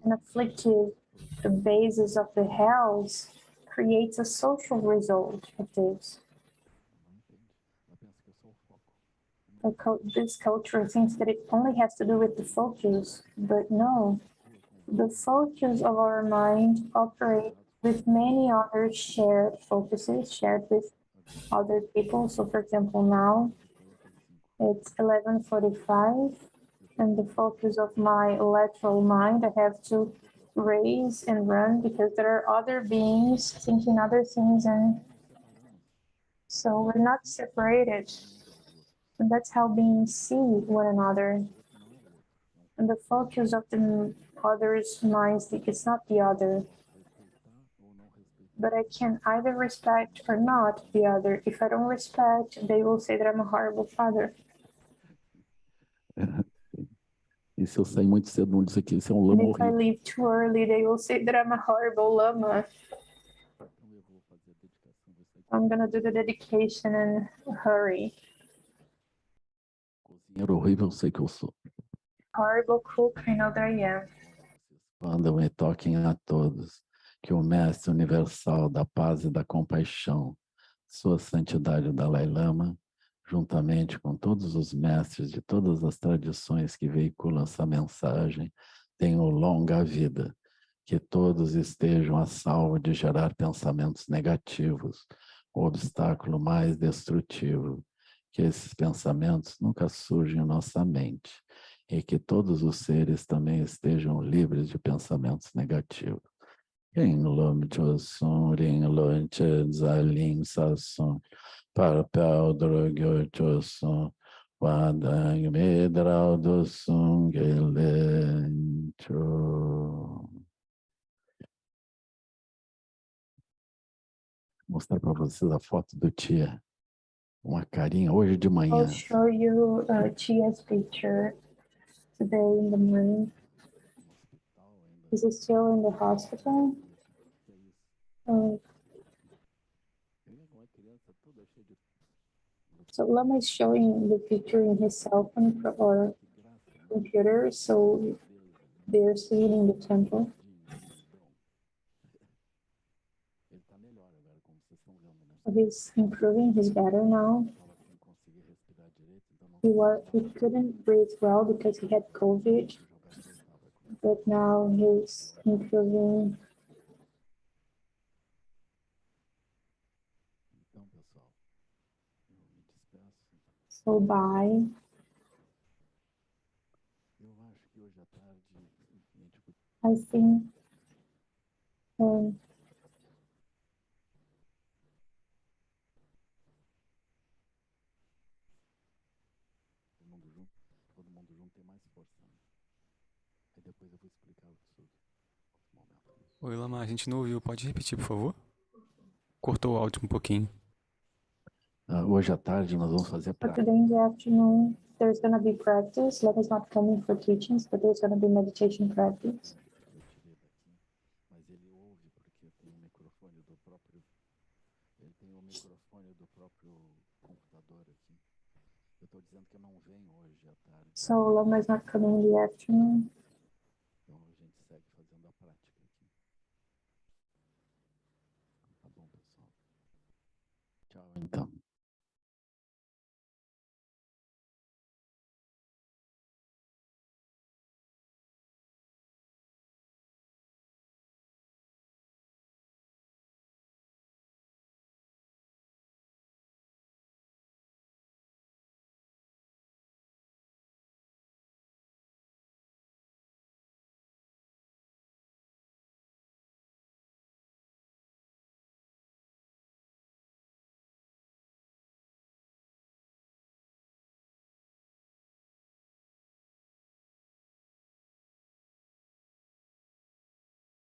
an afflictive the basis of the house creates a social result of this. This culture thinks that it only has to do with the focus, but no. The focus of our mind operates with many other shared focuses, shared with other people. So for example, now it's 11:45 and the focus of my lateral mind, I have to raise and run because there are other beings thinking other things, and so we're not separated. And that's how beings see one another. And the focus of the other's minds, it's not the other. But I can either respect or not the other. If I don't respect, they will say that I'm a horrible father. E se eu sair muito cedo, vão dizer que esse é um And lama if I horrível. leave too early, they will say that I'm a horrible lama. I'm gonna do the dedication and hurry. Cozinheiro horrível, eu sei que eu sou. Horrible cook, I know that I am. Expandam e toquem a todos, que o Mestre Universal da Paz e da Compaixão, Sua Santidade o Dalai Lama, juntamente com todos os mestres de todas as tradições que veiculam essa mensagem, tenham longa vida, que todos estejam a salvo de gerar pensamentos negativos, o obstáculo mais destrutivo, que esses pensamentos nunca surjam em nossa mente, e que todos os seres também estejam livres de pensamentos negativos. Ring Lum Chosun, Ring Lum Chezalim Sasun, Parpel Drogyo Chosun, Wadang Medrau do Sungelencho. Vou mostrar para vocês a foto do Tia. Uma carinha hoje de I'll manhã. show you Chia's picture today in the morning. Is he still in the hospital? So Lama is showing the picture in his cell phone or computer, so they're seeing in the temple. He's improving, he's better now. He couldn't breathe well because he had COVID, but now he's improving. So bye. I think Todo mundo junto tem mais força. Aí depois eu vou explicar o que Oi, Lama, a gente não ouviu. Pode repetir, por favor? Cortou o áudio um pouquinho. Hoje à tarde nós vamos fazer But prática. today in the afternoon, there's going to be practice. Lama's not coming for teachings, but there's going to be meditation practice. Eu tirei daqui, mas ele ouve porque tem um microfone do próprio. Ele tem um microfone do próprio computador aqui. Eu estou dizendo que eu não venho hoje à tarde. So Lama is not coming in the afternoon. Então a gente segue fazendo a prática aqui. Tá bom, pessoal? Tchau, então.